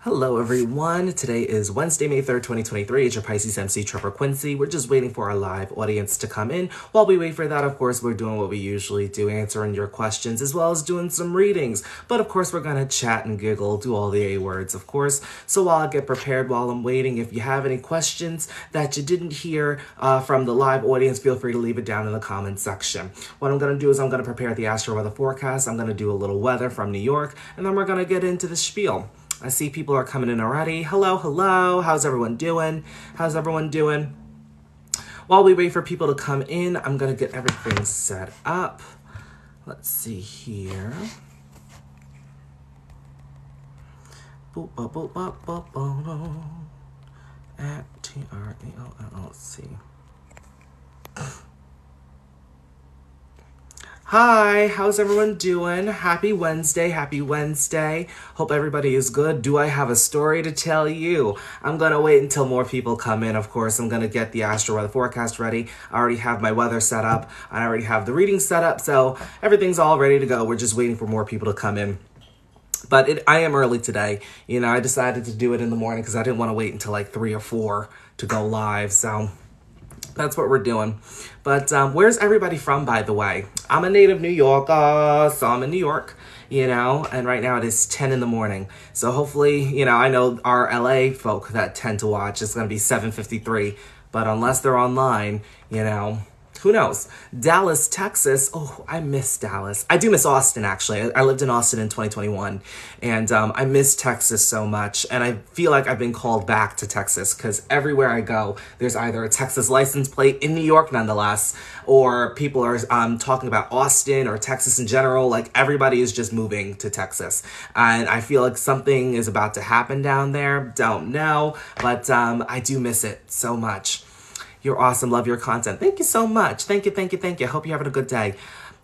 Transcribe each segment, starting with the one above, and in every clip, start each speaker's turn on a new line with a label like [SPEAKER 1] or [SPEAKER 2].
[SPEAKER 1] Hello everyone, today is Wednesday, May 3rd, 2023. It's your Pisces MC, Trevor Quincy. We're just waiting for our live audience to come in. While we wait for that, of course, we're doing what we usually do, answering your questions, as well as doing some readings. But of course, we're gonna chat and giggle, do all the A words, of course. So while I get prepared, while I'm waiting, if you have any questions that you didn't hear from the live audience, feel free to leave it down in the comments section. What I'm gonna do is I'm gonna prepare the astro weather forecast. I'm gonna do a little weather from New York, and then we're gonna get into the spiel. I see people are coming in already. Hello, hello. How's everyone doing? How's everyone doing? While we wait for people to come in, I'm going to get everything set up. Let's see here. Boop, boop, boop, boop, boop, boop. At TRZO. Let's see. Hi, how's everyone doing? Happy Wednesday, happy Wednesday. Hope everybody is good. Do I have a story to tell you? I'm gonna wait until more people come in, of course. I'm gonna get the astro weather forecast ready. I already have my weather set up. I already have the reading set up, so everything's all ready to go. We're just waiting for more people to come in. But I am early today. You know, I decided to do it in the morning because I didn't want to wait until like 3 or 4 to go live, so that's what we're doing. But where's everybody from, by the way? I'm a native New Yorker, so I'm in New York, you know, and right now it is 10 in the morning. So hopefully, you know, I know our LA folk that tend to watch, it's going to be 7:53. But unless they're online, you know, who knows? Dallas, Texas. Oh, I miss Dallas. I do miss Austin, actually. I lived in Austin in 2021, and I miss Texas so much. And I feel like I've been called back to Texas because everywhere I go, there's either a Texas license plate in New York, nonetheless, or people are talking about Austin or Texas in general. Like, everybody is just moving to Texas. And I feel like something is about to happen down there. Don't know, but I do miss it so much. You're awesome. Love your content. Thank you so much. Thank you, thank you, thank you. Hope you're having a good day.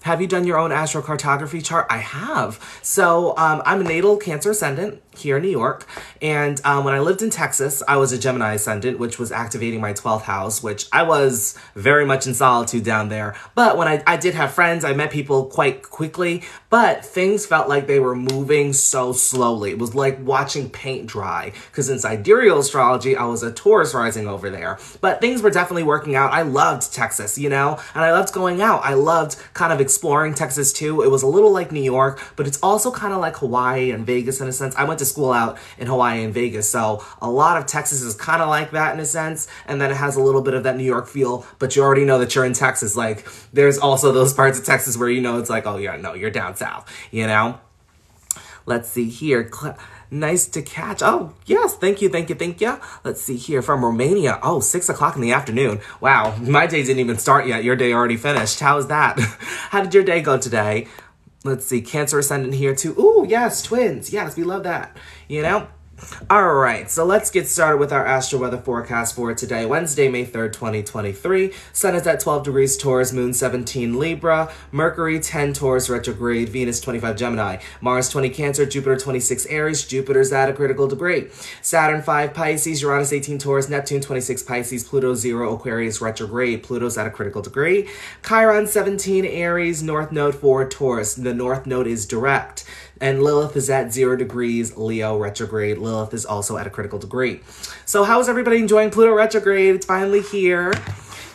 [SPEAKER 1] Have you done your own astrocartography chart? I have. So I'm a natal Cancer ascendant here in New York. And when I lived in Texas, I was a Gemini ascendant, which was activating my 12th house, which I was very much in solitude down there. But when I did have friends, I met people quite quickly, but things felt like they were moving so slowly. It was like watching paint dry, because in sidereal astrology, I was a Taurus rising over there. But things were definitely working out. I loved Texas, you know, and I loved going out. I loved kind of exploring Texas too. It was a little like New York, but it's also kind of like Hawaii and Vegas in a sense. I went to school out in Hawaii and Vegas, so a lot of Texas is kind of like that in a sense, and then it has a little bit of that New York feel, but you already know that you're in Texas. Like, there's also those parts of Texas where, you know, it's like, oh yeah, no, you're down south, you know? Let's see here. Nice to catch. Oh, yes. Thank you. Thank you. Thank you. Let's see here. From Romania. Oh, 6 o'clock in the afternoon. Wow. My day didn't even start yet. Your day already finished. How's that? How did your day go today? Let's see. Cancer ascendant here too. Ooh, yes. Twins. Yes. We love that. You know? All right, so let's get started with our astro weather forecast for today, Wednesday, May 3rd, 2023. Sun is at 12 degrees Taurus, Moon 17 Libra, Mercury 10 Taurus retrograde, Venus 25 Gemini, Mars 20 Cancer, Jupiter 26 Aries, Jupiter's at a critical degree, Saturn 5 Pisces, Uranus 18 Taurus, Neptune 26 Pisces, Pluto 0 Aquarius retrograde, Pluto's at a critical degree, Chiron 17 Aries, North Node 4 Taurus, the North Node is direct, and Lilith is at 0 degrees, Leo retrograde. Lilith is also at a critical degree. So how is everybody enjoying Pluto retrograde? It's finally here.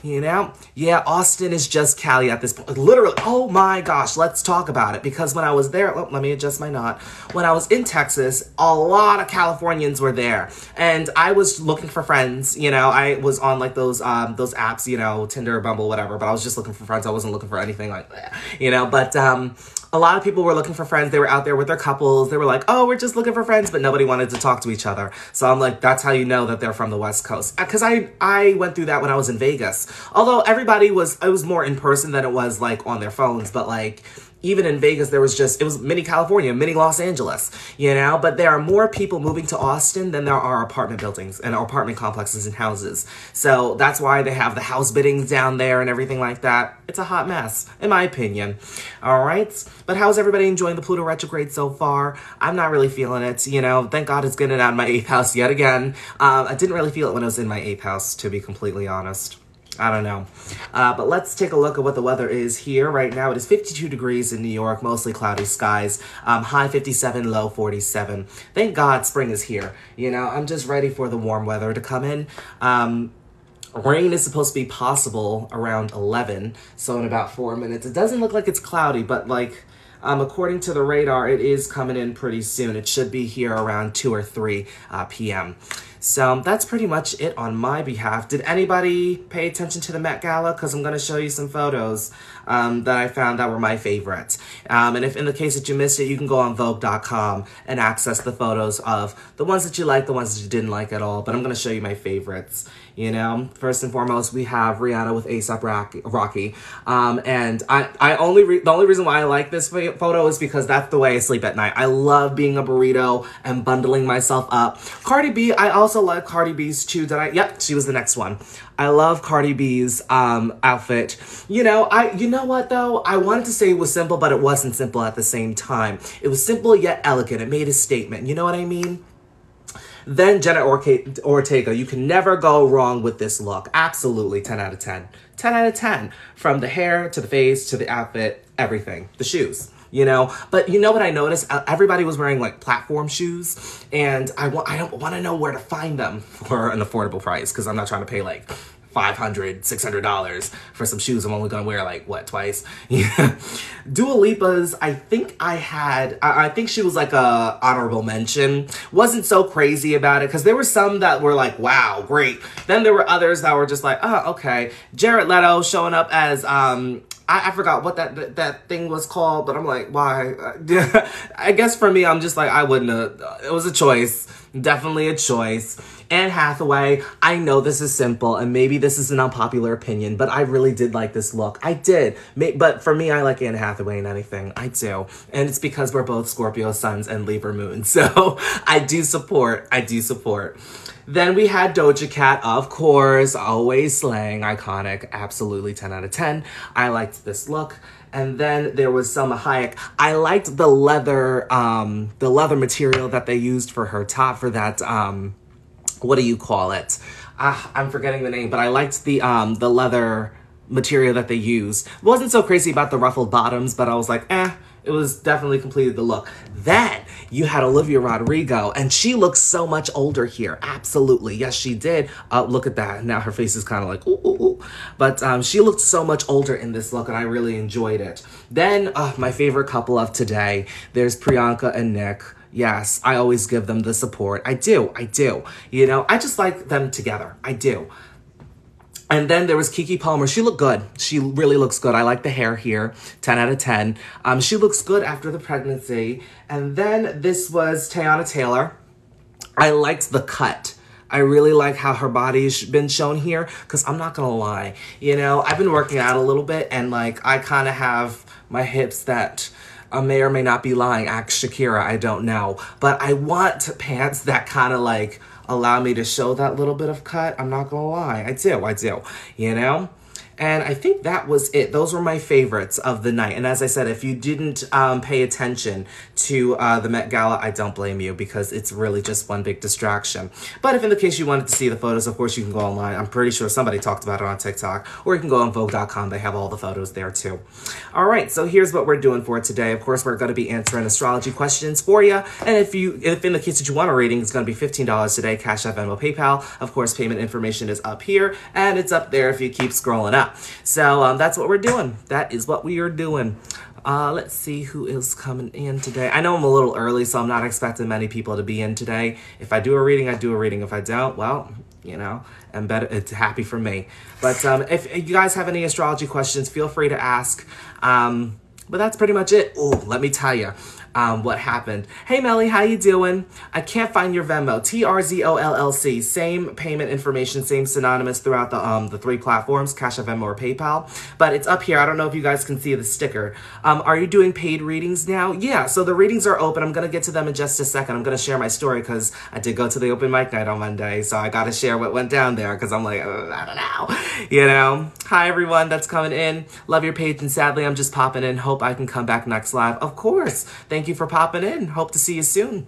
[SPEAKER 1] You know? Yeah, Austin is just Cali at this point. Literally, oh my gosh, let's talk about it. Because when I was there, let me adjust my knot. When I was in Texas, a lot of Californians were there. And I was looking for friends, you know. I was on like those apps, you know, Tinder, Bumble, whatever. But I was just looking for friends. I wasn't looking for anything like that, you know. But a lot of people were looking for friends. They were out there with their couples. They were like, oh, we're just looking for friends, but nobody wanted to talk to each other. So I'm like, that's how you know that they're from the West Coast. Because I went through that when I was in Vegas. Although it was more in person than it was like on their phones. But like, even in Vegas, it was mini California, mini Los Angeles, you know? But there are more people moving to Austin than there are apartment buildings and apartment complexes and houses. So that's why they have the house biddings down there and everything like that. It's a hot mess, in my opinion. All right? But how's everybody enjoying the Pluto retrograde so far? I'm not really feeling it, you know? Thank God it's getting out of my 8th house yet again. I didn't really feel it when I was in my 8th house, to be completely honest. I don't know. But let's take a look at what the weather is here. Right now it is 52 degrees in New York, mostly cloudy skies, high 57, low 47. Thank God spring is here. You know, I'm just ready for the warm weather to come in. Rain is supposed to be possible around 11, so in about 4 minutes. It doesn't look like it's cloudy, but like, according to the radar, it is coming in pretty soon. It should be here around 2 or 3 p.m. So that's pretty much it on my behalf. Did anybody pay attention to the Met Gala? Because I'm going to show you some photos that I found that were my favorites. And if in the case that you missed it, you can go on Vogue.com and access the photos of the ones that you liked, the ones that you didn't like at all. But I'm going to show you my favorites. You know, first and foremost, we have Rihanna with A$AP Rocky. And the only reason why I like this photo is because that's the way I sleep at night. I love being a burrito and bundling myself up. Cardi B, I also like Cardi B's too. Yep, she was the next one. I love Cardi B's outfit. You know what though? I wanted to say it was simple, but it wasn't simple at the same time. It was simple yet elegant. It made a statement. You know what I mean? Then Jenna Ortega, you can never go wrong with this look. Absolutely, 10 out of 10. 10 out of 10. From the hair, to the face, to the outfit, everything. The shoes, you know? But you know what I noticed? Everybody was wearing like platform shoes, and I don't want to know where to find them for an affordable price, because I'm not trying to pay like $500, $600 for some shoes I'm only gonna wear like, what, twice? Yeah. Dua Lipa's, I think she was like a honorable mention. Wasn't so crazy about it, because there were some that were like, wow, great. Then there were others that were just like, oh, okay. Jared Leto showing up as, I forgot what that thing was called, but I'm like, why? I guess for me, I'm just like, I wouldn't have, it was a choice. Definitely a choice. Anne Hathaway, I know this is simple, and maybe this is an unpopular opinion, but I really did like this look. I did. But for me, I like Anne Hathaway in anything. I do. And it's because we're both Scorpio suns and Libra moon. So I do support. Then we had Doja Cat, of course, always slaying, iconic, absolutely 10 out of 10. I liked this look. And then there was Selma Hayek. I liked the leather material that they used for her top, for that, what do you call it? I'm forgetting the name, but I liked the leather material that they used. Wasn't so crazy about the ruffled bottoms, but I was like, it was definitely completed the look. Then you had Olivia Rodrigo, and she looks so much older here. Absolutely. Yes, she did. Look at that. Now her face is kind of like, ooh, ooh, ooh. But she looked so much older in this look, and I really enjoyed it. Then my favorite couple of today, there's Priyanka and Nick. Yes, I always give them the support. I do. You know, I just like them together. I do. And then there was Keke Palmer. She looked good. She really looks good. I like the hair here. 10 out of 10. She looks good after the pregnancy. And then this was Teyana Taylor. I liked the cut. I really like how her body's been shown here, because I'm not going to lie. You know, I've been working out a little bit, and like I kind of have my hips that may or may not be lying. Ask Shakira, I don't know. But I want pants that kind of like allow me to show that little bit of cut. I'm not gonna lie. I do, you know? And I think that was it. Those were my favorites of the night. And as I said, if you didn't pay attention to the Met Gala, I don't blame you, because it's really just one big distraction. But if in the case you wanted to see the photos, of course you can go online. I'm pretty sure somebody talked about it on TikTok, or you can go on Vogue.com. They have all the photos there too. All right, so here's what we're doing for today. Of course, we're going to be answering astrology questions for you. And if in the case that you want a reading, it's going to be $15 today, Cash App, Venmo, PayPal. Of course, payment information is up here, and it's up there if you keep scrolling up. So that's what we're doing. That is what we are doing. Let's see who is coming in today. I know I'm a little early, so I'm not expecting many people to be in today. If I do a reading, I do a reading. If I don't, well, you know, and better, it's happy for me. But if you guys have any astrology questions, feel free to ask. But that's pretty much it. Oh, let me tell you what happened. Hey, Melly, how you doing? I can't find your Venmo. TRZO Same payment information, same synonymous throughout the 3 platforms, Cash App, Venmo, or PayPal. But it's up here. I don't know if you guys can see the sticker. Are you doing paid readings now? Yeah, so the readings are open. I'm going to get to them in just a second. I'm going to share my story, because I did go to the open mic night on Monday, so I got to share what went down there, because I'm like, I don't know. You know? Hi, everyone that's coming in. Love your page, and sadly, I'm just popping in. Hope I can come back next live. Of course. Thank you for popping in. Hope to see you soon.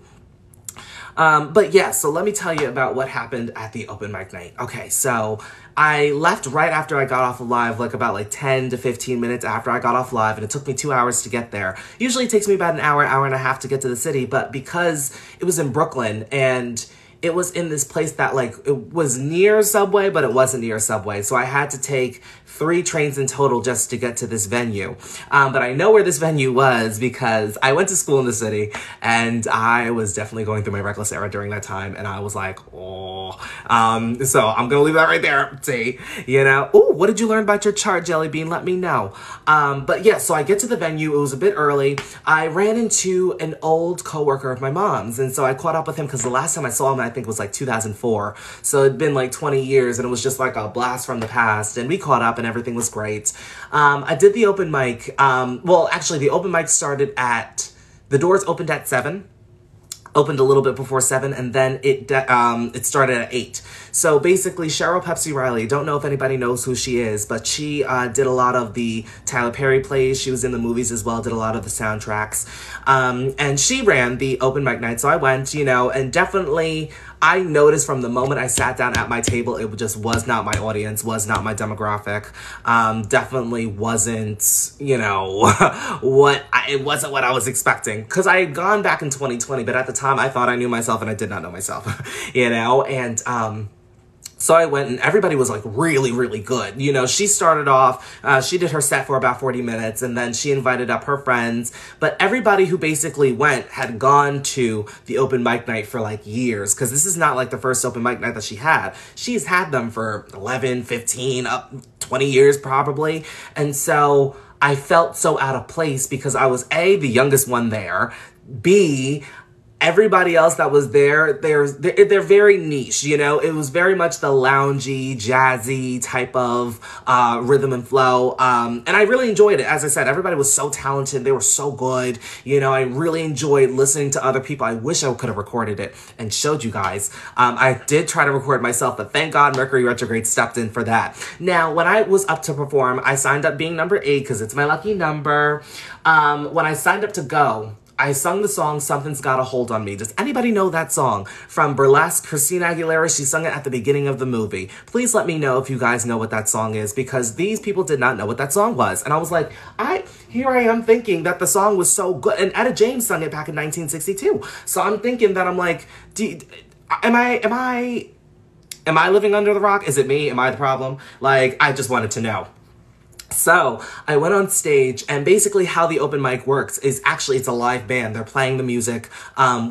[SPEAKER 1] But yeah, so let me tell you about what happened at the open mic night. Okay, so I left right after I got off of live, like about like 10 to 15 minutes after I got off live, and it took me 2 hours to get there. Usually it takes me about an hour, hour and a half to get to the city, but because it was in Brooklyn and it was in this place that like, it was near Subway, but it wasn't near Subway. So I had to take 3 trains in total just to get to this venue. But I know where this venue was because I went to school in the city and I was definitely going through my reckless era during that time. And I was like, oh, so I'm going to leave that right there. See, you know, ooh, what did you learn about your chart, Jelly Bean? Let me know. But yeah, so I get to the venue. It was a bit early. I ran into an old coworker of my mom's. And so I caught up with him because the last time I saw him, I think was like 2004. So it'd been like 20 years and it was just like a blast from the past. And we caught up and everything was great. I did the open mic. Well, actually the open mic started the doors opened at 7. Opened a little bit before 7, and then it started at 8. So basically, Cheryl Pepsi Riley, don't know if anybody knows who she is, but she did a lot of the Tyler Perry plays. She was in the movies as well, did a lot of the soundtracks. And she ran the open mic night, so I went, you know, and definitely I noticed from the moment I sat down at my table, it just was not my audience, was not my demographic. Definitely wasn't, you know, it wasn't what I was expecting. Because I had gone back in 2020, but at the time I thought I knew myself and I did not know myself, you know, and so I went and everybody was like really, really good. You know, she started off, she did her set for about 40 minutes and then she invited up her friends. But everybody who basically went had gone to the open mic night for like years. Because this is not like the first open mic night that she had. She's had them for 11, 15, up 20 years probably. And so I felt so out of place because I was A, the youngest one there. B, everybody else that was there, they're very niche, you know? It was very much the loungy, jazzy type of rhythm and flow. And I really enjoyed it. As I said, everybody was so talented. They were so good. You know, I really enjoyed listening to other people. I wish I could have recorded it and showed you guys. I did try to record myself, but thank God Mercury retrograde stepped in for that. Now, when I was up to perform, I signed up being number 8 because it's my lucky number. When I signed up to go, I sung the song, Something's Got a Hold on Me. Does anybody know that song? From Burlesque, Christina Aguilera, she sung it at the beginning of the movie. Please let me know if you guys know what that song is, because these people did not know what that song was. And I was like, here I am thinking that the song was so good. And Etta James sung it back in 1962. So I'm thinking that I'm like, am I living under the rock? Is it me? Am I the problem? Like, I just wanted to know. So I went on stage, and basically how the open mic works is actually it's a live band. They're playing the music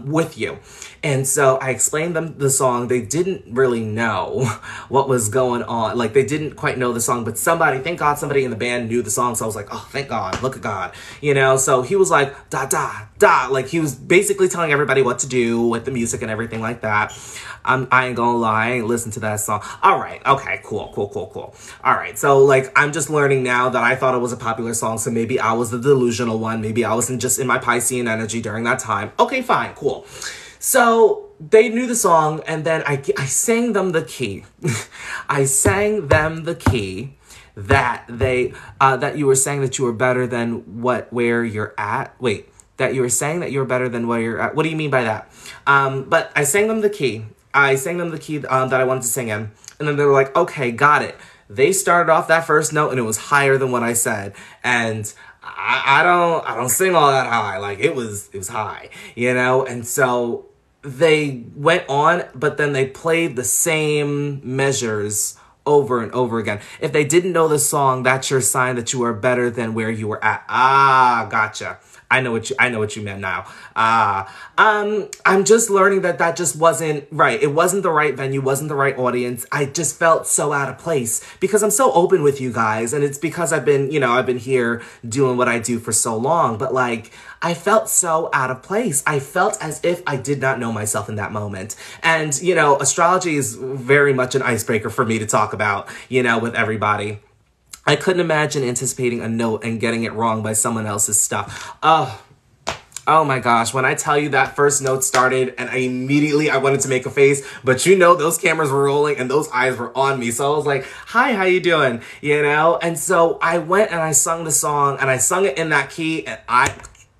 [SPEAKER 1] with you. And so I explained them the song. They didn't really know what was going on. Like, they didn't quite know the song, but thank God somebody in the band knew the song. So I was like, oh, thank God, look at God, you know? So he was like, da, da, da. Like, he was basically telling everybody what to do with the music and everything like that. I ain't gonna lie, I ain't listened to that song. All right, okay, cool. All right, so like, I'm just learning now that I thought it was a popular song, so maybe I was the delusional one. Maybe I wasn't just in my Piscean energy during that time. Okay, fine, cool. So they knew the song, and then I sang them the key. I sang them the key that that you were saying that you were better than where you're at. Wait, that you were saying that you were better than where you're at. What do you mean by that? But I sang them the key. That I wanted to sing in. And then they were like, okay, got it. They started off that first note and it was higher than what I said. And I don't sing all that high. Like, it was high, you know? And so they went on, but then they played the same measures over and over again. If they didn't know the song, that's your sign that you are better than where you were at. Ah, gotcha. I know what you meant now. I'm just learning that just wasn't right. It wasn't the right venue, wasn't the right audience. I just felt so out of place because I'm so open with you guys. And it's because I've been here doing what I do for so long. But like, I felt so out of place. I felt as if I did not know myself in that moment. And, you know, astrology is very much an icebreaker for me to talk about, you know, with everybody. I couldn't imagine anticipating a note and getting it wrong by someone else's stuff. Oh my gosh, when I tell you that first note started and I wanted to make a face, but you know those cameras were rolling and those eyes were on me. So I was like, hi, how you doing? You know? And so I went and I sung the song and I sung it in that key and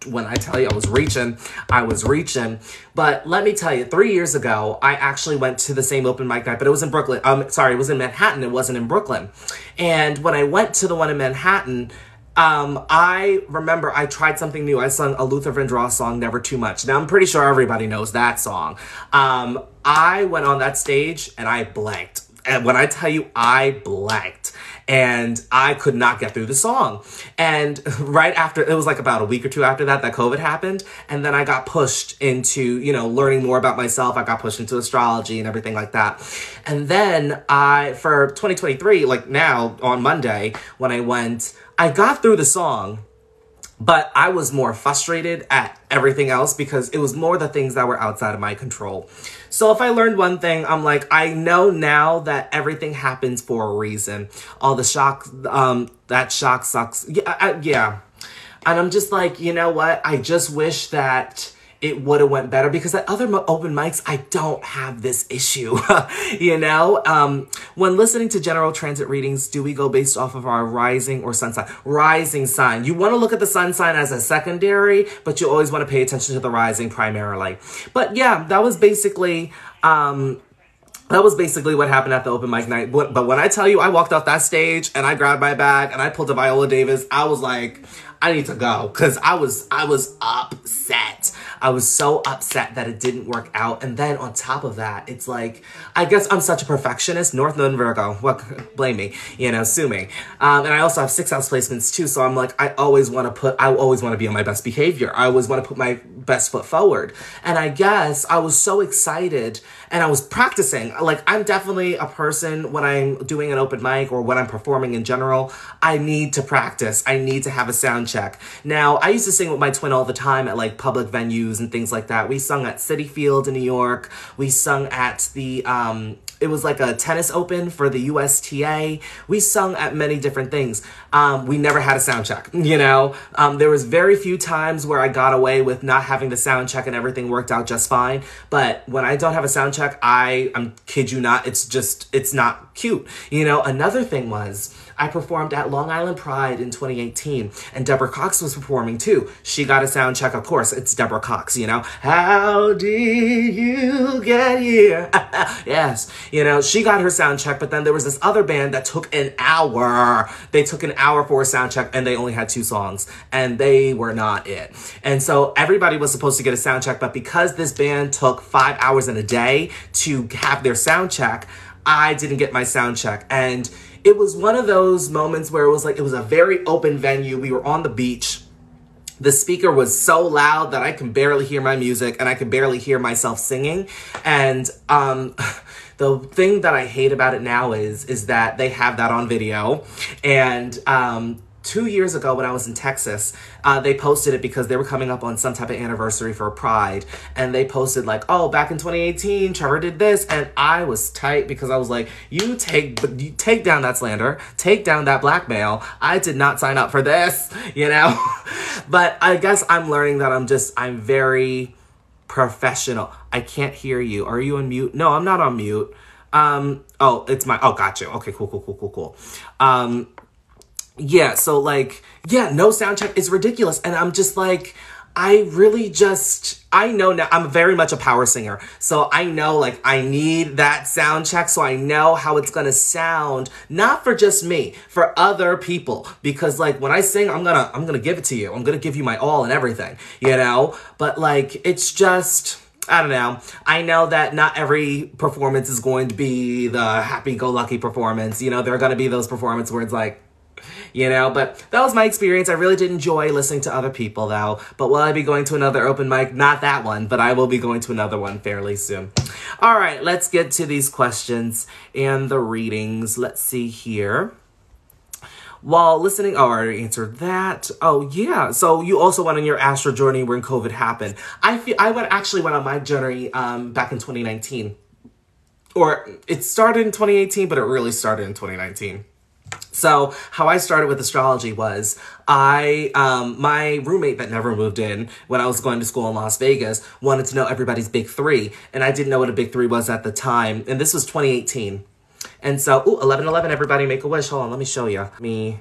[SPEAKER 1] when I tell you I was reaching, I was reaching. But let me tell you, 3 years ago, I actually went to the same open mic night, but it was in Brooklyn. Sorry, it was in Manhattan. It wasn't in Brooklyn. And when I went to the one in Manhattan, I remember I tried something new. I sung a Luther Vandross song, Never Too Much. Now, I'm pretty sure everybody knows that song. I went on that stage and I blanked. And when I tell you I blanked, and I could not get through the song. And right after, it was like about a week or two after that COVID happened. And then I got pushed into, you know, learning more about myself. I got pushed into astrology and everything like that. And then for 2023, like now on Monday, when I went, I got through the song, but I was more frustrated at everything else because it was more the things that were outside of my control. So if I learned one thing, I'm like, I know now that everything happens for a reason. All the shock, that shock sucks. Yeah. And I'm just like, you know what? I just wish that it would have went better because at other open mics, I don't have this issue, you know? When listening to general transit readings, do we go based off of our rising or sun sign? Rising sign. You want to look at the sun sign as a secondary, but you always want to pay attention to the rising primarily. But yeah, that was basically what happened at the open mic night. But when I tell you, I walked off that stage and I grabbed my bag and I pulled a Viola Davis, I was like, I need to go because I was upset. I was so upset that it didn't work out. And then on top of that, it's like, I guess I'm such a perfectionist. North Node Virgo. What? Blame me. You know, sue me. And I also have 6th house placements too. So I'm like, I always want to be on my best behavior. I always want to put my best foot forward. And I guess I was so excited and I was practicing. Like, I'm definitely a person when I'm doing an open mic or when I'm performing in general, I need to practice. I need to have a sound check. Now, I used to sing with my twin all the time at like public venues and things like that. We sung at Citi Field in New York. We sung at the, it was like a tennis open for the USTA. We sung at many different things. We never had a sound check, you know? There was very few times where I got away with not having the sound check and everything worked out just fine. But when I don't have a sound check, I'm kid you not, it's not cute. You know, another thing was, I performed at Long Island Pride in 2018, and Deborah Cox was performing too. She got a sound check, of course. It's Deborah Cox, you know. How did you get here? Yes, you know, she got her sound check, but then there was this other band that took an hour. They took an hour for a sound check, and they only had 2 songs, and they were not it. And so everybody was supposed to get a sound check, but because this band took 5 hours in a day to have their sound check, I didn't get my sound check. And it was one of those moments where it was like, it was a very open venue. We were on the beach. The speaker was so loud that I can barely hear my music and I could barely hear myself singing. And the thing that I hate about it now is that they have that on video. And 2 years ago when I was in Texas, they posted it because they were coming up on some type of anniversary for Pride. And they posted like, oh, back in 2018, Trevor did this. And I was tight because I was like, you take down that slander, take down that blackmail. I did not sign up for this, you know? But I guess I'm learning that I'm very professional. I can't hear you. Are you on mute? No, I'm not on mute. Got you. Okay, cool. Yeah, so like, yeah, no sound check is ridiculous. And I'm just like, I know now, I'm very much a power singer. So I know like I need that sound check so I know how it's gonna sound, not for just me, for other people. Because like when I sing, I'm gonna give it to you. I'm gonna give you my all and everything, you know? But like, it's just, I don't know. I know that not every performance is going to be the happy-go-lucky performance. You know, there are gonna be those performances where it's like, you know, but that was my experience. I really did enjoy listening to other people, though. But will I be going to another open mic? Not that one, but I will be going to another one fairly soon. All right, let's get to these questions and the readings. Let's see here. While listening, I already answered that. Oh, yeah. So you also went on your astro journey when COVID happened. I actually went on my journey back in 2019. Or it started in 2018, but it really started in 2019. So how I started with astrology was my roommate that never moved in when I was going to school in Las Vegas wanted to know everybody's big 3. And I didn't know what a big 3 was at the time. And this was 2018. And so, 11/11, everybody make a wish. Hold on, let me show you. Let me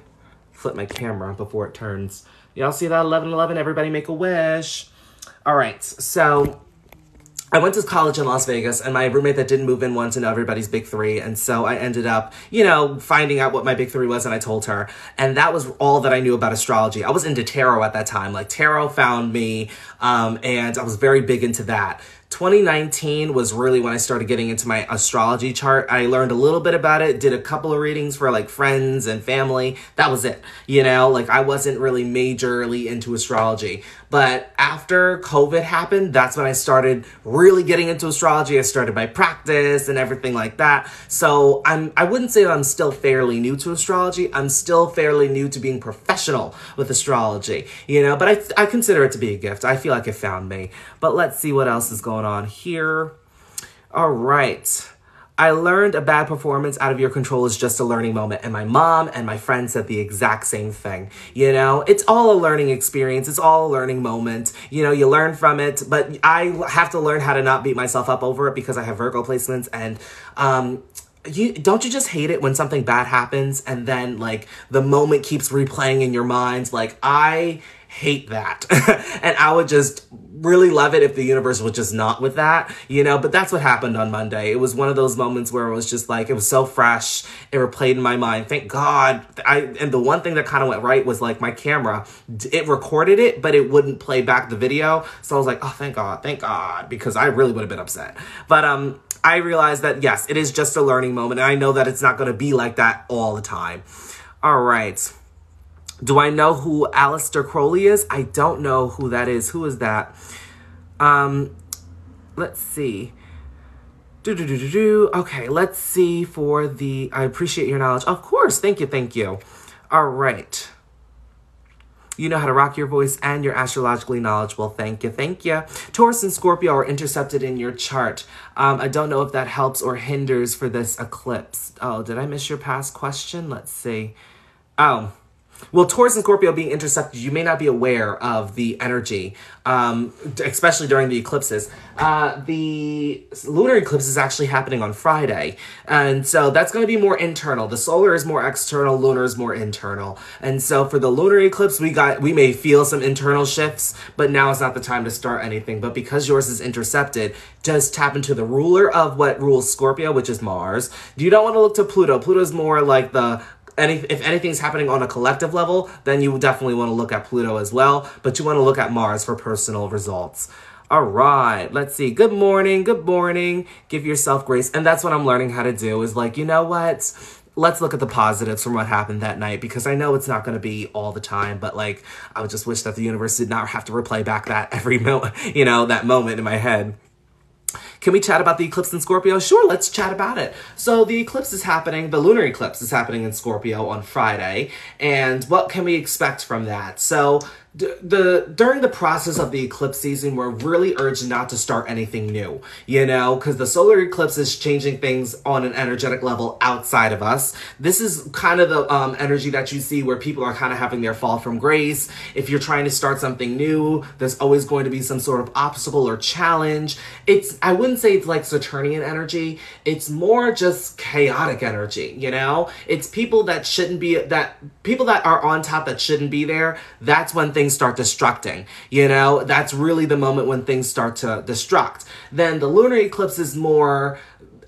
[SPEAKER 1] flip my camera before it turns Y'all see that 11-11? Everybody make a wish. All right, so I went to college in Las Vegas, and my roommate that didn't move in wanted to know everybody's big three. And so I ended up, finding out what my big three was, and I told her. And that was all that I knew about astrology. I was into tarot at that time. Like, tarot found me, and I was very big into that. 2019 was really when I started getting into my astrology chart. I learned a little bit about it, did a couple of readings for like friends and family. That was it. I wasn't really majorly into astrology. But after COVID happened, that's when I started really getting into astrology. I started my practice and everything like that. So I wouldn't say that I'm still fairly new to astrology. I'm still fairly new to being professional with astrology, but I consider it to be a gift. I feel like it found me. But let's see what else is going on here. All right. I learned a bad performance out of your control is just a learning moment. And my mom and my friend said the exact same thing. It's all a learning experience. It's all a learning moment. You learn from it, but I have to learn how to not beat myself up over it because I have Virgo placements. And don't you just hate it when something bad happens and then like the moment keeps replaying in your mind? Like, I hate that. And I would just really love it if the universe was just not with that, but that's what happened on Monday. It was one of those moments where it was just like, it was so fresh. It replayed in my mind. Thank God. And the one thing that kind of went right was like my camera, it recorded it, but it wouldn't play back the video. So I was like, oh, thank God, because I really would have been upset. But, I realized that, yes, it is just a learning moment. And I know that it's not going to be like that all the time. All right. Do I know who Aleister Crowley is? I don't know who that is. Who is that? Let's see. Okay, let's see for the... I appreciate your knowledge. Of course. Thank you. All right. You know how to rock your voice and you're astrologically knowledgeable. Thank you. Taurus and Scorpio are intercepted in your chart. I don't know if that helps or hinders for this eclipse. Oh, did I miss your past question? Let's see. Oh. Well, Taurus and Scorpio being intercepted, you may not be aware of the energy, especially during the eclipses. The lunar eclipse is actually happening on Friday, and so that's going to be more internal. The solar is more external, lunar is more internal. And so for the lunar eclipse, we may feel some internal shifts, but now is not the time to start anything. But because yours is intercepted, just tap into the ruler of what rules Scorpio, which is Mars. You don't want to look to Pluto. Pluto's more like if anything's happening on a collective level, then you definitely want to look at Pluto as well. But you want to look at Mars for personal results. All right, let's see. Good morning. Give yourself grace. And that's what I'm learning how to do is like, you know what? Let's look at the positives from what happened that night, because I know it's not going to be all the time, but like, I would just wish that the universe did not have to replay back that every that moment in my head. Can we chat about the eclipse in Scorpio? Sure, let's chat about it. So the eclipse is happening, the lunar eclipse is happening in Scorpio on Friday. And what can we expect from that? So during the process of the eclipse season, we're really urged not to start anything new, because the solar eclipse is changing things on an energetic level outside of us. This is kind of the energy that you see where people are kind of having their fall from grace. If you're trying to start something new, there's always going to be some sort of obstacle or challenge. I wouldn't say it's like Saturnian energy. It's more just chaotic energy, It's people that shouldn't be, people that are on top that shouldn't be there. That's when things start destructing, that's really the moment when things start to destruct. Then the lunar eclipse is more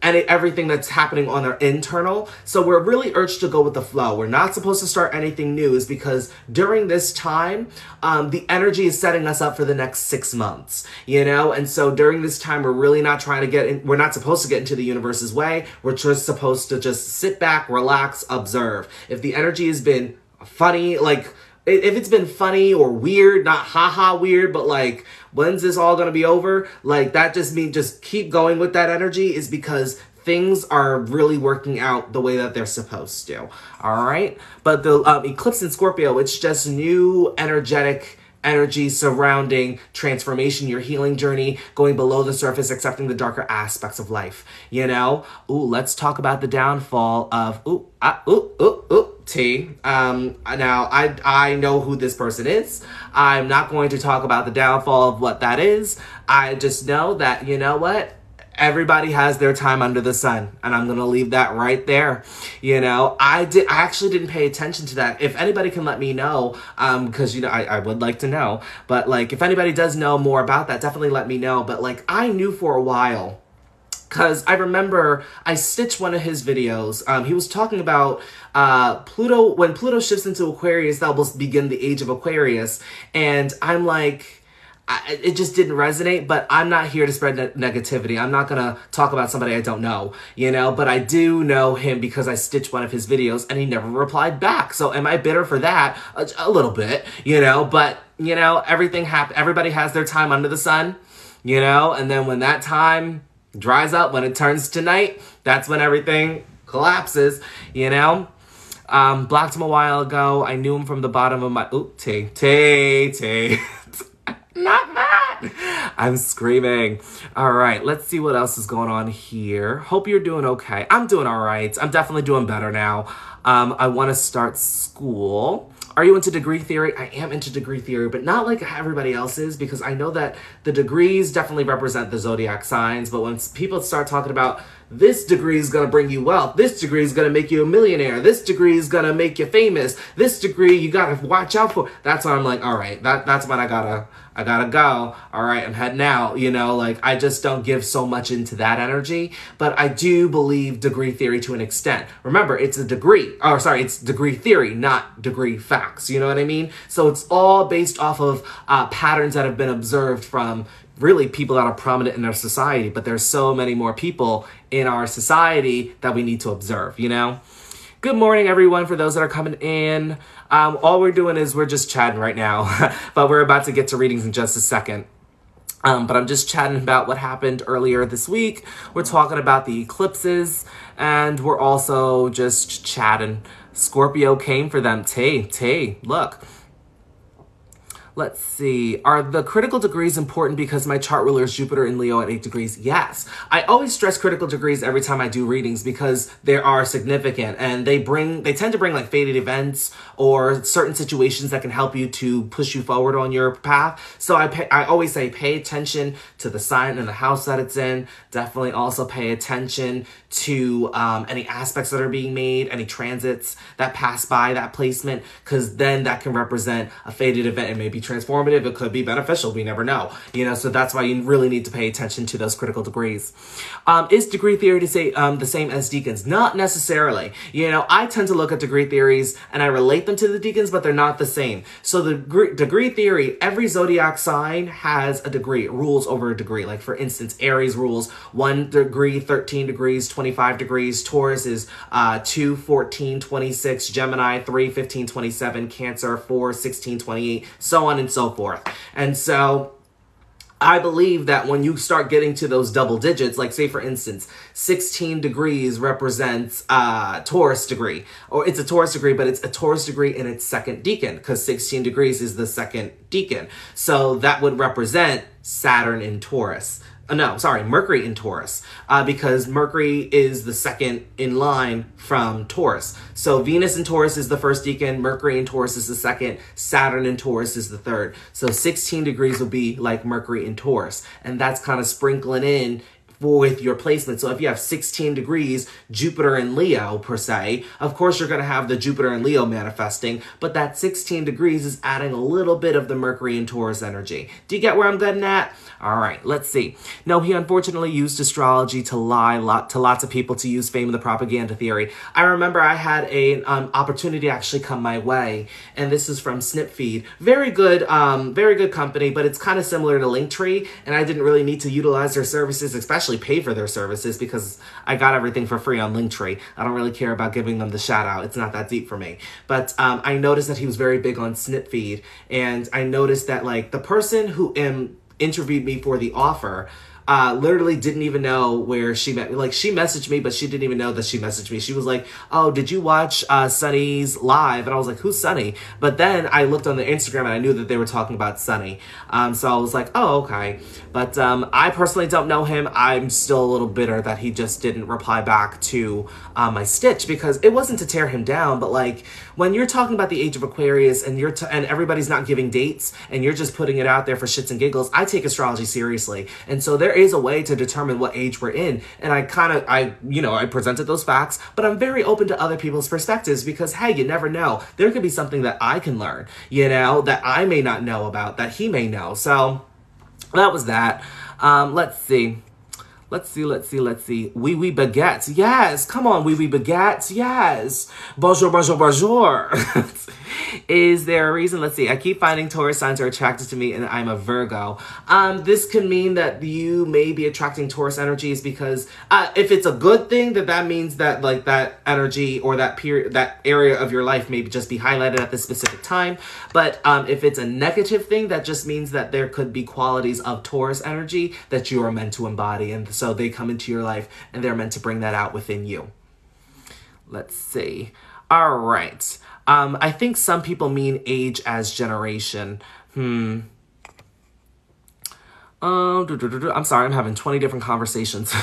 [SPEAKER 1] everything that's happening on our internal. So we're really urged to go with the flow. We're not supposed to start anything new, is because during this time, the energy is setting us up for the next 6 months, and so during this time, we're really not trying to we're not supposed to get into the universe's way. We're just supposed to just sit back, relax, observe. If the energy has been funny, if it's been funny or weird, not haha weird, but like, when's this all going to be over? Like, that just means just keep going with that energy, is because things are really working out the way that they're supposed to. All right. But the eclipse in Scorpio, it's just new energetic energy surrounding transformation, your healing journey, going below the surface, accepting the darker aspects of life, Ooh, let's talk about the downfall of, T. Now, I know who this person is. I'm not going to talk about the downfall of what that is. I just know that, Everybody has their time under the sun, and I'm gonna leave that right there. You know, I actually didn't pay attention to that. If anybody can let me know, because you know, I would like to know. But like, if anybody does know more about that, definitely let me know. But like, I knew for a while. Because I remember I stitched one of his videos. He was talking about Pluto. When Pluto shifts into Aquarius, that will begin the age of Aquarius. And I'm like, it just didn't resonate. But I'm not here to spread negativity. I'm not going to talk about somebody I don't know, you know. But I do know him because I stitched one of his videos and he never replied back. So am I bitter for that? A little bit, you know. But, you know, everything happens. Everybody has their time under the sun, you know. And then when that time dries up, when it turns to night, that's when everything collapses, you know? Blocked him a while ago. I knew him from the bottom of my... Ooh, T. Not that! I'm screaming. All right, let's see what else is going on here. Hope you're doing okay. I'm doing all right. I'm definitely doing better now. I want to start school. Are you into degree theory? I am into degree theory, but not like everybody else is, because I know that the degrees definitely represent the zodiac signs, but when people start talking about this degree is going to bring you wealth, this degree is going to make you a millionaire, this degree is going to make you famous, this degree you got to watch out for, that's when I'm like, all right, that's when I gotta go. All right, I'm heading out, you know, like I just don't give so much into that energy, but I do believe degree theory to an extent. Remember, it's a degree, or sorry, it's degree theory, not degree facts, you know what I mean? So it's all based off of patterns that have been observed from really people that are prominent in our society, but there's so many more people in our society that we need to observe, you know? Good morning, everyone, for those that are coming in. All we're doing is we're just chatting right now, but we're about to get to readings in just a second. But I'm just chatting about what happened earlier this week. We're talking about the eclipses, and we're also just chatting. Scorpio came for them. Look. Let's see. Are the critical degrees important because my chart ruler is Jupiter in Leo at 8 degrees? Yes. I always stress critical degrees every time I do readings because they are significant and they tend to bring like fated events or certain situations that can help you to push you forward on your path. So I always say pay attention to the sign and the house that it's in. Definitely also pay attention to any aspects that are being made, any transits that pass by that placement, because then that can represent a fated event and maybe transformative. It could be beneficial. We never know, you know, so that's why you really need to pay attention to those critical degrees. Is degree theory to say the same as deacons? Not necessarily. You know, I tend to look at degree theories and I relate them to the deacons, but they're not the same. So the degree theory, every zodiac sign has a degree. It rules over a degree. Like for instance, Aries rules 1 degree, 13 degrees, 25 degrees. Taurus is 2, 14, 26. Gemini 3, 15, 27. Cancer 4, 16, 28. So on and so forth. And so I believe that when you start getting to those double digits, like say for instance, 16 degrees represents Taurus degree, or it's a Taurus degree, but it's a Taurus degree in its second decan, because 16 degrees is the second decan. So that would represent Saturn in Taurus. No, sorry, Mercury in Taurus, because Mercury is the second in line from Taurus. So Venus in Taurus is the first decan, Mercury in Taurus is the second, Saturn in Taurus is the third. So 16 degrees will be like Mercury in Taurus, and that's kind of sprinkling in with your placement. So if you have 16 degrees, Jupiter in Leo per se, of course you're going to have the Jupiter in Leo manifesting, but that 16 degrees is adding a little bit of the Mercury in Taurus energy. Do you get where I'm getting at? All right, let's see. No, he unfortunately used astrology to lie to lots of people to use fame in the propaganda theory. I remember I had an opportunity actually come my way, and this is from Snipfeed. Very good company, but it's kind of similar to Linktree, and I didn't really need to utilize their services, especially pay for their services, because I got everything for free on Linktree. I don't really care about giving them the shout out. It's not that deep for me. But I noticed that he was very big on Snipfeed, and I noticed that like the person who interviewed me for the offer literally didn't even know where she met me. Like, she messaged me, but she didn't even know that she messaged me. She was like, oh, did you watch Sunny's live? And I was like, who's Sunny? But then I looked on the Instagram and I knew that they were talking about Sunny. So I was like, oh, okay. But I personally don't know him. I'm still a little bitter that he just didn't reply back to my stitch, because it wasn't to tear him down, but like when you're talking about the age of Aquarius and and everybody's not giving dates and you're just putting it out there for shits and giggles, I take astrology seriously. And so there is a way to determine what age we're in. And I presented those facts, but I'm very open to other people's perspectives because, hey, you never know. There could be something that I can learn, that I may not know about, that he may know. So that was that. Let's see. Oui, baguettes. Yes. Come on, oui, baguettes. Yes. Bonjour, bonjour, bonjour. Is there a reason? Let's see. I keep finding Taurus signs are attracted to me and I'm a Virgo. This can mean that you may be attracting Taurus energies because if it's a good thing, that means that like that energy or that period, that area of your life may just be highlighted at this specific time. But if it's a negative thing, that just means that there could be qualities of Taurus energy that you are meant to embody. And so they come into your life and they're meant to bring that out within you. Let's see. All right. I think some people mean age as generation. I'm sorry, I'm having 20 different conversations.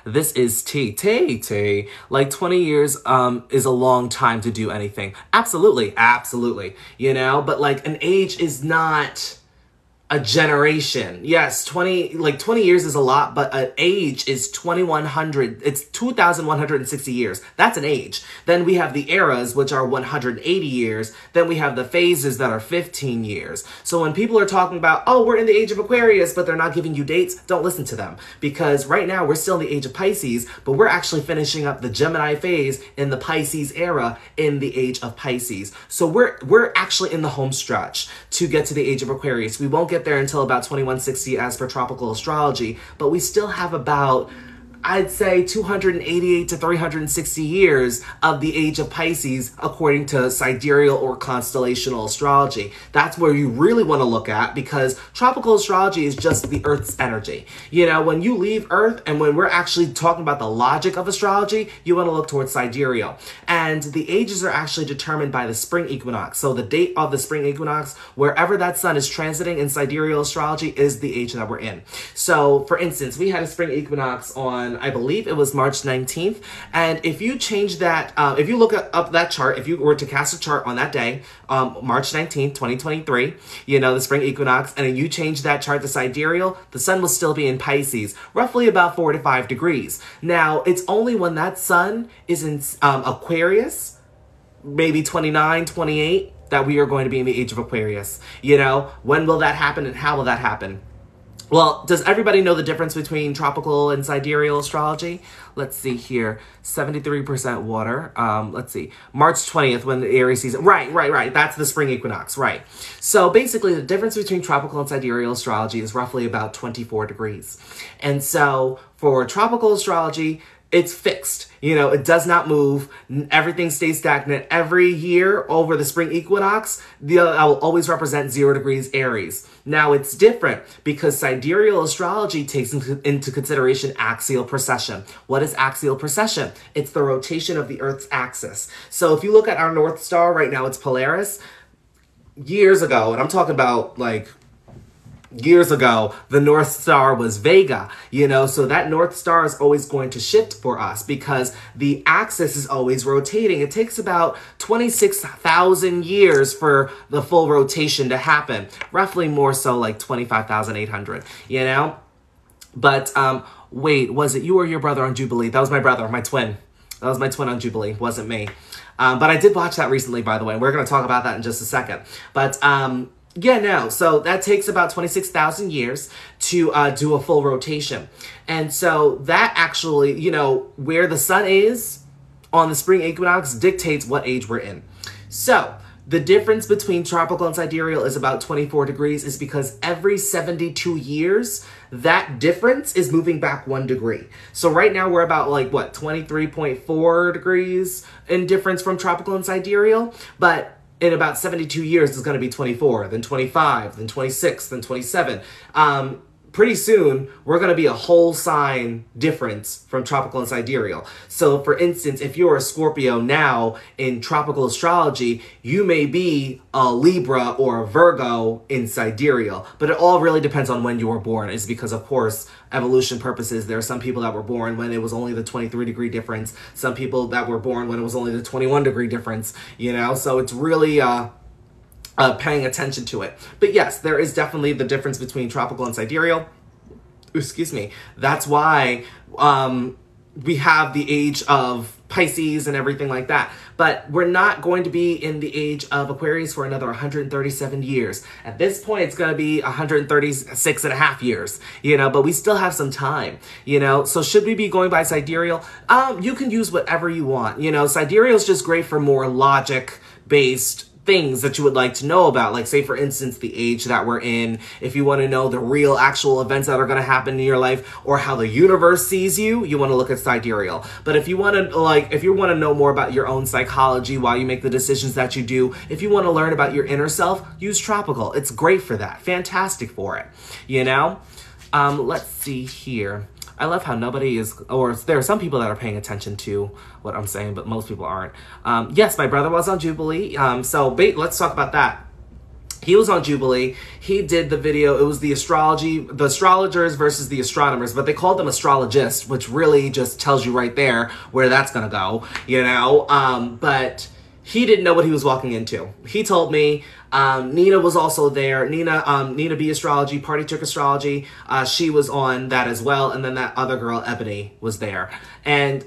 [SPEAKER 1] This is T. Like 20 years is a long time to do anything. Absolutely. But like an age is not a generation. Yes, 20 years is a lot, but an age is 2100. It's 2160 years. That's an age. Then we have the eras, which are 180 years. Then we have the phases that are 15 years. So when people are talking about, oh, we're in the age of Aquarius, but they're not giving you dates, don't listen to them. Because right now we're still in the age of Pisces, but we're actually finishing up the Gemini phase in the Pisces era in the age of Pisces. So we're actually in the home stretch to get to the age of Aquarius. We won't get there until about 2160 as per tropical astrology, but we still have about, I'd say, 288 to 360 years of the age of Pisces according to sidereal or constellational astrology. That's where you really want to look at because tropical astrology is just the Earth's energy. When you leave Earth and when we're actually talking about the logic of astrology, you want to look towards sidereal. And the ages are actually determined by the spring equinox. So the date of the spring equinox, wherever that sun is transiting in sidereal astrology, is the age that we're in. So, for instance, we had a spring equinox on, I believe it was March 19th. And if you change that, if you look up that chart, if you were to cast a chart on that day, March 19th, 2023, the spring equinox, and then you change that chart to sidereal, the sun will still be in Pisces, roughly about 4 to 5 degrees. Now, it's only when that sun is in Aquarius, maybe 29, 28, that we are going to be in the age of Aquarius. When will that happen and how will that happen? Well, does everybody know the difference between tropical and sidereal astrology? Let's see here. 73% water. Let's see. March 20th when the Aries season. Right. That's the spring equinox. Right. So basically the difference between tropical and sidereal astrology is roughly about 24 degrees. And so for tropical astrology, it's fixed. It does not move. Everything stays stagnant. Every year over the spring equinox, I will always represent 0 degrees Aries. Now, it's different because sidereal astrology takes into consideration axial precession. What is axial precession? It's the rotation of the Earth's axis. So if you look at our North Star right now, it's Polaris. Years ago, and I'm talking about like years ago, the North Star was Vega, so that North Star is always going to shift for us because the axis is always rotating. It takes about 26,000 years for the full rotation to happen, roughly more so like 25,800, But wait, was it you or your brother on Jubilee? That was my brother, my twin. That was my twin on Jubilee, wasn't me. But I did watch that recently, by the way, and we're going to talk about that in just a second. But so that takes about 26,000 years to do a full rotation. And so that actually, where the sun is on the spring equinox dictates what age we're in. So the difference between tropical and sidereal is about 24 degrees is because every 72 years, that difference is moving back 1 degree. So right now we're about 23.4 degrees in difference from tropical and sidereal, but in about 72 years, it's going to be 24, then 25, then 26, then 27. Pretty soon, we're going to be a whole sign difference from tropical and sidereal. So, for instance, if you're a Scorpio now in tropical astrology, you may be a Libra or a Virgo in sidereal. But it all really depends on when you were born. It's because, of course, evolution purposes, there are some people that were born when it was only the 23-degree difference. Some people that were born when it was only the 21-degree difference, So it's really paying attention to it. But yes, there is definitely the difference between tropical and sidereal. excuse me, that's why we have the age of Pisces and everything like that. But we're not going to be in the age of Aquarius for another 137 years. At this point, it's going to be 136 and a half years, you know, but we still have some time, you know. So should we be going by sidereal? You can use whatever you want. You know, sidereal is just great for more logic-based things that you would like to know about, like say for instance the age that we're in, if you want to know the real actual events that are going to happen in your life or how the universe sees you, you want to look at sidereal. But if you want to know more about your own psychology, why you make the decisions that you do, if you want to learn about your inner self, use tropical. It's great for that, fantastic for it, you know. Let's see here. I love how nobody is, or there are some people that are paying attention to what I'm saying, but most people aren't. Yes, my brother was on Jubilee. Let's talk about that. He was on Jubilee. He did the video. It was the astrologers versus the astronomers, but they called them astrologists, which really just tells you right there where that's going to go, you know? But he didn't know what he was walking into. He told me, Nina was also there. Nina B Astrology, Party Trick Astrology. She was on that as well. And then that other girl, Ebony, was there. And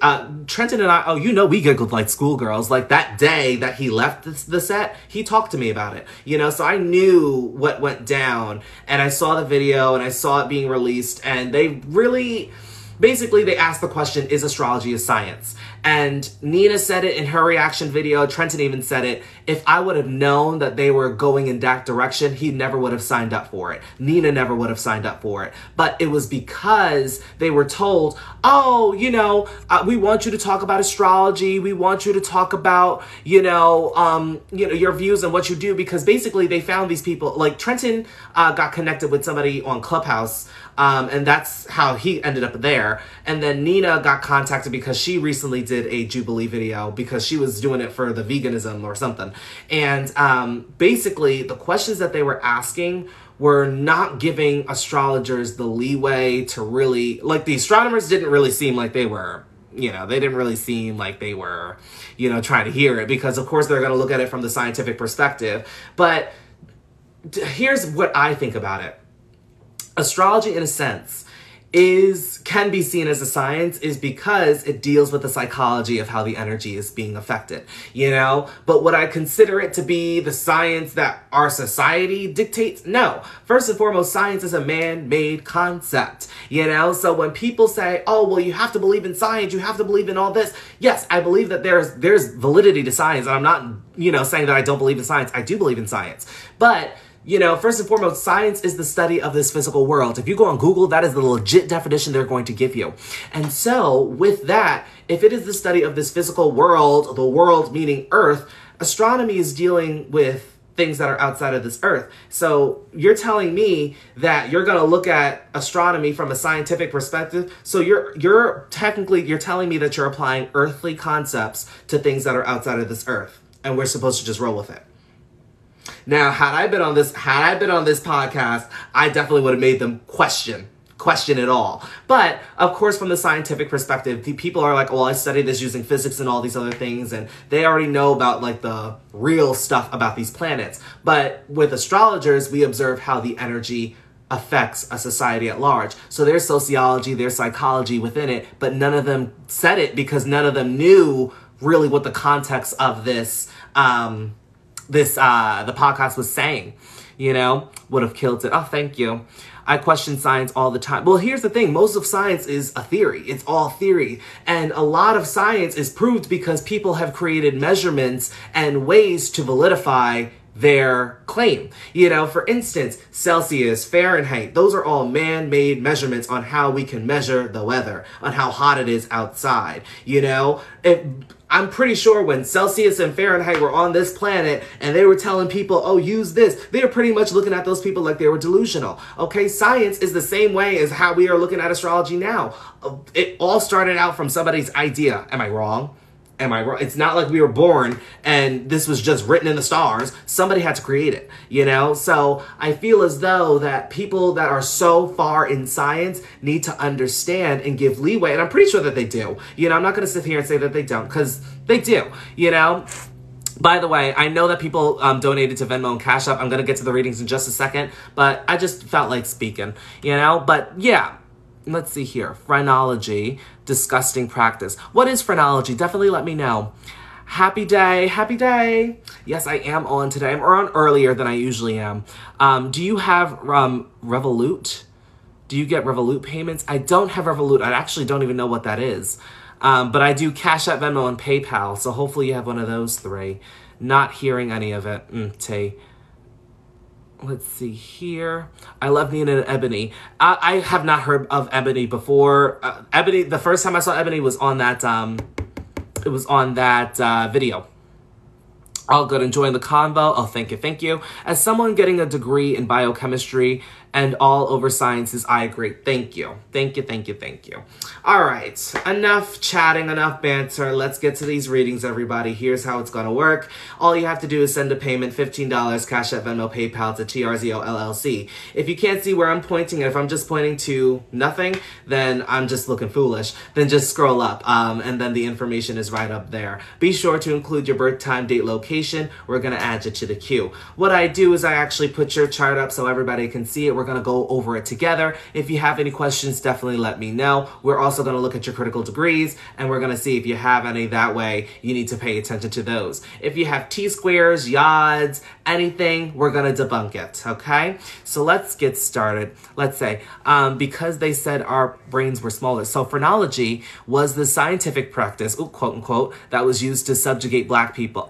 [SPEAKER 1] Trenton and I, we giggled like schoolgirls. Like that day that he left the set, he talked to me about it. You know, so I knew what went down. And I saw the video and I saw it being released. And they really... Basically, they asked the question, is astrology a science? And Nina said it in her reaction video. Trenton even said it. If I would have known that they were going in that direction, he never would have signed up for it. Nina never would have signed up for it. But it was because they were told, we want you to talk about astrology. We want you to talk about, your views and what you do. Because basically, they found these people, like Trenton got connected with somebody on Clubhouse. And that's how he ended up there. And then Nina got contacted because she recently did a Jubilee video because she was doing it for the veganism or something. And basically, the questions that they were asking were not giving astrologers the leeway to really, like the astronomers didn't really seem like they were, they didn't really seem like they were, trying to hear it because of course they're going to look at it from the scientific perspective. But here's what I think about it. Astrology, in a sense, can be seen as a science is because it deals with the psychology of how the energy is being affected, But would I consider it to be the science that our society dictates? No. First and foremost, science is a man-made concept, So when people say, oh, well, you have to believe in science, you have to believe in all this. Yes, I believe that there's validity to science. And I'm not, saying that I don't believe in science. I do believe in science. But first and foremost, science is the study of this physical world. If you go on Google, that is the legit definition they're going to give you. And so with that, if it is the study of this physical world, the world meaning Earth, astronomy is dealing with things that are outside of this Earth. So you're telling me that you're going to look at astronomy from a scientific perspective. So you're telling me that you're applying earthly concepts to things that are outside of this Earth. And we're supposed to just roll with it. Now, had I been on this podcast, I definitely would have made them question it all. But of course, from the scientific perspective, the people are like, well, I studied this using physics and all these other things, and they already know about like the real stuff about these planets. But with astrologers, we observe how the energy affects a society at large. So there's sociology, there's psychology within it, but none of them said it because none of them knew really what the context of this the podcast was saying, would have killed it. Oh, thank you. I question science all the time. Well, here's the thing. Most of science is a theory. It's all theory. And a lot of science is proved because people have created measurements and ways to validify their claim. For instance, Celsius, Fahrenheit, those are all man-made measurements on how we can measure the weather, on how hot it is outside. I'm pretty sure when Celsius and Fahrenheit were on this planet and they were telling people, oh, use this, they were pretty much looking at those people like they were delusional. Okay, science is the same way as how we are looking at astrology now. It all started out from somebody's idea. Am I wrong? It's not like we were born and this was just written in the stars. Somebody had to create it, So I feel as though that people that are so far in science need to understand and give leeway. And I'm pretty sure that they do. I'm not going to sit here and say that they don't because they do, By the way, I know that people donated to Venmo and Cash App. I'm going to get to the readings in just a second, but I just felt like speaking, But yeah. let's see here. Phrenology, disgusting practice. What is phrenology? Definitely let me know. Happy day, happy day. Yes, I am on today. I'm on earlier than I usually am. Do you have Revolut? Do you get Revolut payments? I don't have Revolut. I actually don't even know what that is. But I do Cash App, Venmo, and PayPal. So hopefully you have one of those three. Not hearing any of it. Tay. Let's see here. I love Nina and Ebony. I have not heard of Ebony before. Ebony. The first time I saw Ebony was on that. It was on that video. All good, enjoying the convo. Oh, thank you, thank you. As someone getting a degree in biochemistry and all over sciences, I agree. Thank you. Thank you, thank you, thank you. All right, enough chatting, enough banter. Let's get to these readings, everybody. Here's how it's going to work. All you have to do is send a payment, $15, Cash App, Venmo, PayPal to TRZO LLC. If you can't see where I'm pointing, and if I'm just pointing to nothing, then I'm just looking foolish. Then just scroll up, and then the information is right up there. Be sure to include your birth time, date, location. We're going to add you to the queue. What I do is I actually put your chart up so everybody can see it. We're going to go over it together. If you have any questions, definitely let me know. We're also going to look at your critical degrees, and we're going to see if you have any. That way, you need to pay attention to those. If you have T-squares, yods, anything, we're going to debunk it, okay? So let's get started. Let's say, because they said our brains were smaller. So phrenology was the scientific practice, quote unquote, that was used to subjugate Black people.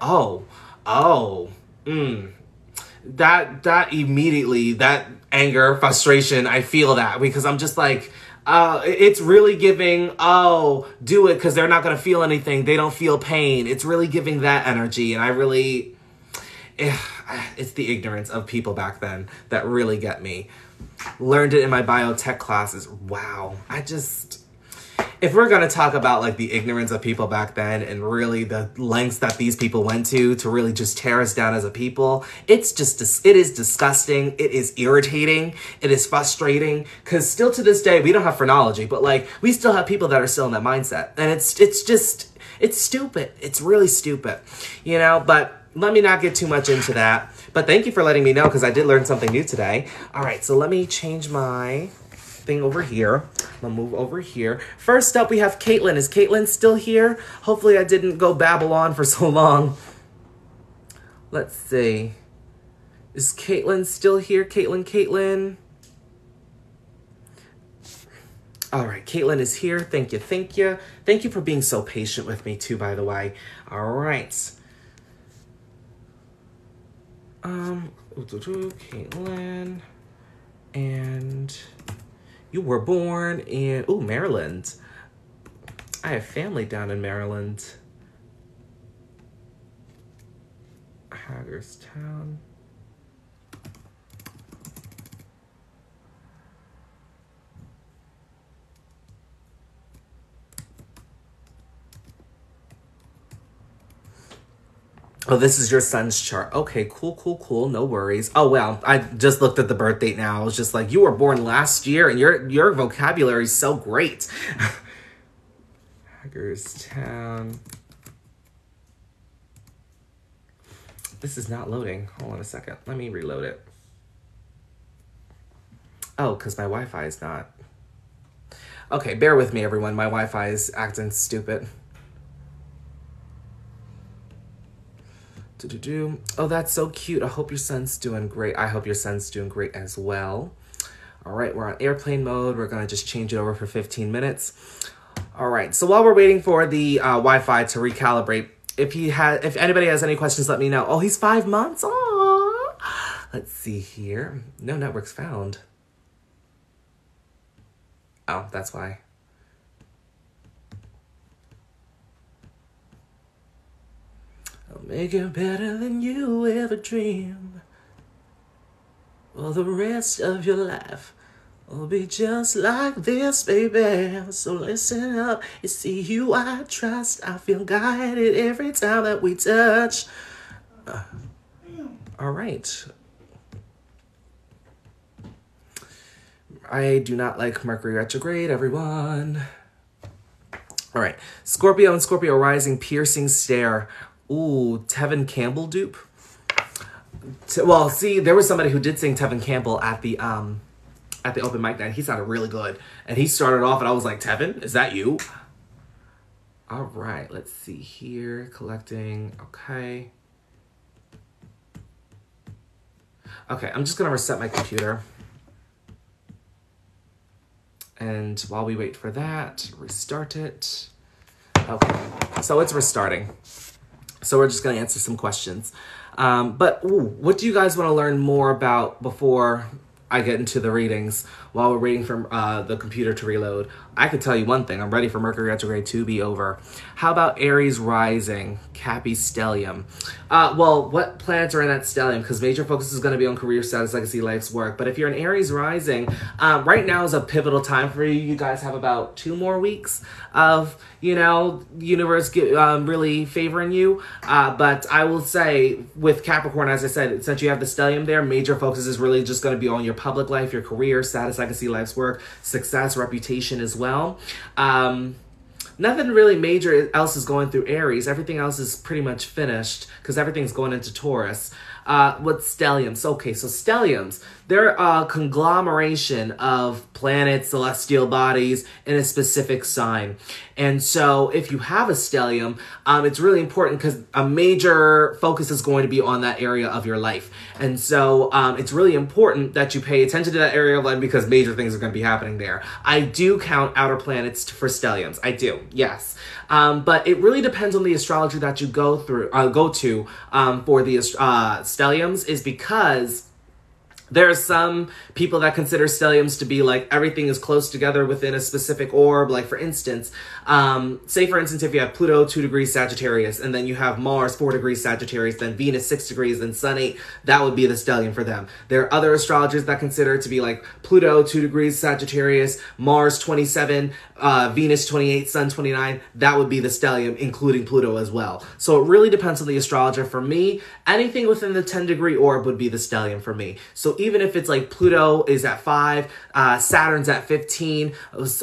[SPEAKER 1] That immediately, that anger, frustration, I feel that because I'm just like, it's really giving, do it because they're not going to feel anything. They don't feel pain. It's really giving that energy. And I really, it's the ignorance of people back then that really get me. Learned it in my biotech classes. Wow. If we're going to talk about like the ignorance of people back then and really the lengths that these people went to really just tear us down as a people, it is disgusting. It is irritating. It is frustrating because still to this day, we don't have phrenology, but like we still have people that are still in that mindset. And it's stupid. It's really stupid, you know, but let me not get too much into that. But thank you for letting me know because I did learn something new today. All right, so let me change my thing over here. I'm gonna move over here. First up, we have Caitlin. Is Caitlin still here? Hopefully I didn't go babble on for so long. Let's see. Is Caitlin still here? Caitlin. All right, Caitlin is here. Thank you. Thank you for being so patient with me too, by the way. All right. Caitlin. And you were born in, Maryland. I have family down in Maryland. Hagerstown. Oh, this is your son's chart. Okay, cool. No worries. Oh, well, I just looked at the birth date now. I was just like, you were born last year and your vocabulary is so great. Hagerstown. This is not loading. Hold on a second. Let me reload it. Oh, because my Wi-Fi is not. Okay, bear with me, everyone. My Wi-Fi is acting stupid. Oh, that's so cute. I hope your son's doing great. I hope your son's doing great as well. All right, we're on airplane mode. We're going to just change it over for 15 minutes. All right, so while we're waiting for the Wi-Fi to recalibrate, if anybody has any questions, let me know. Oh, he's 5 months? Aww. Let's see here. No networks found. Oh, that's why. I'll make it better than you ever dreamed. For the rest of your life will be just like this, baby. So listen up. It's you I trust. I feel guided every time that we touch. All right. I do not like Mercury retrograde, everyone. All right. Scorpio and Scorpio rising, piercing stare. Ooh, Tevin Campbell dupe. Well, see, there was somebody who did sing Tevin Campbell at the at the open mic night. He sounded really good. And he started off and I was like, Tevin, is that you? All right, let's see here. Collecting, okay. Okay, I'm just gonna reset my computer. And while we wait for that, restart it. Okay, so it's restarting. So we're just gonna answer some questions. What do you guys want to learn more about before I get into the readings while we're waiting for the computer to reload? I could tell you one thing. I'm ready for Mercury retrograde to be over. How about Aries rising, Cappy stellium? Well, what planets are in that stellium? Because major focus is going to be on career status, legacy, life's work. But if you're an Aries rising, right now is a pivotal time for you. You guys have about 2 more weeks of, the universe really favoring you. But I will say with Capricorn, as I said, since you have the stellium there, major focus is really just going to be on your public life, your career, status, legacy, life's work, success, reputation as well. Nothing really major else is going through Aries. Everything else is pretty much finished because everything's going into Taurus. What stelliums? Okay, so stelliums, they're a conglomeration of planets, celestial bodies in a specific sign. And so if you have a stellium, it's really important because a major focus is going to be on that area of your life. And so it's really important that you pay attention to that area of life because major things are going to be happening there. I do count outer planets for stelliums. I do, yes. But it really depends on the astrology that you go to for the stelliums, is because there are some people that consider stelliums to be like everything is close together within a specific orb. Like for instance, say for instance, if you have Pluto 2 degrees Sagittarius, and then you have Mars 4 degrees Sagittarius, then Venus 6 degrees, then Sun 8, that would be the stellium for them. There are other astrologers that consider it to be like Pluto 2 degrees Sagittarius, Mars 27, Venus 28, Sun 29, that would be the stellium, including Pluto as well. So it really depends on the astrologer. For me, anything within the 10-degree orb would be the stellium for me. So even if it's like Pluto is at 5, Saturn's at 15,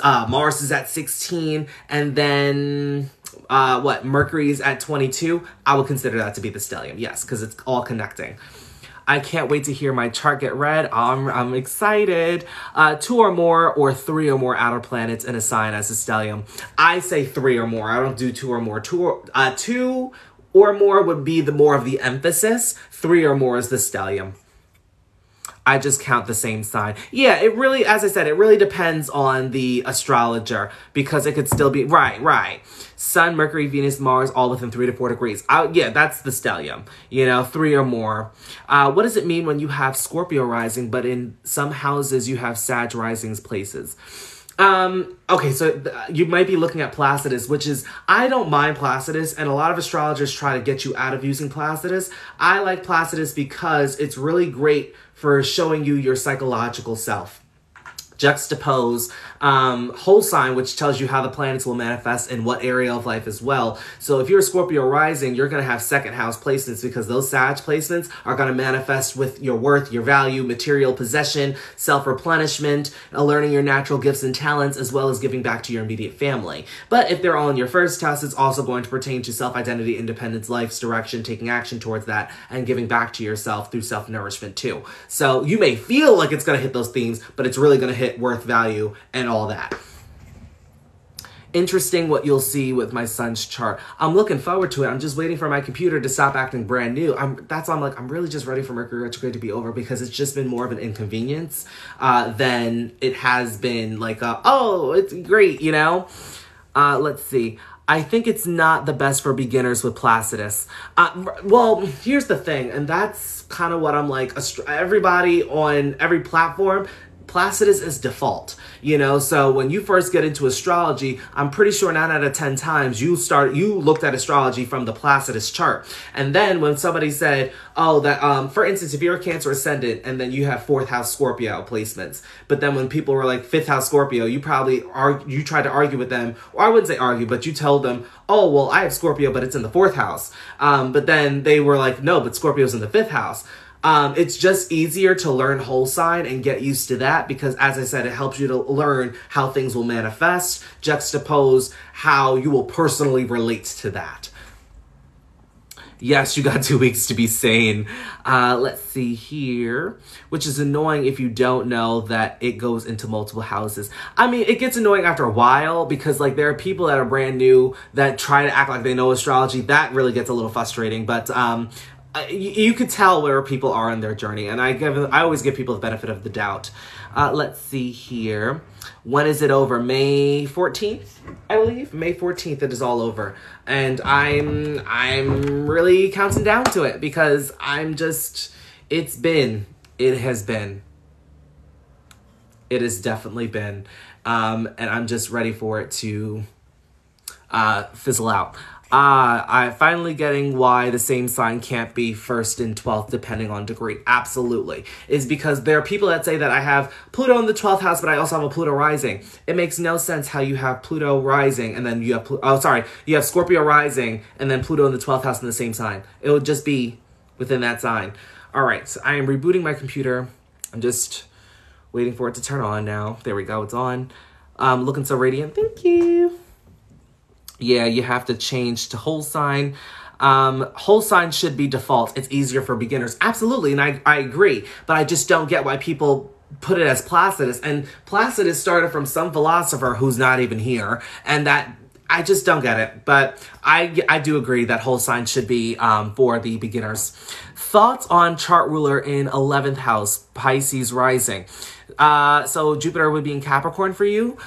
[SPEAKER 1] Mars is at 16, and then Mercury's at 22, I would consider that to be the stellium, yes, because it's all connecting. I can't wait to hear my chart get read. I'm excited. 2 or more or 3 or more outer planets in a sign as a stellium. I say 3 or more. I don't do 2 or more. 2 or more would be the more of the emphasis. 3 or more is the stellium. I just count the same sign. Yeah, it really, as I said, it really depends on the astrologer because it could still be, right. Sun, Mercury, Venus, Mars, all within 3 to 4 degrees. Yeah, that's the stellium, 3 or more. What does it mean when you have Scorpio rising, but in some houses you have Sag risings places? Okay, so you might be looking at Placidus, which is, I don't mind Placidus, and a lot of astrologers try to get you out of using Placidus. I like Placidus because it's really great for showing you your psychological self. Juxtapose whole sign, which tells you how the planets will manifest in what area of life as well. So if you're a Scorpio rising, you're going to have second house placements because those Sag placements are going to manifest with your worth, your value, material possession, self-replenishment, learning your natural gifts and talents, as well as giving back to your immediate family. But if they're all in your first house, it's also going to pertain to self-identity, independence, life's direction, taking action towards that, and giving back to yourself through self-nourishment too. So you may feel like it's going to hit those themes, but it's really going to hit worth, value, and all that. Interesting what you'll see with my son's chart. I'm looking forward to it. I'm just waiting for my computer to stop acting brand new. That's why I'm really just ready for Mercury retrograde to be over because it's just been more of an inconvenience than it has been like, oh, it's great, Let's see. I think it's not the best for beginners with Placidus. Well, here's the thing, and that's kind of what I'm like, everybody on every platform, Placidus is default, so when you first get into astrology, I'm pretty sure 9 out of 10 times you looked at astrology from the Placidus chart. And then when somebody said, oh, that, for instance, if you're a Cancer ascendant and then you have 4th house Scorpio placements, but then when people were like 5th house Scorpio, you tried to argue with them, or I wouldn't say argue, but you told them, oh, well, I have Scorpio, but it's in the 4th house. But then they were like, no, but Scorpio's in the 5th house. It's just easier to learn whole sign and get used to that because, as I said, it helps you to learn how things will manifest, juxtapose how you will personally relate to that. Yes, you got 2 weeks to be sane. Let's see here, which is annoying if you don't know that it goes into multiple houses. I mean, it gets annoying after a while because like there are people that are brand new that try to act like they know astrology. That really gets a little frustrating, but you could tell where people are on their journey, and I always give people the benefit of the doubt. Let's see here. When is it over? May 14th, I believe. May 14th, it is all over. And I'm really counting down to it because it has been. It has definitely been. And I'm just ready for it to fizzle out. I'm finally getting why the same sign can't be 1st and 12th depending on degree. Absolutely. Is because there are people that say that I have Pluto in the 12th house, but I also have a Pluto rising. It makes no sense how you have Pluto rising and then you have, you have Scorpio rising and then Pluto in the 12th house in the same sign. It would just be within that sign. All right, so I am rebooting my computer. I'm just waiting for it to turn on now. There we go, it's on. Looking so radiant, thank you. Yeah, you have to change to whole sign. Whole sign should be default. It's easier for beginners. Absolutely, and I agree. But I just don't get why people put it as Placidus. And Placidus started from some philosopher who's not even here. And that, I just don't get it. But I do agree that whole sign should be for the beginners. Thoughts on chart ruler in 11th house, Pisces rising. So Jupiter would be in Capricorn for you.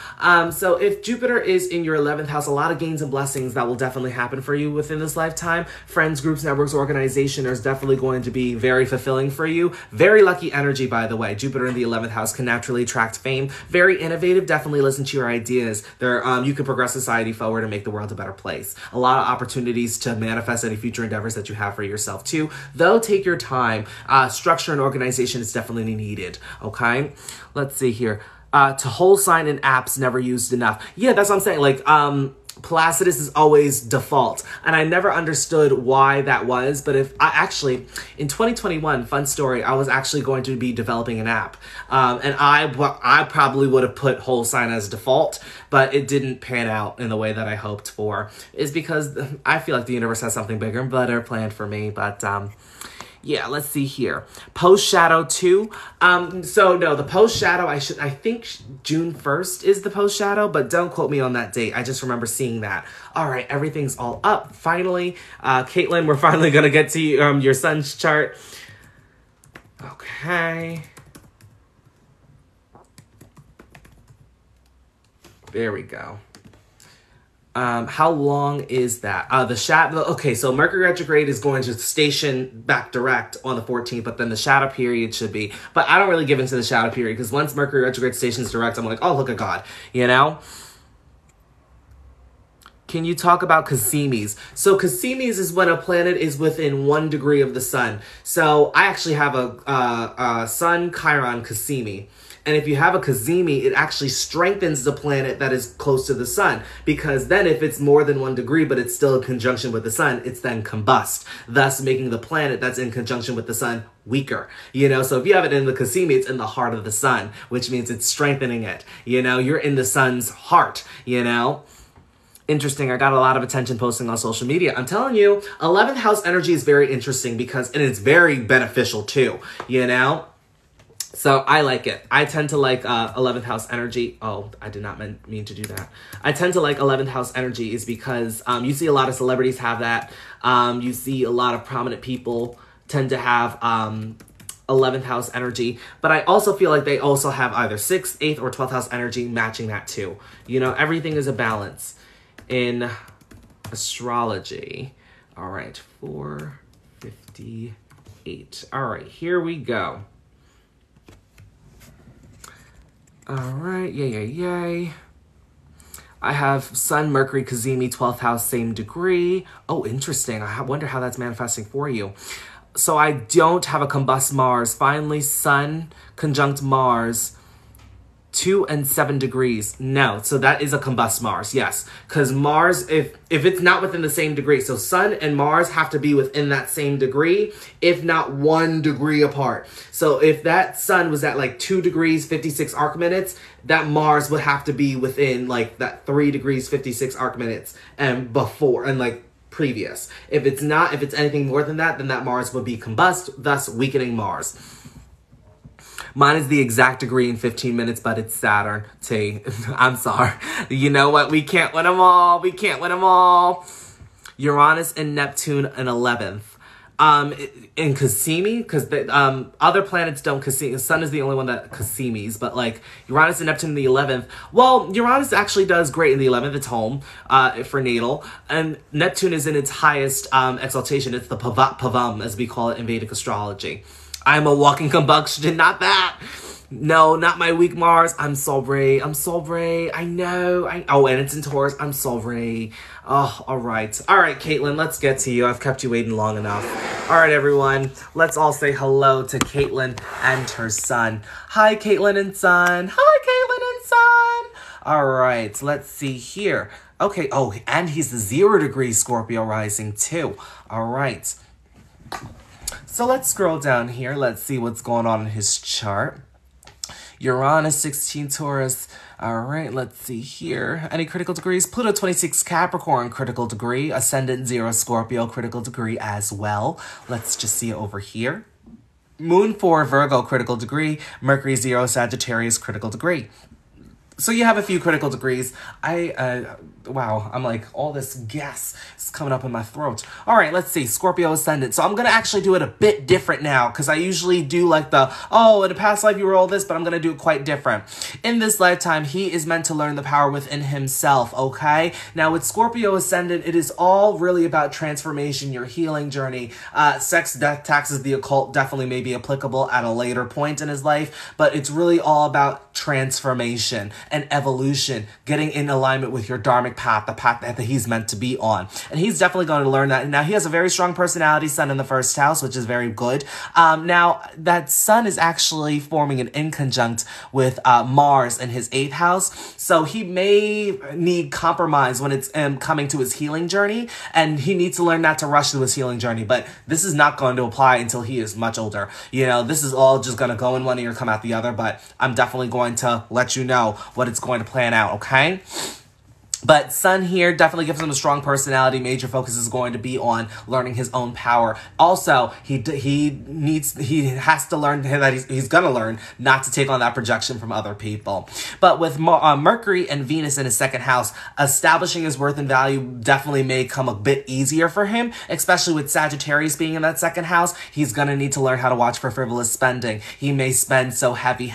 [SPEAKER 1] So if Jupiter is in your 11th house, a lot of gains and blessings that will definitely happen for you within this lifetime. Friends, groups, networks, organization is definitely going to be very fulfilling for you. Very lucky energy, by the way. Jupiter in the 11th house can naturally attract fame. Very innovative. Definitely listen to your ideas. You can progress society forward and make the world a better place. A lot of opportunities to manifest any future endeavors that you have for yourself too. Though, take your time. Structure and organization is definitely needed. Okay? Let's see here. To whole sign in apps never used enough. Yeah, that's what I'm saying. Like, Placidus is always default. And I never understood why that was. But if I actually, in 2021, fun story, I was actually going to be developing an app. And I probably would have put whole sign as default, but it didn't pan out in the way that I hoped for. Is because I feel like the universe has something bigger and better planned for me. But, yeah, let's see here. Post shadow 2. So no, the post shadow, I think June 1st is the post shadow, but don't quote me on that date. I just remember seeing that. All right, everything's all up. Finally, Caitlin, we're finally gonna get to your sun's chart. Okay. There we go. How long is that? The shadow. Okay, so Mercury retrograde is going to station back direct on the 14th, but then the shadow period should be. But I don't really give into the shadow period because once Mercury retrograde stations direct, I'm like, oh, look at God, you know? Can you talk about Casimis? So Casimis is when a planet is within 1 degree of the sun. So I actually have a Sun Chiron Casimi. And if you have a Casimi, it actually strengthens the planet that is close to the sun. Because then if it's more than 1 degree, but it's still in conjunction with the sun, it's then combust, thus making the planet that's in conjunction with the sun weaker. You know, so if you have it in the Casimi, it's in the heart of the sun, which means it's strengthening it. You know, you're in the sun's heart, you know? Interesting. I got a lot of attention posting on social media. I'm telling you, 11th house energy is very interesting and it's very beneficial too, you know? So I like it. I tend to like 11th house energy. Oh, I did not mean to do that. I tend to like 11th house energy is because you see a lot of celebrities have that. You see a lot of prominent people tend to have 11th house energy. But I also feel like they also have either 6th, 8th, or 12th house energy matching that too. You know, everything is a balance in astrology. All right, 458. All right, here we go. All right, yay. I have Sun, Mercury, Cazimi, 12th house, same degree. Oh, interesting. I wonder how that's manifesting for you. So I don't have a combust Mars. Finally, Sun conjunct Mars, 2 and 7 degrees. No, so that is a combust Mars, yes. Because Mars, if it's not within the same degree, so Sun and Mars have to be within that same degree, if not 1 degree apart. So if that Sun was at like 2 degrees, 56 arc minutes, that Mars would have to be within like that 3 degrees, 56 arc minutes and before, and like previous. If it's not, if it's anything more than that, then that Mars would be combust, thus weakening Mars. Mine is the exact degree in 15 minutes, but it's Saturn. T. I'm sorry. You know what? We can't win them all. We can't win them all. Uranus and Neptune in 11th. In Cassini, because the other planets don't Cassini. The Sun is the only one that Cassinis, but like Uranus and Neptune in the 11th. Well, Uranus actually does great in the 11th. It's home for natal, and Neptune is in its highest exaltation. It's the pavam, as we call it in Vedic astrology. I'm a walking combustion, not that. No, not my weak Mars. I'm sorry. I know. Oh, and it's in Taurus. I'm sorry. Oh, all right. All right, Caitlin, let's get to you. I've kept you waiting long enough. All right, everyone. Let's all say hello to Caitlin and her son. Hi, Caitlin and son. Hi, Caitlin and son. All right, let's see here. Okay. Oh, and he's the 0 degree Scorpio rising too. All right. So let's scroll down here. Let's see what's going on in his chart. Uranus, 16 Taurus. All right, let's see here. Any critical degrees? Pluto, 26 Capricorn, critical degree. Ascendant, 0 Scorpio, critical degree as well. Let's just see it over here. Moon, 4 Virgo, critical degree. Mercury, 0 Sagittarius, critical degree. So you have a few critical degrees. Wow, I'm like, all this gas is coming up in my throat. All right, let's see, Scorpio ascendant. So I'm going to actually do it a bit different now, because I usually do like the, oh, in a past life you were all this, but I'm going to do it quite different. In this lifetime, he is meant to learn the power within himself, okay? Now, with Scorpio ascendant, it is all really about transformation, your healing journey. Sex, death, taxes, the occult definitely may be applicable at a later point in his life, but it's really all about transformation and evolution, getting in alignment with your dharmic path, the path that he's meant to be on. And he's definitely going to learn that. Now, he has a very strong personality, Sun in the 1st house, which is very good. Now, that Sun is actually forming an inconjunct with Mars in his 8th house. So he may need compromise when it's coming to his healing journey. And he needs to learn not to rush through his healing journey. But this is not going to apply until he is much older. You know, this is all just going to go in one ear, come out the other. But I'm definitely going to let you know what it's going to plan out, okay? But Sun here definitely gives him a strong personality. Major focus is going to be on learning his own power. Also, he has to learn that he's going to learn not to take on that projection from other people. But with Mercury and Venus in his 2nd house, establishing his worth and value definitely may come a bit easier for him, especially with Sagittarius being in that 2nd house. He's going to need to learn how to watch for frivolous spending. He may spend so heavy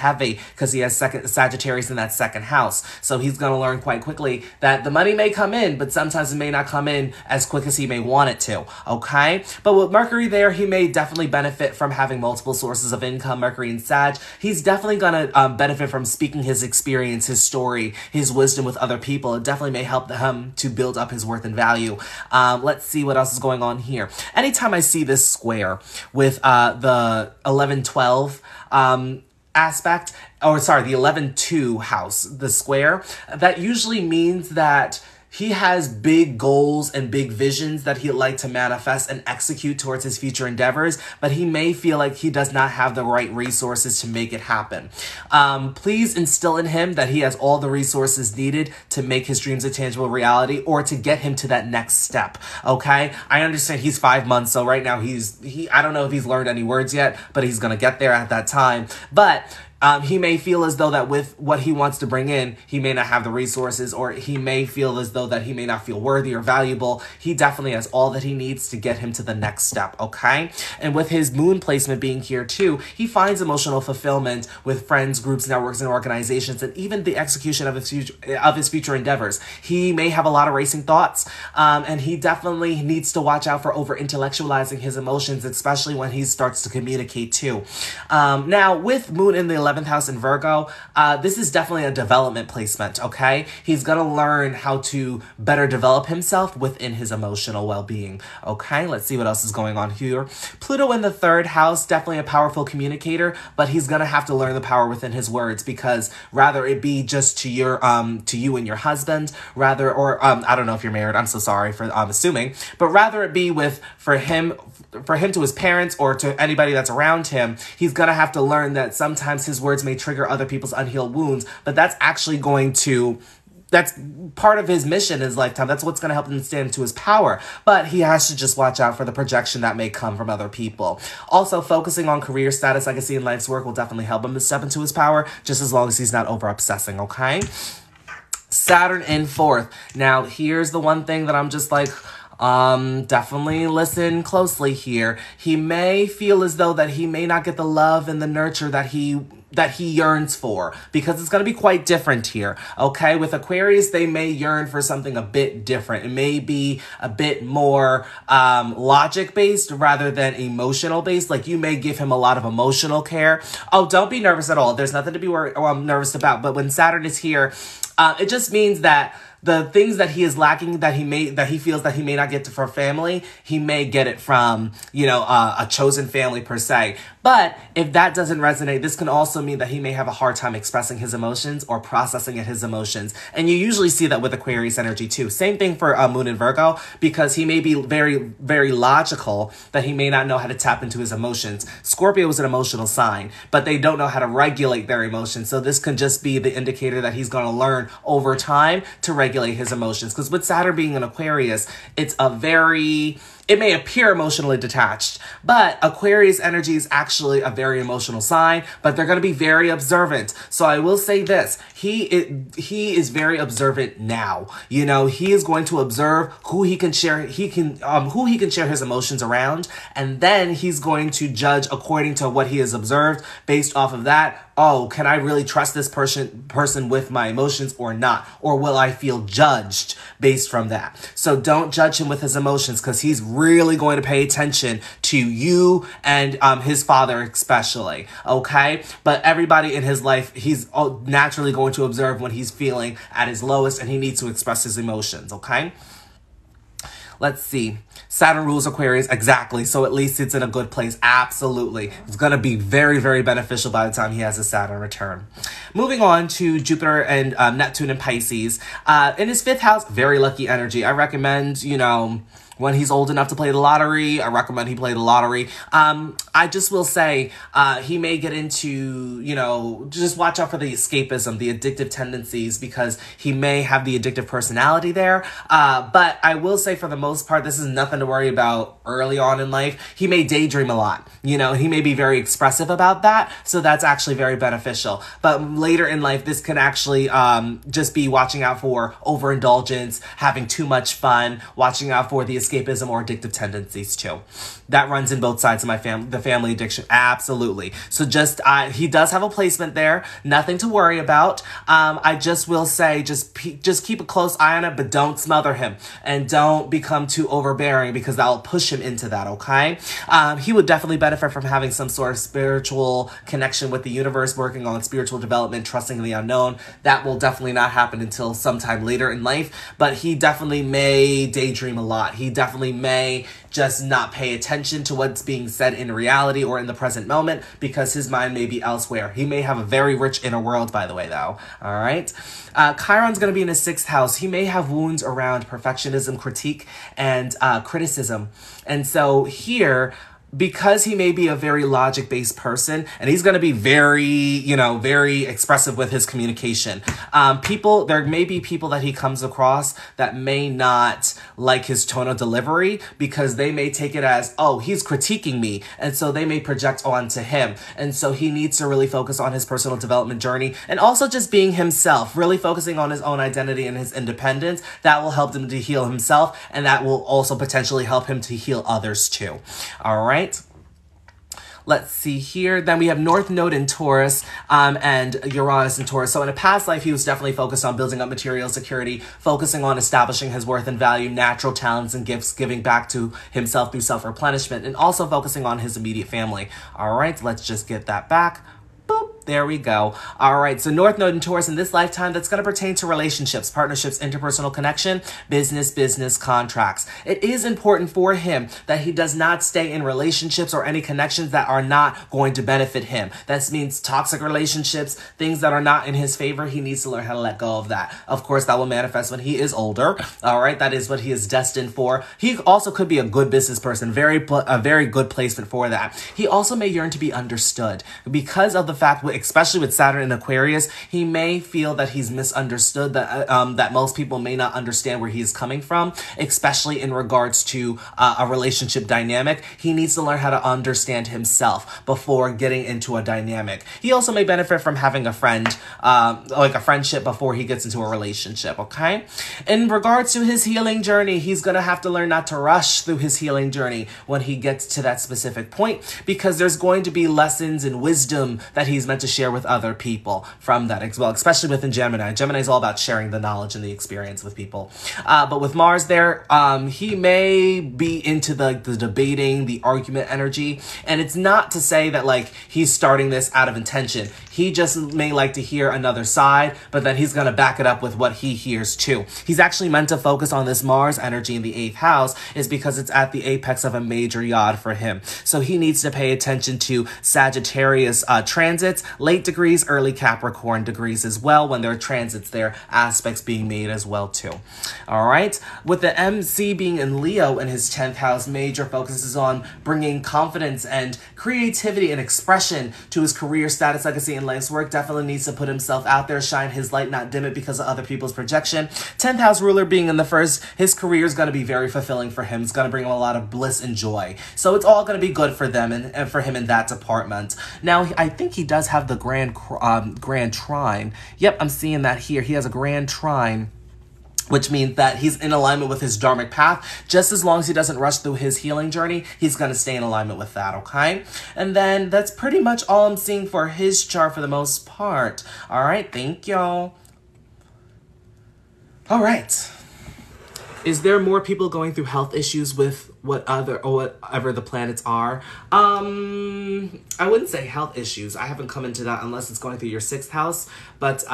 [SPEAKER 1] because he has Sagittarius in that 2nd house. So he's going to learn quite quickly that the money may come in, but sometimes it may not come in as quick as he may want it to, okay? But with Mercury there, he may definitely benefit from having multiple sources of income, Mercury and Sag. He's definitely going to benefit from speaking his experience, his story, his wisdom with other people. It definitely may help him to build up his worth and value. Let's see what else is going on here. Anytime I see this square with the 11-12, aspect, or sorry, the 11-2 house, the square, that usually means that he has big goals and big visions that he'd like to manifest and execute towards his future endeavors, but he may feel like he does not have the right resources to make it happen. Please instill in him that he has all the resources needed to make his dreams a tangible reality or to get him to that next step, okay? I understand he's 5 months, so right now I don't know if he's learned any words yet, but he's gonna get there at that time. But he may feel as though that with what he wants to bring in, he may not have the resources, or he may feel as though that he may not feel worthy or valuable. He definitely has all that he needs to get him to the next step, okay? And with his moon placement being here too, he finds emotional fulfillment with friends, groups, networks, and organizations, and even the execution of his future endeavors. He may have a lot of racing thoughts, and he definitely needs to watch out for over-intellectualizing his emotions, especially when he starts to communicate too. Now, with moon in the 11th house in Virgo, this is definitely a development placement, okay? He's going to learn how to better develop himself within his emotional well-being, okay? Let's see what else is going on here. Pluto in the 3rd house, definitely a powerful communicator, but he's going to have to learn the power within his words, because rather it be just to you and your husband, or I don't know if you're married, I'm so sorry for assuming, but rather it be for him to his parents or to anybody that's around him. He's going to have to learn that sometimes his words may trigger other people's unhealed wounds, but that's actually going to that's part of his mission in his lifetime. That's what's going to help him stand into his power. But he has to just watch out for the projection that may come from other people. Also, focusing on career status, like I see in life's work, will definitely help him to step into his power, just as long as he's not over-obsessing, okay? Saturn in 4th. Now, here's the one thing that I'm just like, definitely listen closely here. He may feel as though that he may not get the love and the nurture that he yearns for, because it's going to be quite different here, okay? With Aquarius, they may yearn for something a bit different. It may be a bit more logic-based rather than emotional-based. Like, you may give him a lot of emotional care. Oh, don't be nervous at all. There's nothing to be nervous about. But when Saturn is here, it just means that the things that he is lacking, that he feels that he may not get to for family, he may get it from, a chosen family per se. But if that doesn't resonate, this can also mean that he may have a hard time expressing his emotions or processing his emotions. And you usually see that with Aquarius energy too. Same thing for Moon in Virgo, because he may be very, very logical, that he may not know how to tap into his emotions. Scorpio is an emotional sign, but they don't know how to regulate their emotions. So this can just be the indicator that he's going to learn over time to regulate his emotions. Because with Saturn being an Aquarius, it may appear emotionally detached, but Aquarius energy is actually a very emotional sign, but they're going to be very observant. So I will say this, he is very observant now. He is going to observe who he can share his emotions around, and then he's going to judge according to what he has observed. Based off of that, oh, can I really trust this person with my emotions or not? Or will I feel judged based from that? So don't judge him with his emotions, because he's really going to pay attention to you and his father especially, okay? But everybody in his life, he's naturally going to observe when he's feeling at his lowest and he needs to express his emotions, okay? Let's see. Saturn rules Aquarius, exactly. So at least it's in a good place. Absolutely. It's going to be very, very beneficial by the time he has a Saturn return. Moving on to Jupiter and Neptune and Pisces. In his 5th house, very lucky energy. I recommend, when he's old enough to play the lottery, I recommend he play the lottery. I just will say he may get into, just watch out for the escapism, the addictive tendencies, because he may have the addictive personality there. But I will say for the most part, this is nothing to worry about early on in life. He may daydream a lot. He may be very expressive about that. So that's actually very beneficial. But later in life, this can actually just be watching out for overindulgence, having too much fun, watching out for the escapism or addictive tendencies too. That runs in both sides of the family addiction. Absolutely. So just, he does have a placement there. Nothing to worry about. I just will say, just keep a close eye on it, but don't smother him and don't become too overbearing, because that'll push him into that, okay? He would definitely benefit from having some sort of spiritual connection with the universe, working on spiritual development, trusting the unknown. That will definitely not happen until sometime later in life, but he definitely may daydream a lot. He definitely may just not pay attention to what's being said in reality or in the present moment, because his mind may be elsewhere. He may have a very rich inner world, by the way, though. All right. Chiron's going to be in his 6th house. He may have wounds around perfectionism, critique, and criticism. And so here, because he may be a very logic-based person, and he's going to be very, very expressive with his communication. There may be people that he comes across that may not like his tone of delivery, because they may take it as, oh, he's critiquing me. And so they may project onto him. And so he needs to really focus on his personal development journey, and also just being himself, really focusing on his own identity and his independence. That will help him to heal himself, and that will also potentially help him to heal others too. All right. Let's see here. Then we have North Node in Taurus and Uranus in Taurus. So in a past life, he was definitely focused on building up material security, focusing on establishing his worth and value, natural talents and gifts, giving back to himself through self-replenishment, and also focusing on his immediate family. All right, let's just get that back. Boop. There we go. All right, so North Node in Taurus in this lifetime, that's going to pertain to relationships, partnerships, interpersonal connection, business contracts. It is important for him that he does not stay in relationships or any connections that are not going to benefit him. That means toxic relationships, things that are not in his favor. He needs to learn how to let go of that. Of course, that will manifest when he is older. All right, that is what he is destined for. He also could be a good business person, a very good placement for that. He also may yearn to be understood because of the fact with especially with Saturn in Aquarius, he may feel that he's misunderstood, that most people may not understand where he's coming from, especially in regards to a relationship dynamic. He needs to learn how to understand himself before getting into a dynamic. He also may benefit from having a friend, like a friendship before he gets into a relationship, okay? In regards to his healing journey, he's going to have to learn not to rush through his healing journey when he gets to that specific point, because there's going to be lessons and wisdom that he's meant to share with other people from that as well, especially within Gemini. Gemini is all about sharing the knowledge and the experience with people. But with Mars there, he may be into the debating, the argument energy. And it's not to say that like he's starting this out of intention. He just may like to hear another side, but then he's going to back it up with what he hears too. He's actually meant to focus on this Mars energy in the 8th house is because it's at the apex of a major yod for him. So he needs to pay attention to Sagittarius transits, late degrees, early Capricorn degrees as well. When there are transits there, aspects being made as well too. All right. With the MC being in Leo in his 10th house, major focus is on bringing confidence and creativity and expression to his career, status, legacy, and life's work. Definitely needs to put himself out there, shine his light, not dim it because of other people's projection. 10th house ruler being in the first, his career is going to be very fulfilling for him. It's going to bring him a lot of bliss and joy. So it's all going to be good for them and for him in that department. Now, I think he does have the grand trine. Yep, I'm seeing that here. He has a grand trine, which means that he's in alignment with his dharmic path. Just as long as he doesn't rush through his healing journey, he's going to stay in alignment with that, okay? And then that's pretty much all I'm seeing for his chart for the most part. All right, thank y'all. All right. Is there more people going through health issues with whatever the planets are? I wouldn't say health issues. I haven't come into that unless it's going through your 6th house, but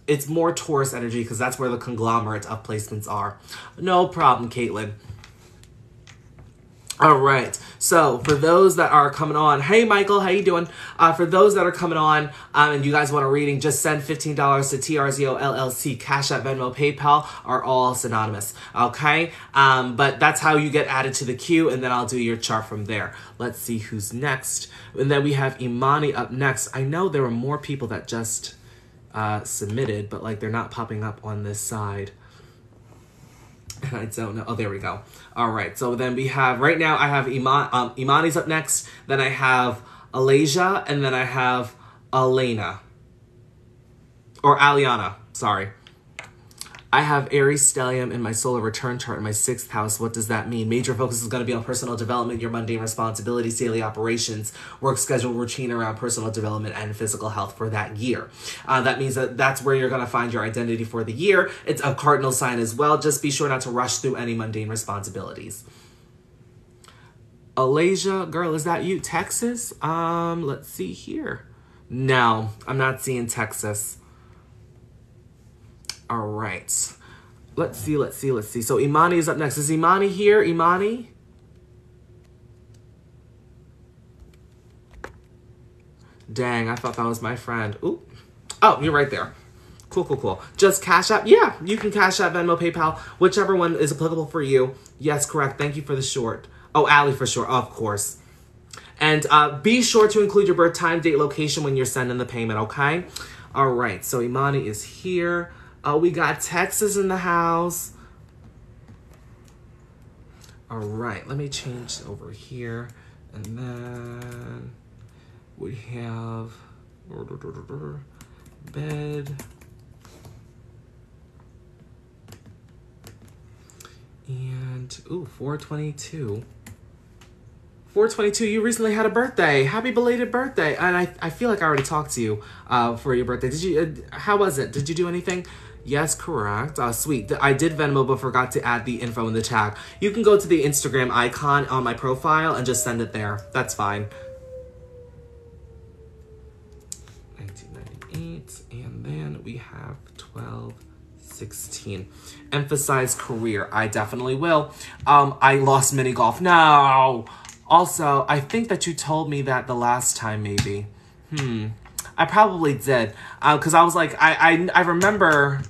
[SPEAKER 1] it's more Taurus energy because that's where the conglomerate of placements are. No problem, Caitlin. All right. So for those that are coming on, hey, Michael, how you doing? For those that are coming on and you guys want a reading, just send $15 to TRZO LLC. Cash App, Venmo, PayPal are all synonymous. Okay. But that's how you get added to the queue, and then I'll do your chart from there. Let's see who's next. And then we have Imani up next. I know there were more people that just submitted, but like they're not popping up on this side. I don't know. Oh, there we go. All right. So then we have, right now I have Imani's up next. Then I have Alasia, and then I have Elena. Or Aliana. Sorry. I have Aries stellium in my solar return chart in my 6th house. What does that mean? Major focus is going to be on personal development, your mundane responsibilities, daily operations, work schedule, routine around personal development and physical health for that year. That means that that's where you're going to find your identity for the year. It's a cardinal sign as well. Just be sure not to rush through any mundane responsibilities. Alasia, girl, is that you? Texas? Let's see here. No, I'm not seeing Texas. All right. Let's see. So Imani is up next. Is Imani here? Imani? Dang, I thought that was my friend. Ooh. Oh, you're right there. Cool. Just Cash App? Yeah, you can Cash App, Venmo, PayPal, whichever one is applicable for you. Yes, correct. Thank you for the short. Oh, Allie for sure. Of course. And be sure to include your birth time, date, location when you're sending the payment, okay? All right. So Imani is here. We got Texas in the house. All right, let me change over here. And then we have bed. And, ooh, 422. 422, you recently had a birthday. Happy belated birthday. And I feel like I already talked to you for your birthday. Did you, how was it? Did you do anything? Yes, correct. Sweet. I did Venmo, but forgot to add the info in the tag. You can go to the Instagram icon on my profile and just send it there. That's fine. 1998, and then we have 1216. Emphasize career. I definitely will. I lost mini golf. No. Also, I think that you told me that the last time, maybe. I probably did, because I was like, I remember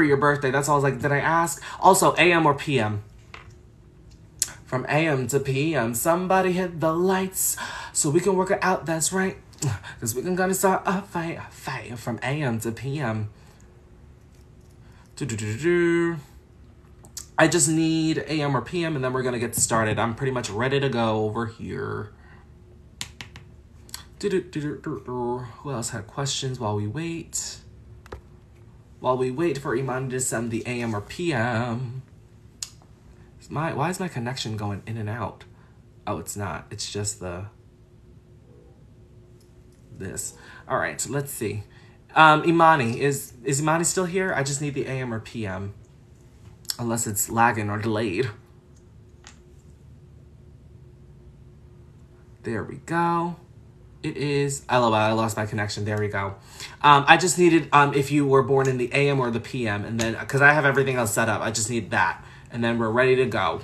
[SPEAKER 1] your birthday. That's all I was like, did I ask? Also, AM or PM? From AM to PM, somebody hit the lights so we can work it out, that's right. Because we're gonna start a fight from AM to PM. I just need AM or PM, and then we're gonna get started. I'm pretty much ready to go over here. Who else had questions while we wait? While we wait for Imani to send the AM or PM. Why is my connection going in and out? Oh, it's not. It's just this. All right, so let's see. Imani, is Imani still here? I just need the AM or PM. Unless it's lagging or delayed. There we go. It is. LOL, I lost my connection. There we go. I just needed if you were born in the AM or the PM, and then because I have everything else set up, I just need that, and then we're ready to go.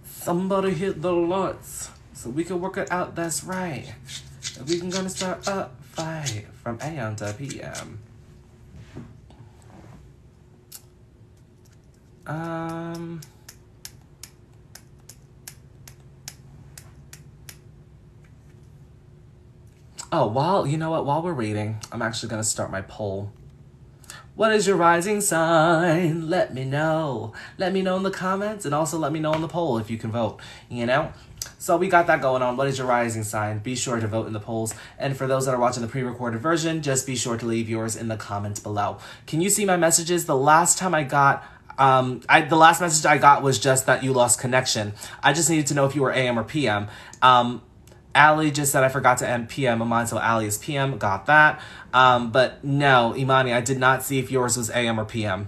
[SPEAKER 1] Somebody hit the lights so we can work it out. That's right. We can gonna start a fight from AM to PM. Oh, while we're waiting, I'm actually going to start my poll. What is your rising sign? Let me know. Let me know in the comments, and also let me know in the poll if you can vote, So we got that going on. What is your rising sign? Be sure to vote in the polls. And for those that are watching the pre-recorded version, just be sure to leave yours in the comments below. Can you see my messages? The last time I got... the last message I got was just that you lost connection. I just needed to know if you were AM or PM. Allie just said I forgot to end PM of mine, so Allie is PM. Got that. But no, Imani, I did not see if yours was AM or PM.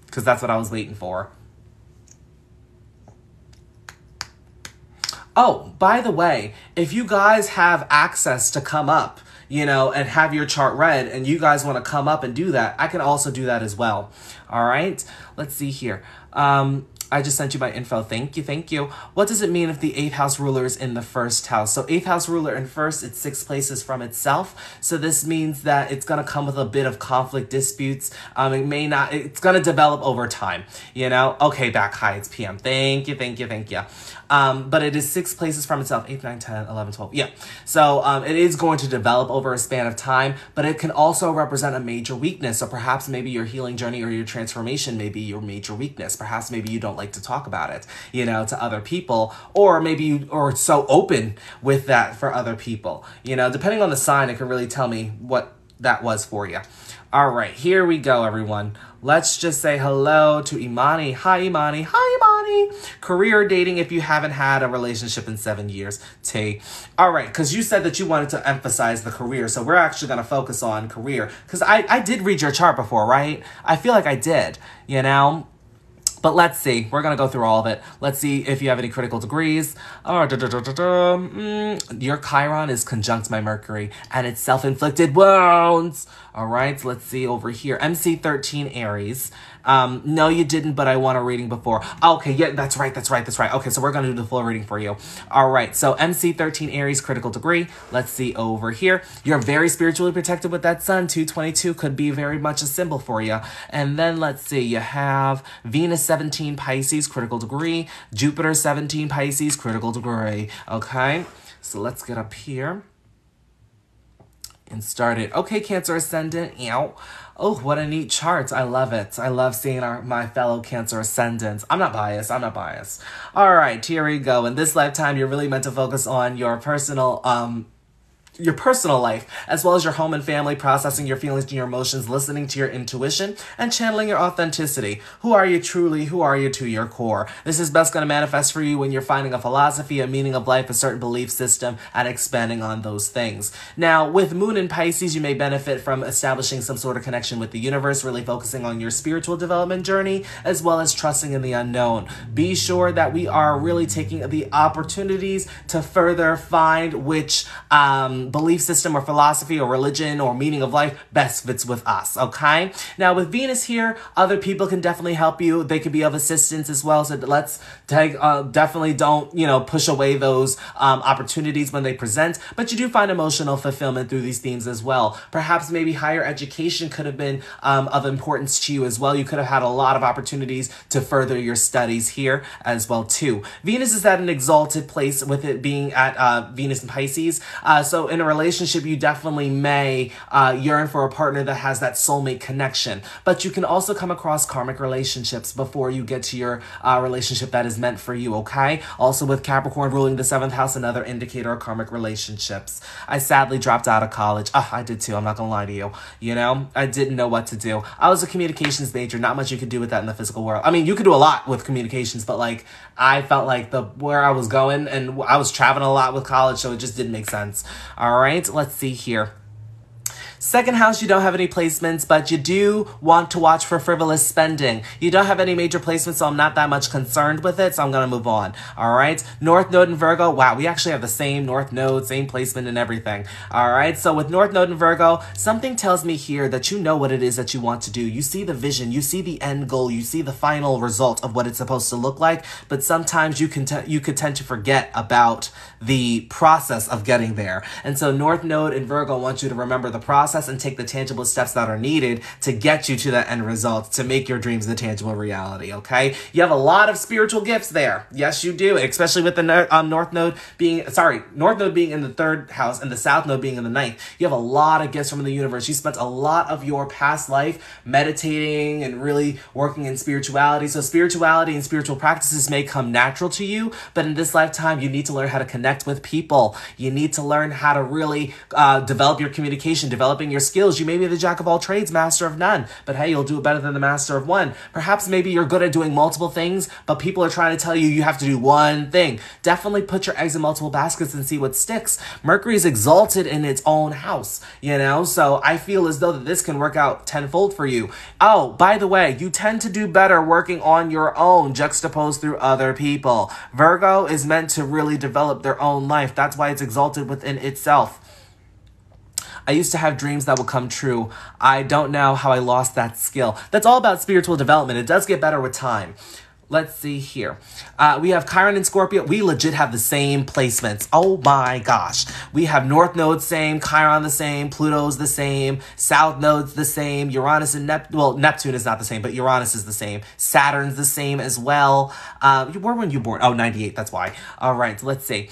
[SPEAKER 1] Because that's what I was waiting for. Oh, by the way, if you guys have access to come up, and have your chart read, and you guys want to come up and do that, I can also do that as well. All right, let's see here. I just sent you my info. Thank you. What does it mean if the 8th house ruler is in the 1st house? So 8th house ruler in 1st, it's 6 places from itself. So this means that it's going to come with a bit of conflict, disputes. It's going to develop over time, Okay, back high, it's PM. Thank you. But it is 6 places from itself, 8, 9, 10, 11, 12. Yeah. So it is going to develop over a span of time, but it can also represent a major weakness. So perhaps maybe your healing journey or your transformation may be your major weakness. Perhaps maybe you don't like to talk about it, to other people, or maybe you are so open with that for other people. Depending on the sign, it can really tell me what that was for you. All right, here we go, everyone. Let's just say hello to Imani. Hi, Imani. Career dating if you haven't had a relationship in 7 years. T. All right, because you said that you wanted to emphasize the career, so we're actually going to focus on career. Because I did read your chart before, right? I feel like I did, But let's see. We're going to go through all of it. Let's see if you have any critical degrees. Your Chiron is conjunct my Mercury, and it's self-inflicted wounds. All right, let's see over here. MC 13 Aries. No, you didn't, but I want a reading before. Okay, yeah, that's right. Okay, so we're going to do the full reading for you. All right, so MC 13 Aries, critical degree. Let's see over here. You're very spiritually protected with that sun. 222 could be very much a symbol for you. And then let's see, you have Venus 17 Pisces, critical degree. Jupiter 17 Pisces, critical degree. Okay, so let's get up here and start it. Okay, Cancer Ascendant. Ow. Oh, what a neat chart. I love it. I love seeing my fellow Cancer Ascendants. I'm not biased. All right, here we go. In this lifetime, you're really meant to focus on your personal life, as well as your home and family, processing your feelings and your emotions, listening to your intuition, and channeling your authenticity. Who are you truly? Who are you to your core? This is best going to manifest for you when you're finding a philosophy, a meaning of life, a certain belief system, and expanding on those things. Now, with Moon in Pisces, you may benefit from establishing some sort of connection with the universe, really focusing on your spiritual development journey, as well as trusting in the unknown. Be sure that we are really taking the opportunities to further find which belief system or philosophy or religion or meaning of life best fits with us, okay? Now, with Venus here, other people can definitely help you. They could be of assistance as well, so let's definitely don't, push away those opportunities when they present, but you do find emotional fulfillment through these themes as well. Perhaps maybe higher education could have been of importance to you as well. You could have had a lot of opportunities to further your studies here as well too. Venus is at an exalted place with it being at Venus in Pisces. So in a relationship, you definitely may yearn for a partner that has that soulmate connection, but you can also come across karmic relationships before you get to your relationship that is meant for you, okay? Also with Capricorn ruling the 7th house, another indicator of karmic relationships. I sadly dropped out of college. I did too. I'm not gonna lie to you. I didn't know what to do. I was a communications major. Not much you could do with that in the physical world. I mean, you could do a lot with communications, but like I felt like where I was going, and I was traveling a lot with college, so it just didn't make sense. All right, let's see here. Second house, you don't have any placements, but you do want to watch for frivolous spending. You don't have any major placements, so I'm not that much concerned with it, so I'm going to move on. All right. North Node in Virgo. Wow, we actually have the same North Node, same placement and everything. All right. So with North Node in Virgo, something tells me here that you know what it is that you want to do. You see the vision. You see the end goal. You see the final result of what it's supposed to look like, but sometimes you could tend to forget about the process of getting there. And so North Node in Virgo wants you to remember the process and take the tangible steps that are needed to get you to that end result, to make your dreams the tangible reality, okay? You have a lot of spiritual gifts there. Yes, you do, especially with the North Node being in the 3rd house and the South Node being in the 9th. You have a lot of gifts from the universe. You spent a lot of your past life meditating and really working in spirituality. So spirituality and spiritual practices may come natural to you, but in this lifetime, you need to learn how to connect with people. You need to learn how to really develop your communication, developing your skills. You may be the jack of all trades, master of none, but hey, you'll do it better than the master of one. Perhaps maybe you're good at doing multiple things, but people are trying to tell you have to do one thing. Definitely put your eggs in multiple baskets and see what sticks. Mercury is exalted in its own house, so I feel as though that this can work out tenfold for you. Oh, by the way, you tend to do better working on your own, juxtaposed through other people. Virgo is meant to really develop their own life. That's why it's exalted within itself. I used to have dreams that would come true. I don't know how I lost that skill. That's all about spiritual development. It does get better with time. Let's see here. We have Chiron and Scorpio. We legit have the same placements. Oh my gosh. We have North Node same, Chiron the same, Pluto's the same, South Node's the same, Uranus and Neptune is not the same, but Uranus is the same. Saturn's the same as well. Where were you born? Oh, 98, that's why. All right, let's see.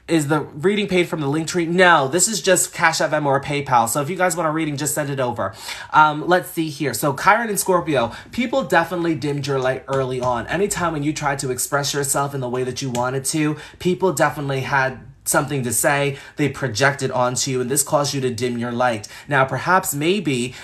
[SPEAKER 1] Is the reading paid from the link tree? No, this is just Cash App, Venmo, or PayPal. So if you guys want a reading, just send it over. Let's see here. So Chiron and Scorpio, people definitely dimmed your light early on. Anytime when you tried to express yourself in the way that you wanted to, people definitely had something to say. They projected onto you, and this caused you to dim your light. Now, perhaps maybe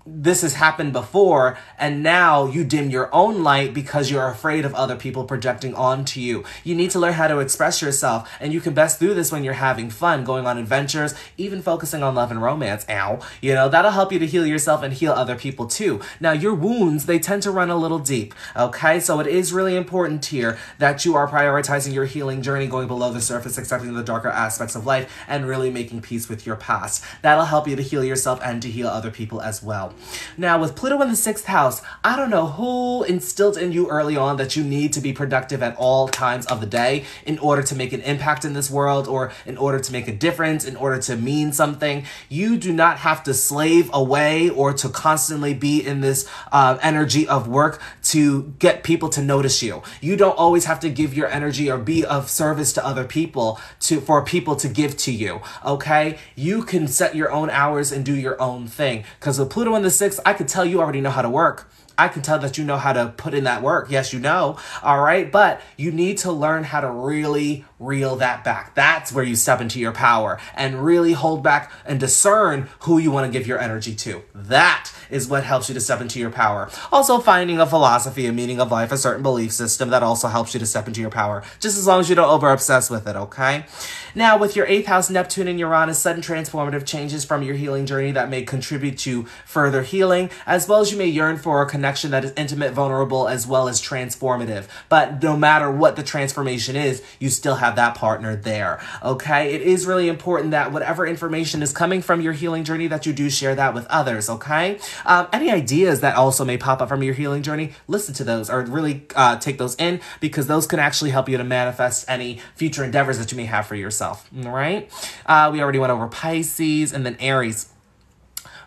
[SPEAKER 1] this has happened before, and now you dim your own light because you're afraid of other people projecting onto you. You need to learn how to express yourself, and you can best do this when you're having fun, going on adventures, even focusing on love and romance. Ow. That'll help you to heal yourself and heal other people too. Now, your wounds, they tend to run a little deep, okay? So it is really important here that you are prioritizing your healing journey, going below the surface, accepting the darker aspects of life, and really making peace with your past. That'll help you to heal yourself and to heal other people as well. Now, with Pluto in the 6th house, I don't know who instilled in you early on that you need to be productive at all times of the day in order to make an impact in this world, or in order to make a difference, in order to mean something. You do not have to slave away or to constantly be in this energy of work to get people to notice you. You don't always have to give your energy or be of service to other people for people to give to you, okay? You can set your own hours and do your own thing. Because with Pluto in the 6th, I could tell you already know how to work. I can tell that you know how to put in that work. Yes, you know. All right. But you need to learn how to really reel that back. That's where you step into your power and really hold back and discern who you want to give your energy to. That is what helps you to step into your power. Also, finding a philosophy, a meaning of life, a certain belief system that also helps you to step into your power, just as long as you don't over-obsess with it, okay? Now, with your 8th house, Neptune and Uranus, sudden transformative changes from your healing journey that may contribute to further healing, as well as you may yearn for a connection connection that is intimate, vulnerable, as well as transformative. But no matter what the transformation is, you still have that partner there, okay? It is really important that whatever information is coming from your healing journey, that you do share that with others, okay? Any ideas that also may pop up from your healing journey, listen to those or really take those in, because those can actually help you to manifest any future endeavors that you may have for yourself, all right? We already went over Pisces, and then Aries.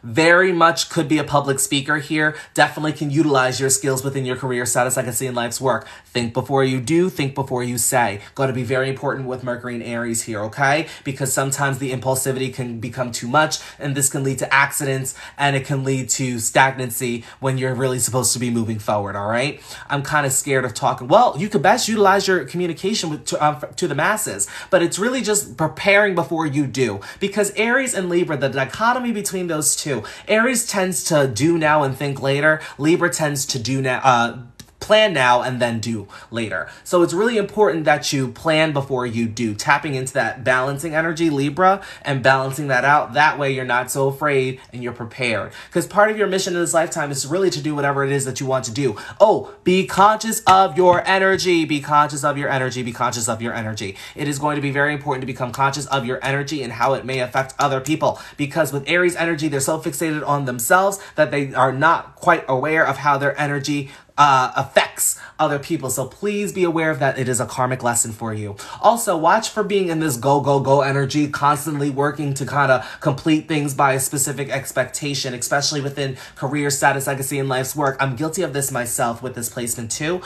[SPEAKER 1] Very much could be a public speaker here. Definitely can utilize your skills within your career status, like I see in life's work. Think before you do, think before you say. Going to be very important with Mercury and Aries here, okay? Because sometimes the impulsivity can become too much, and this can lead to accidents, and it can lead to stagnancy when you're really supposed to be moving forward, all right? I'm kind of scared of talking. Well, you could best utilize your communication to the masses, but it's really just preparing before you do. Because Aries and Libra, the dichotomy between those two, Aries tends to do now and think later. Libra tends to do now, plan now and then do later. So it's really important that you plan before you do, tapping into that balancing energy, Libra, and balancing that out. That way you're not so afraid and you're prepared. Because part of your mission in this lifetime is really to do whatever it is that you want to do. Oh, be conscious of your energy. Be conscious of your energy. Be conscious of your energy. It is going to be very important to become conscious of your energy and how it may affect other people. Because with Aries energy, they're so fixated on themselves that they are not quite aware of how their energy affects other people. So please be aware of that. It is a karmic lesson for you. Also, watch for being in this go, go, go energy, constantly working to kind of complete things by a specific expectation, especially within career status, like I see in life's work. I'm guilty of this myself with this placement too,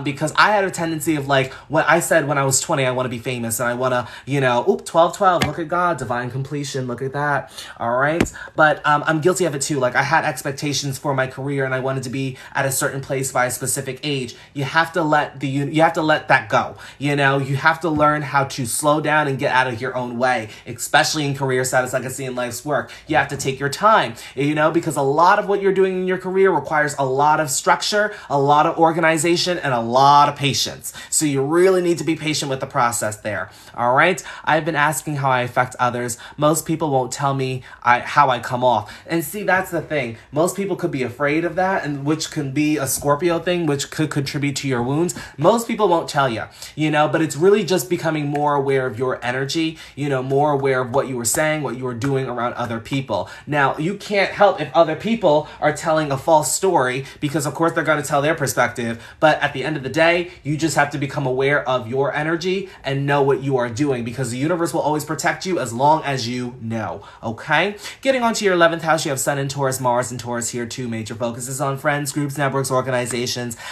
[SPEAKER 1] because I had a tendency of like, when I said when I was 20, I want to be famous and I want to, 12, look at God, divine completion, look at that. All right. But I'm guilty of it too. Like I had expectations for my career and I wanted to be at a certain place by a specific age. You have to let that go. You have to learn how to slow down and get out of your own way, especially in career status, like I see in life's work. You have to take your time, because a lot of what you're doing in your career requires a lot of structure, a lot of organization, and a lot of patience. So you really need to be patient with the process there. All right. I've been asking how I affect others. Most people won't tell me how I come off. And see, that's the thing. Most people could be afraid of that, and which can be a Scorpio thing, which could contribute to your wounds. Most people won't tell you, but it's really just becoming more aware of your energy, more aware of what you were saying, what you were doing around other people. Now, you can't help if other people are telling a false story, because of course they're going to tell their perspective. But at the end of the day, you just have to become aware of your energy and know what you are doing, because the universe will always protect you as long as you know. Okay? Getting onto your 11th house, you have Sun in Taurus, Mars in Taurus here. Two major focuses on friends, groups, networks, organizations,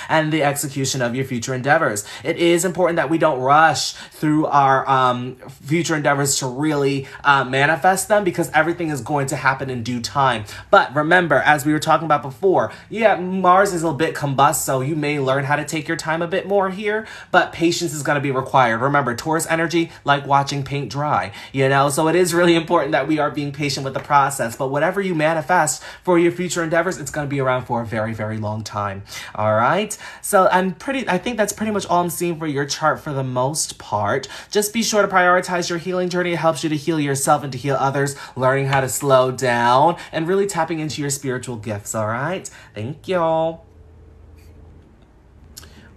[SPEAKER 1] and the execution of your future endeavors. It is important that we don't rush through our future endeavors to really manifest them, because everything is going to happen in due time. But remember, as we were talking about before, Mars is a bit combust, so you may learn how to take your time a bit more here, but patience is going to be required. Remember, Taurus energy, like watching paint dry, so it is really important that we are being patient with the process. But whatever you manifest for your future endeavors, it's going to be around for a very, very long time. All right. So I think that's pretty much all I'm seeing for your chart for the most part. Just be sure to prioritize your healing journey. It helps you to heal yourself and to heal others, learning how to slow down and really tapping into your spiritual gifts. All right. Thank you.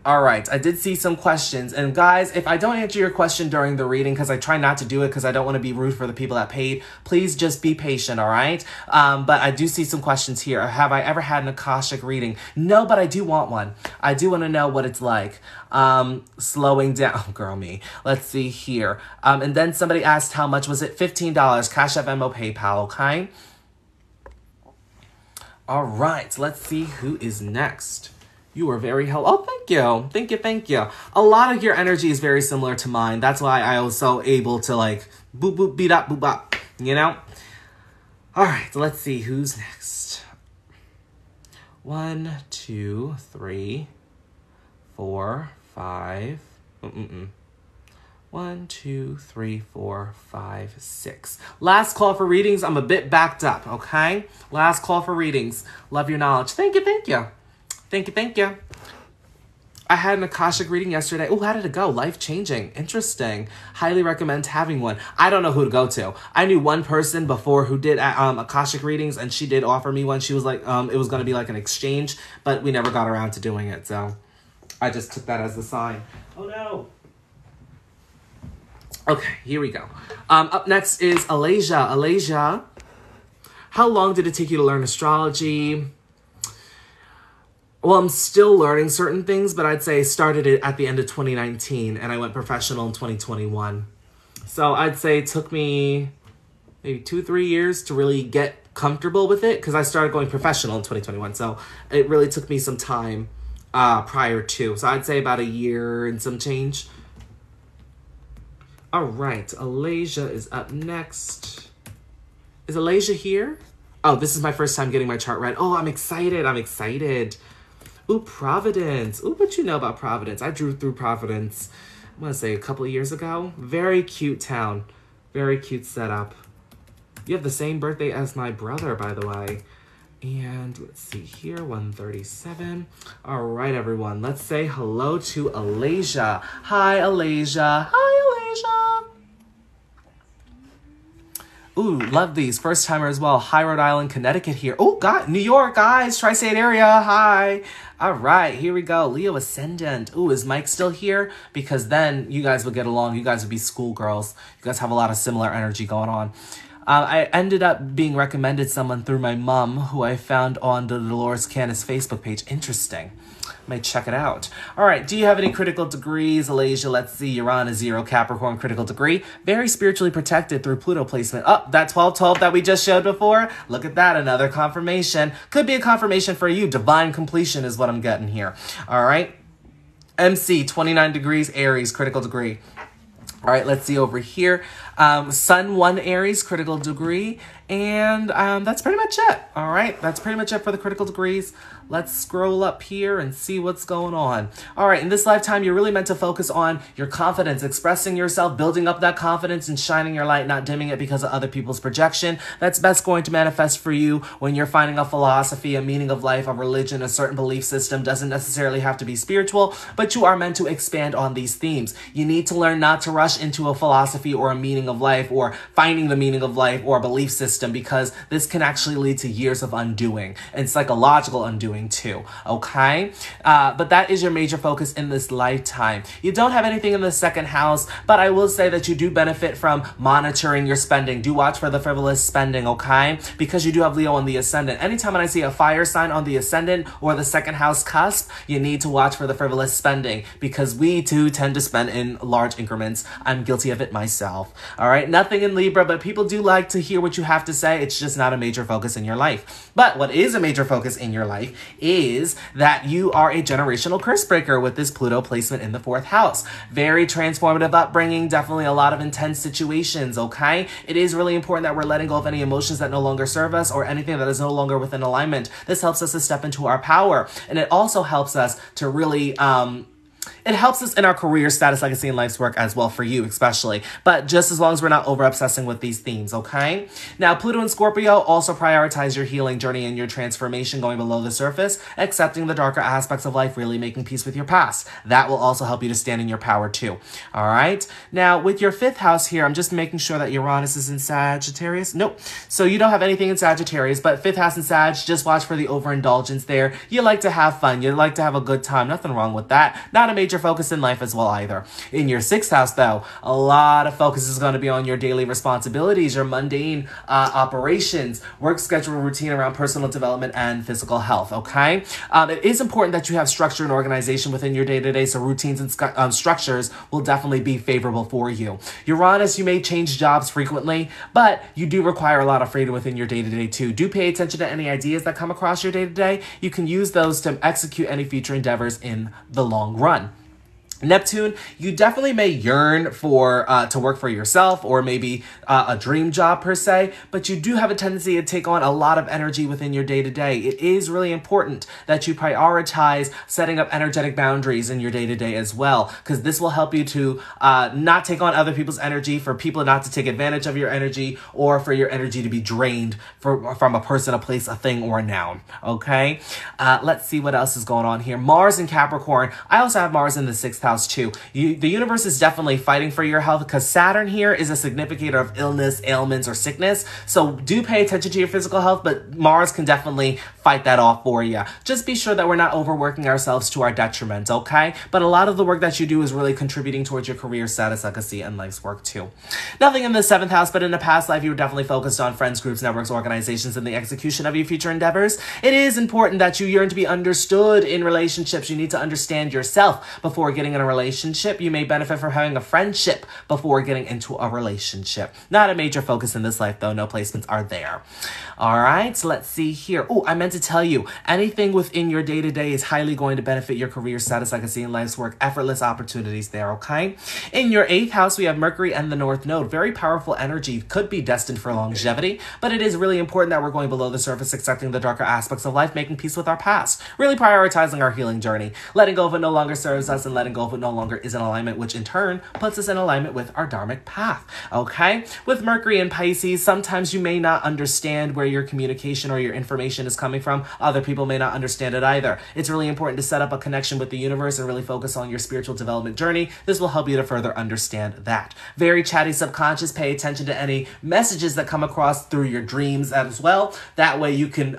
[SPEAKER 1] All right, I did see some questions. And guys, if I don't answer your question during the reading, because I try not to do it because I don't want to be rude for the people that paid, please just be patient, all right? But I do see some questions here. Have I ever had an Akashic reading? No, but I do want one. I do want to know what it's like. Slowing down. Oh, girl, me. Let's see here. And then somebody asked how much was it? $15. Cash App, Venmo, PayPal, okay? All right, let's see who is next. You are very helpful. Oh, thank you. Thank you, thank you. A lot of your energy is very similar to mine. That's why I was so able to like boop, boop, beat up, boop, bop, All right, let's see who's next. 1, 2, 3, 4, 5. 1, 2, 3, 4, 5, 6. Last call for readings. I'm a bit backed up, okay? Last call for readings. Love your knowledge. Thank you, thank you. Thank you, thank you. I had an Akashic reading yesterday. Oh, how did it go? Life-changing. Interesting. Highly recommend having one. I don't know who to go to. I knew one person before who did Akashic readings, and she did offer me one. She was like, it was going to be like an exchange, but we never got around to doing it, so I just took that as a sign. Oh, no. Okay, here we go. Up next is Alasia. Alasia, how long did it take you to learn astrology? Well, I'm still learning certain things, but I'd say I started it at the end of 2019, and I went professional in 2021. So I'd say it took me maybe 2-3 years to really get comfortable with it, because I started going professional in 2021. So it really took me some time prior to. So I'd say about a year and some change. All right, Alasia is up next. Is Alasia here? Oh, this is my first time getting my chart read. Oh, I'm excited. I'm excited. Ooh, Providence. Ooh, what you know about Providence? I drew through Providence, I want to say a couple of years ago. Very cute town. Very cute setup. You have the same birthday as my brother, by the way. And let's see here, 137. All right, everyone. Let's say hello to Alasia. Hi, Alasia. Hi, Alasia. Ooh, love these. First timer as well. Hi, Rhode Island, Connecticut here. Oh, God, New York, guys. Tri-State area. Hi. All right, here we go. Leo Ascendant. Ooh, is Mike still here? Because then you guys would get along. You guys would be schoolgirls. You guys have a lot of similar energy going on. I ended up being recommended someone through my mom, who I found on the Dolores Candace Facebook page. Interesting. Might check it out. All right, do you have any critical degrees, Alasia? Let's see, you're on a 0 Capricorn critical degree. Very spiritually protected through Pluto placement. Oh, that 12-12 that we just showed before. Look at that, another confirmation. Could be a confirmation for you. Divine completion is what I'm getting here. All right, MC, 29 degrees, Aries, critical degree. All right, let's see over here. Sun 1 Aries, critical degree. And that's pretty much it. All right, that's pretty much it for the critical degrees. Let's scroll up here and see what's going on. All right, in this lifetime, you're really meant to focus on your confidence, expressing yourself, building up that confidence and shining your light, not dimming it because of other people's projection. That's best going to manifest for you when you're finding a philosophy, a meaning of life, a religion, a certain belief system. Doesn't necessarily have to be spiritual, but you are meant to expand on these themes. You need to learn not to rush into a philosophy or a meaning of life or finding the meaning of life or a belief system, because this can actually lead to years of undoing and psychological undoing too, okay? But that is your major focus in this lifetime. You don't have anything in the second house, but I will say that you do benefit from monitoring your spending. Do watch for the frivolous spending, okay? Because you do have Leo on the ascendant. Anytime when I see a fire sign on the ascendant or the second house cusp, you need to watch for the frivolous spending, because we too tend to spend in large increments. I'm guilty of it myself, all right? Nothing in Libra, but people do like to hear what you have to say. It's just not a major focus in your life. But what is a major focus in your life is that you are a generational curse breaker with this Pluto placement in the 4th house. Very transformative upbringing, definitely a lot of intense situations, okay? It is really important that we're letting go of any emotions that no longer serve us or anything that is no longer within alignment. This helps us to step into our power, and it also helps us to really it helps us in our career status, legacy, and life's work as well, for you especially. But just as long as we're not over-obsessing with these themes, okay? Now, Pluto and Scorpio also prioritize your healing journey and your transformation, going below the surface, accepting the darker aspects of life, really making peace with your past. That will also help you to stand in your power too, all right? Now, with your 5th house here, I'm just making sure that Uranus is in Sagittarius. Nope. So you don't have anything in Sagittarius, but 5th house in Sag, just watch for the overindulgence there. You like to have fun. You like to have a good time. Nothing wrong with that. Not a major focus in life as well either. In your 6th house, though, a lot of focus is going to be on your daily responsibilities, your mundane operations, work schedule, routine around personal development and physical health, okay? It is important that you have structure and organization within your day-to-day, so routines and structures will definitely be favorable for you. Uranus, you may change jobs frequently, but you do require a lot of freedom within your day-to-day too. Do pay attention to any ideas that come across your day-to-day. You can use those to execute any future endeavors in the long run. Neptune, you definitely may yearn for to work for yourself or maybe a dream job per se, but you do have a tendency to take on a lot of energy within your day-to-day. It is really important that you prioritize setting up energetic boundaries in your day-to-day as well, because this will help you to not take on other people's energy, for people not to take advantage of your energy, or for your energy to be drained from a person, a place, a thing, or a noun. Okay? Let's see what else is going on here. Mars in Capricorn. I also have Mars in the 6th house too. The universe is definitely fighting for your health, because Saturn here is a significator of illness, ailments, or sickness. So do pay attention to your physical health, but Mars can definitely fight that off for you. Just be sure that we're not overworking ourselves to our detriment, okay? But a lot of the work that you do is really contributing towards your career status, legacy, and life's work too. Nothing in the 7th house, but in a past life, you were definitely focused on friends, groups, networks, organizations, and the execution of your future endeavors. It is important that you yearn to be understood in relationships. You need to understand yourself before getting in a relationship. You may benefit from having a friendship before getting into a relationship. Not a major focus in this life, though. No placements are there. All right, so let's see here. Oh, I meant to tell you, anything within your day-to-day is highly going to benefit your career status, legacy, and life's work. Effortless opportunities there, okay? In your 8th house, we have Mercury and the North Node. Very powerful energy. Could be destined for longevity, but it is really important that we're going below the surface, accepting the darker aspects of life, making peace with our past, really prioritizing our healing journey, letting go of what no longer serves us, and letting go of what no longer is in alignment, which in turn puts us in alignment with our dharmic path, okay? With Mercury in Pisces, sometimes you may not understand where your communication or your information is coming from. Other people may not understand it either. It's really important to set up a connection with the universe and really focus on your spiritual development journey. This will help you to further understand that. Very chatty subconscious. Pay attention to any messages that come across through your dreams as well. That way you can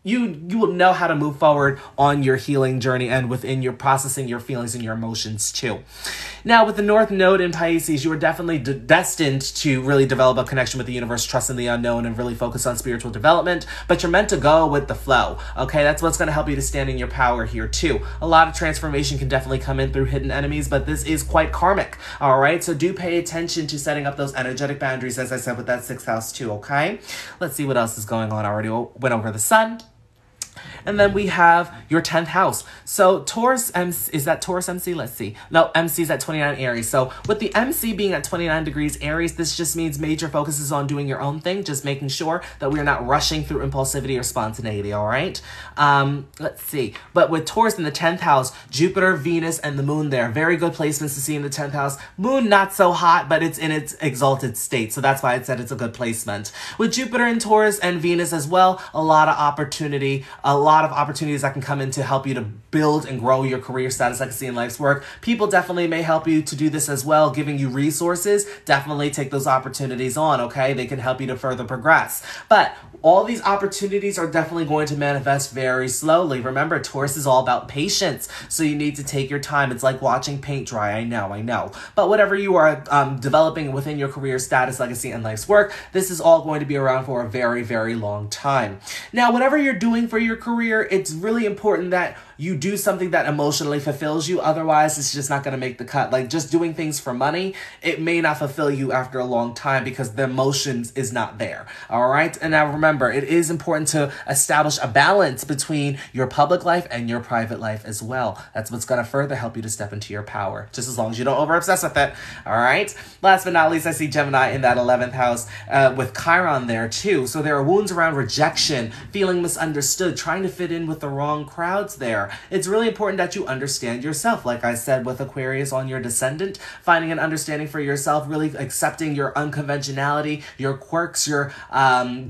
[SPEAKER 1] you will know how to move forward on your healing journey and within your processing your feelings and your emotions too. Now, with the North Node in Pisces, you are definitely destined to really develop a connection with the universe, trust in the unknown, and really focus on spiritual development, but you're meant to go with the flow, okay? That's what's going to help you to stand in your power here too. A lot of transformation can definitely come in through hidden enemies, but this is quite karmic, all right? So do pay attention to setting up those energetic boundaries, as I said, with that 6th house too, okay? Let's see what else is going on. I already went over the sun. And then we have your 10th house. So Taurus MC, is that Taurus MC? Let's see. No, MC is at 29 Aries. So with the MC being at 29 degrees Aries, this just means major focus is on doing your own thing, just making sure that we're not rushing through impulsivity or spontaneity, all right? Let's see. But with Taurus in the 10th house, Jupiter, Venus, and the moon there. Very good placements to see in the 10th house. Moon, not so hot, but it's in its exalted state. So that's why I said it's a good placement. With Jupiter in Taurus and Venus as well, a lot of opportunities that can come in to help you to build and grow your career status, legacy, and life's work. People definitely may help you to do this as well, giving you resources. Definitely take those opportunities on, okay? They can help you to further progress. But all these opportunities are definitely going to manifest very slowly. Remember, Taurus is all about patience, so you need to take your time. It's like watching paint dry. I know. But whatever you are developing within your career status, legacy, and life's work, this is all going to be around for a very, very long time. Now, whatever you're doing for your career, it's really important that you do something that emotionally fulfills you. Otherwise, it's just not going to make the cut. Like just doing things for money, it may not fulfill you after a long time because the emotions is not there. All right. And now remember, it is important to establish a balance between your public life and your private life as well. That's what's going to further help you to step into your power, just as long as you don't over obsess with it. All right. Last but not least, I see Gemini in that 11th house with Chiron there too. So there are wounds around rejection, feeling misunderstood, trying to fit in with the wrong crowds there. It's really important that you understand yourself. Like I said, with Aquarius on your descendant, finding an understanding for yourself, really accepting your unconventionality, your quirks, your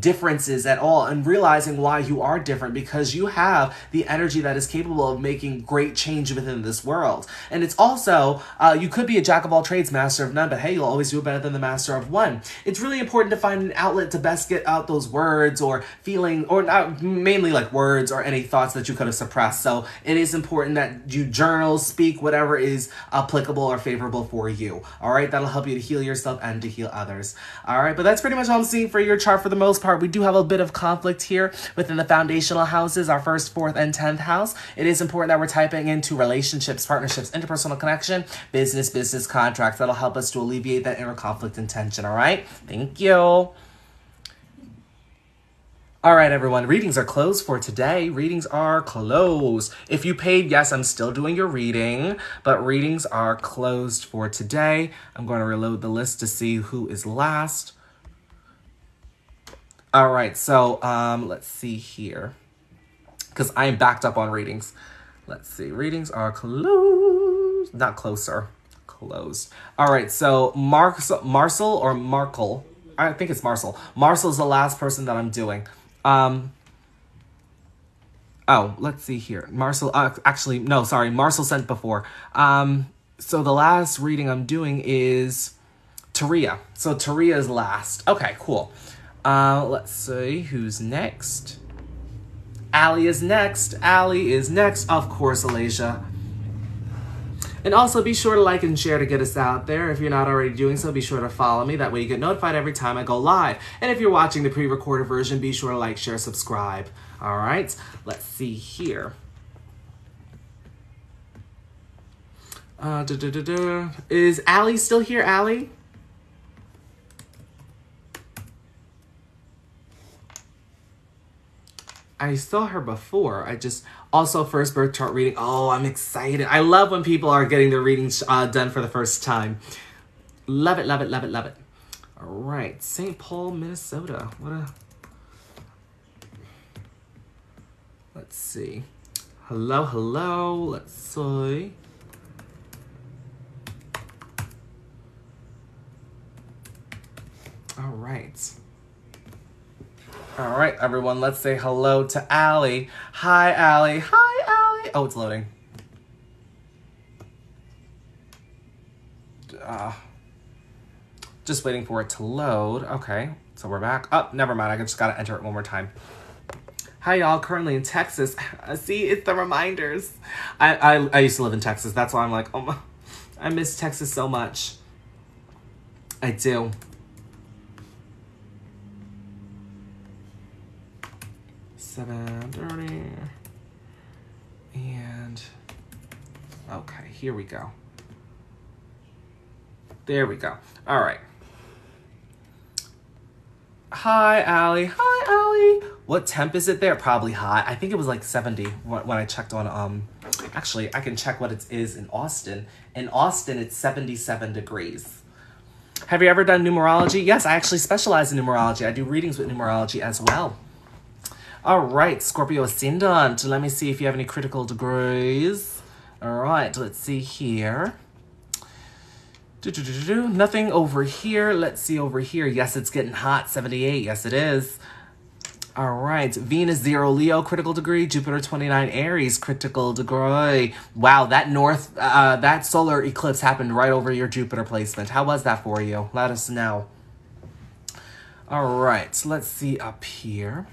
[SPEAKER 1] differences at all, and realizing why you are different, because you have the energy that is capable of making great change within this world. And it's also, you could be a jack of all trades, master of none, but hey, you'll always do it better than the master of one. It's really important to find an outlet to best get out those words or feeling, or not, mainly like words or any thoughts that you could have suppressed. So it is important that you journal, speak, whatever is applicable or favorable for you. All right, that'll help you to heal yourself and to heal others. All right, but that's pretty much all I'm seeing for your chart for the most part. We do have a bit of conflict here within the foundational houses, our 1st, 4th, and 10th house. It is important that we're typing into relationships, partnerships, interpersonal connection, business contracts. That'll help us to alleviate that inner conflict and tension. All right, thank you. All right, everyone, readings are closed for today. Readings are closed. If you paid, yes, I'm still doing your reading, but readings are closed for today. I'm going to reload the list to see who is last. All right, so let's see here, because I'm backed up on readings. Let's see, readings are closed, not closer, closed. All right, so Marcel or Markle, I think it's Marcel. Marcel's the last person that I'm doing. Oh, let's see here. Marcel, actually, no, sorry. Marcel sent before. So the last reading I'm doing is Taria. So Taria is last. Okay, cool. Let's see who's next. Allie is next. Allie is next. Of course, Alasia. And also be sure to like and share to get us out there. If you're not already doing so, be sure to follow me. That way you get notified every time I go live. And if you're watching the pre-recorded version, be sure to like, share, subscribe. All right, let's see here. Is Allie still here, Allie? I saw her before. Also first birth chart reading. Oh, I'm excited. I love when people are getting their readings done for the first time. Love it, love it, love it, love it. All right, St. Paul, Minnesota. Let's see. Hello, hello. Let's see. All right. All right, everyone, let's say hello to Allie. Hi, Allie. Hi, Allie. Oh, it's loading. Just waiting for it to load. Okay, so we're back. Oh, never mind. I just got to enter it one more time. Hi, y'all. Currently in Texas. See, it's the reminders. I used to live in Texas. That's why I'm like, oh, I miss Texas so much. I do. $7.30 and okay, here we go. There we go. All right. Hi, Allie. Hi, Allie. What temp is it there? Probably hot. I think it was like 70 when I checked on, actually, I can check what it is in Austin. In Austin, it's 77 degrees. Have you ever done numerology? Yes, I actually specialize in numerology. I do readings with numerology as well. All right, Scorpio Ascendant. Let me see if you have any critical degrees. All right, let's see here. Nothing over here. Let's see over here. Yes, it's getting hot. 78. Yes, it is. All right, Venus 0 Leo critical degree, Jupiter 29 Aries critical degree. Wow, that solar eclipse happened right over your Jupiter placement. How was that for you? Let us know. All right, so let's see up here.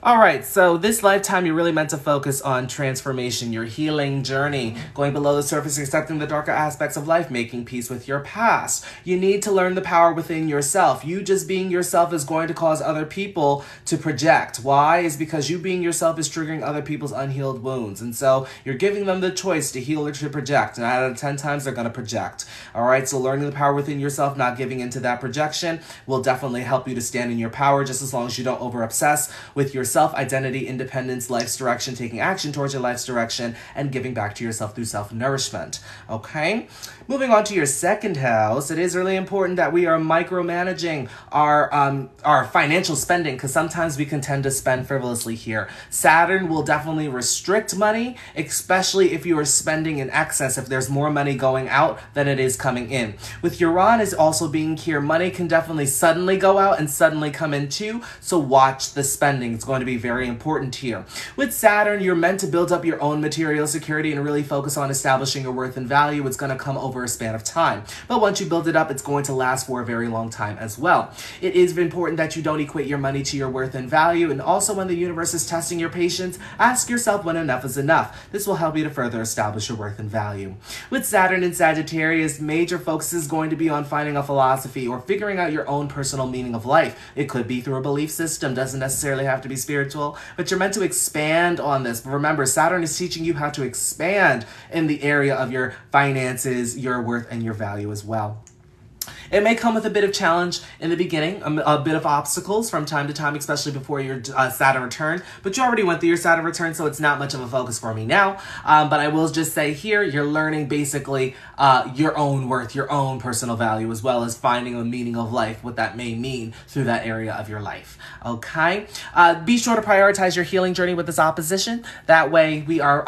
[SPEAKER 1] All right, so this lifetime, you're really meant to focus on transformation, your healing journey, going below the surface, accepting the darker aspects of life, making peace with your past. You need to learn the power within yourself. You just being yourself is going to cause other people to project. Why? Is because you being yourself is triggering other people's unhealed wounds. And so you're giving them the choice to heal or to project. And out of 10 times, they're going to project. All right, so learning the power within yourself, not giving into that projection will definitely help you to stand in your power, just as long as you don't over-obsess with yourself. Self-identity, independence, life's direction, taking action towards your life's direction, and giving back to yourself through self-nourishment. Okay? Moving on to your second house, it is really important that we are micromanaging our financial spending, because sometimes we can tend to spend frivolously here. Saturn will definitely restrict money, especially if you are spending in excess, if there's more money going out than it is coming in. With Uranus also being here, money can definitely suddenly go out and suddenly come in too, so watch the spending. It's going to be very important here. With Saturn, you're meant to build up your own material security and really focus on establishing your worth and value. It's going to come over a span of time. But once you build it up, it's going to last for a very long time as well. It is important that you don't equate your money to your worth and value. And also, when the universe is testing your patience, ask yourself when enough is enough. This will help you to further establish your worth and value. With Saturn in Sagittarius, major focus is going to be on finding a philosophy or figuring out your own personal meaning of life. It could be through a belief system, doesn't necessarily have to be spiritual, but you're meant to expand on this. But remember, Saturn is teaching you how to expand in the area of your finances, your worth, and your value as well. It may come with a bit of challenge in the beginning, a bit of obstacles from time to time, especially before your Saturn return, but you already went through your Saturn return, so it's not much of a focus for me now. But I will just say here, you're learning basically your own worth, your own personal value, as well as finding a meaning of life, what that may mean through that area of your life. Okay? Be sure to prioritize your healing journey with this opposition. That way we are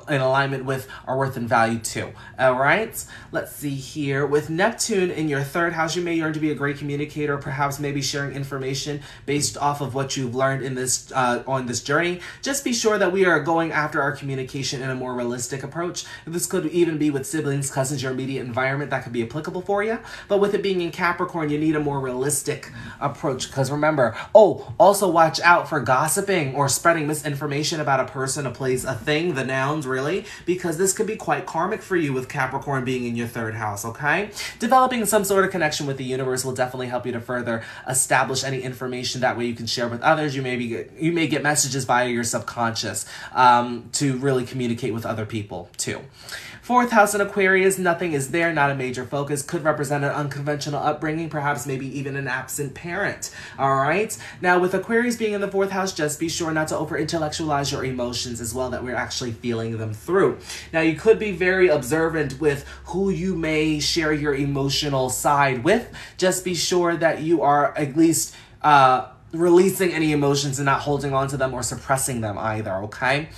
[SPEAKER 1] in alignment with our worth and value too. All right? Let's see here. With Neptune in your third house, you may learn to be a great communicator, perhaps maybe sharing information based off of what you've learned in this on this journey. Just be sure that we are going after our communication in a more realistic approach. This could even be with siblings, cousins, your immediate environment. That could be applicable for you. But with it being in Capricorn, you need a more realistic approach, because remember, also watch out for gossiping or spreading misinformation about a person, a place, a thing, the nouns really, because this could be quite karmic for you with Capricorn being in your third house, okay? Developing some sort of connection with the universe will definitely help you to further establish any information. That way you can share with others. You may get messages via your subconscious to really communicate with other people too. Fourth house in Aquarius, nothing is there, not a major focus. Could represent an unconventional upbringing, perhaps maybe even an absent parent. All right? Now, with Aquarius being in the fourth house, just be sure not to over-intellectualize your emotions as well, that we're actually feeling them through. Now, you could be very observant with who you may share your emotional side with. Just be sure that you are at least releasing any emotions and not holding on to them or suppressing them either, okay?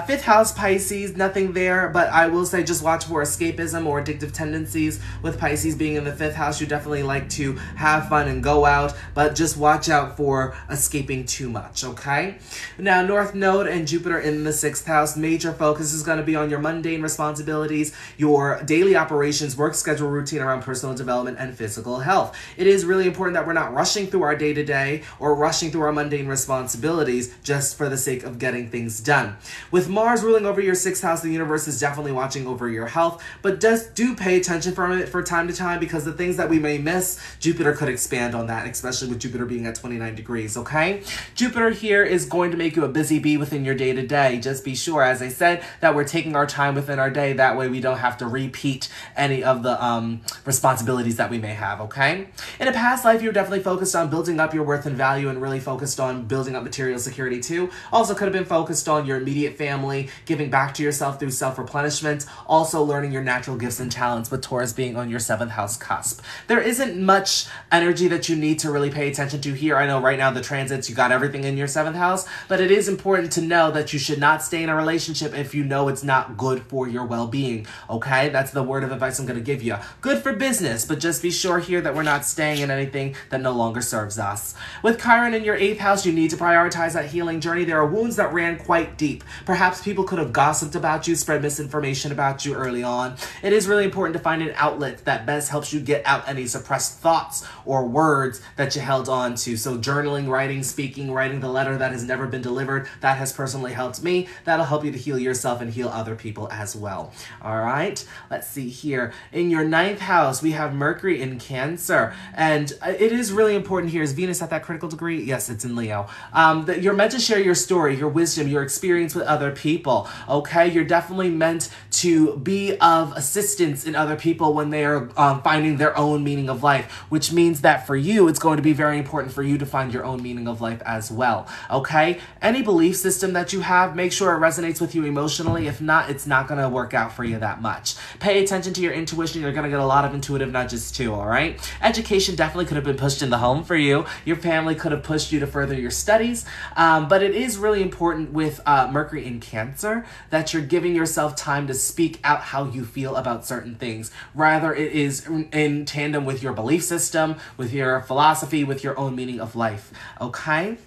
[SPEAKER 1] Fifth house, Pisces, nothing there, but I will say just watch for escapism or addictive tendencies. With Pisces being in the fifth house, you definitely like to have fun and go out, but just watch out for escaping too much, okay? Now, North Node and Jupiter in the sixth house, major focus is going to be on your mundane responsibilities, your daily operations, work schedule, routine around personal development and physical health. It is really important that we're not rushing through our day-to-day or rushing through our mundane responsibilities just for the sake of getting things done. With Mars ruling over your sixth house, the universe is definitely watching over your health, but just do pay attention from it for time to time, because the things that we may miss, Jupiter could expand on that, especially with Jupiter being at 29 degrees, okay? Jupiter here is going to make you a busy bee within your day-to-day. Just be sure, as I said, that we're taking our time within our day. That way we don't have to repeat any of the responsibilities that we may have, okay? In a past life, you're definitely focused on building up your worth and value and really focused on building up material security too. Also could have been focused on your immediate family, giving back to yourself through self-replenishment, also learning your natural gifts and talents, with Taurus being on your seventh house cusp. There isn't much energy that you need to really pay attention to here. I know right now the transits, you got everything in your seventh house, but it is important to know that you should not stay in a relationship if you know it's not good for your well-being, okay? That's the word of advice I'm going to give you. Good for business, but just be sure here that we're not staying in anything that no longer serves us. With Chiron in your eighth house, you need to prioritize that healing journey. There are wounds that ran quite deep. Perhaps people could have gossiped about you, spread misinformation about you early on. It is really important to find an outlet that best helps you get out any suppressed thoughts or words that you held on to. So journaling, writing, speaking, writing the letter that has never been delivered, that has personally helped me. That'll help you to heal yourself and heal other people as well. All right, let's see here. In your ninth house, we have Mercury in Cancer. And it is really important here. Is Venus at that critical degree? Yes, it's in Leo. That you're meant to share your story, your wisdom, your experience with other people, okay? You're definitely meant to be of assistance in other people when they are finding their own meaning of life, which means that for you, it's going to be very important for you to find your own meaning of life as well, okay? Any belief system that you have, make sure it resonates with you emotionally. If not, it's not going to work out for you that much. Pay attention to your intuition. You're going to get a lot of intuitive nudges too, all right? Education definitely could have been pushed in the home for you. Your family could have pushed you to further your studies, but it is really important with Mercury in Cancer that you're giving yourself time to speak out how you feel about certain things. Rather, it is in tandem with your belief system, with your philosophy, with your own meaning of life, okay?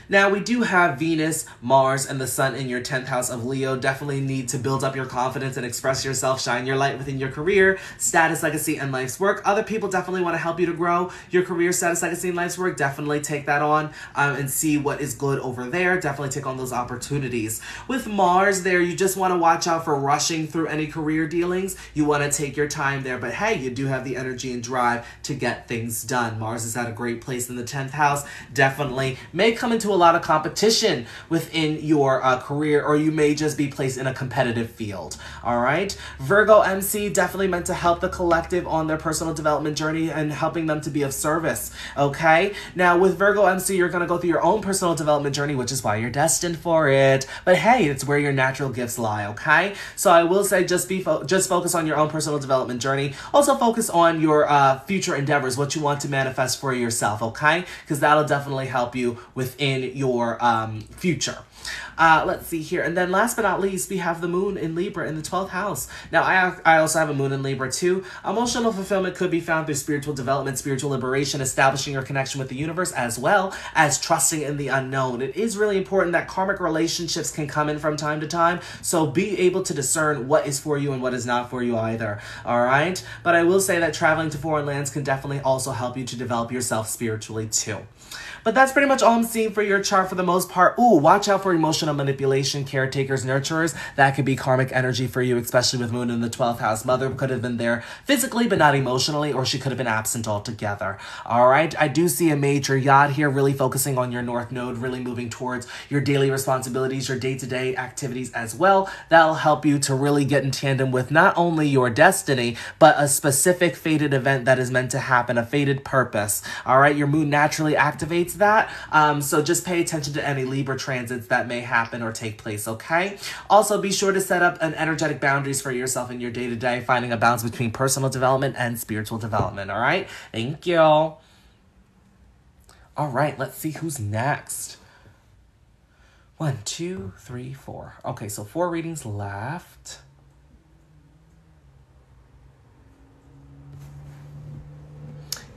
[SPEAKER 1] Now, we do have Venus, Mars, and the Sun in your 10th house of Leo. Definitely need to build up your confidence and express yourself, shine your light within your career, status, legacy, and life's work. Other people definitely want to help you to grow your career, status, legacy, and life's work. Definitely take that on and see what is good over there. Definitely take on those opportunities. With Mars there, you just want to watch out for rushing through any career dealings. You want to take your time there, but hey, you do have the energy and drive to get things done. Mars is at a great place in the 10th house. Definitely may come into a lot of competition within your career, or you may just be placed in a competitive field. All right. Virgo MC definitely meant to help the collective on their personal development journey and helping them to be of service. Okay. Now with Virgo MC, you're going to go through your own personal development journey, which is why you're destined for it. But hey, it's where your natural gifts lie. Okay. So I will say just focus on your own personal development journey. Also focus on your future endeavors, what you want to manifest for yourself. Okay. Because that'll definitely help you within your future. Let's see here. And then last but not least, we have the moon in Libra in the 12th house. Now, I also have a moon in Libra too. Emotional fulfillment could be found through spiritual development, spiritual liberation, establishing your connection with the universe, as well as trusting in the unknown. It is really important that karmic relationships can come in from time to time. So be able to discern what is for you and what is not for you either. All right. But I will say that traveling to foreign lands can definitely also help you to develop yourself spiritually too. But that's pretty much all I'm seeing for your chart for the most part. Ooh, watch out for emotional manipulation, caretakers, nurturers. That could be karmic energy for you, especially with moon in the 12th house. Mother could have been there physically, but not emotionally, or she could have been absent altogether. All right, I do see a major yacht here, really focusing on your north node, really moving towards your daily responsibilities, your day-to-day activities as well. That'll help you to really get in tandem with not only your destiny, but a specific fated event that is meant to happen, a fated purpose. All right, your moon naturally activates that. So just pay attention to any Libra transits that may happen or take place, okay? Also, be sure to set up an energetic boundaries for yourself in your day-to-day, finding a balance between personal development and spiritual development, all right? Thank you. All right, let's see who's next. 1, 2, 3, 4. Okay, so 4 readings left.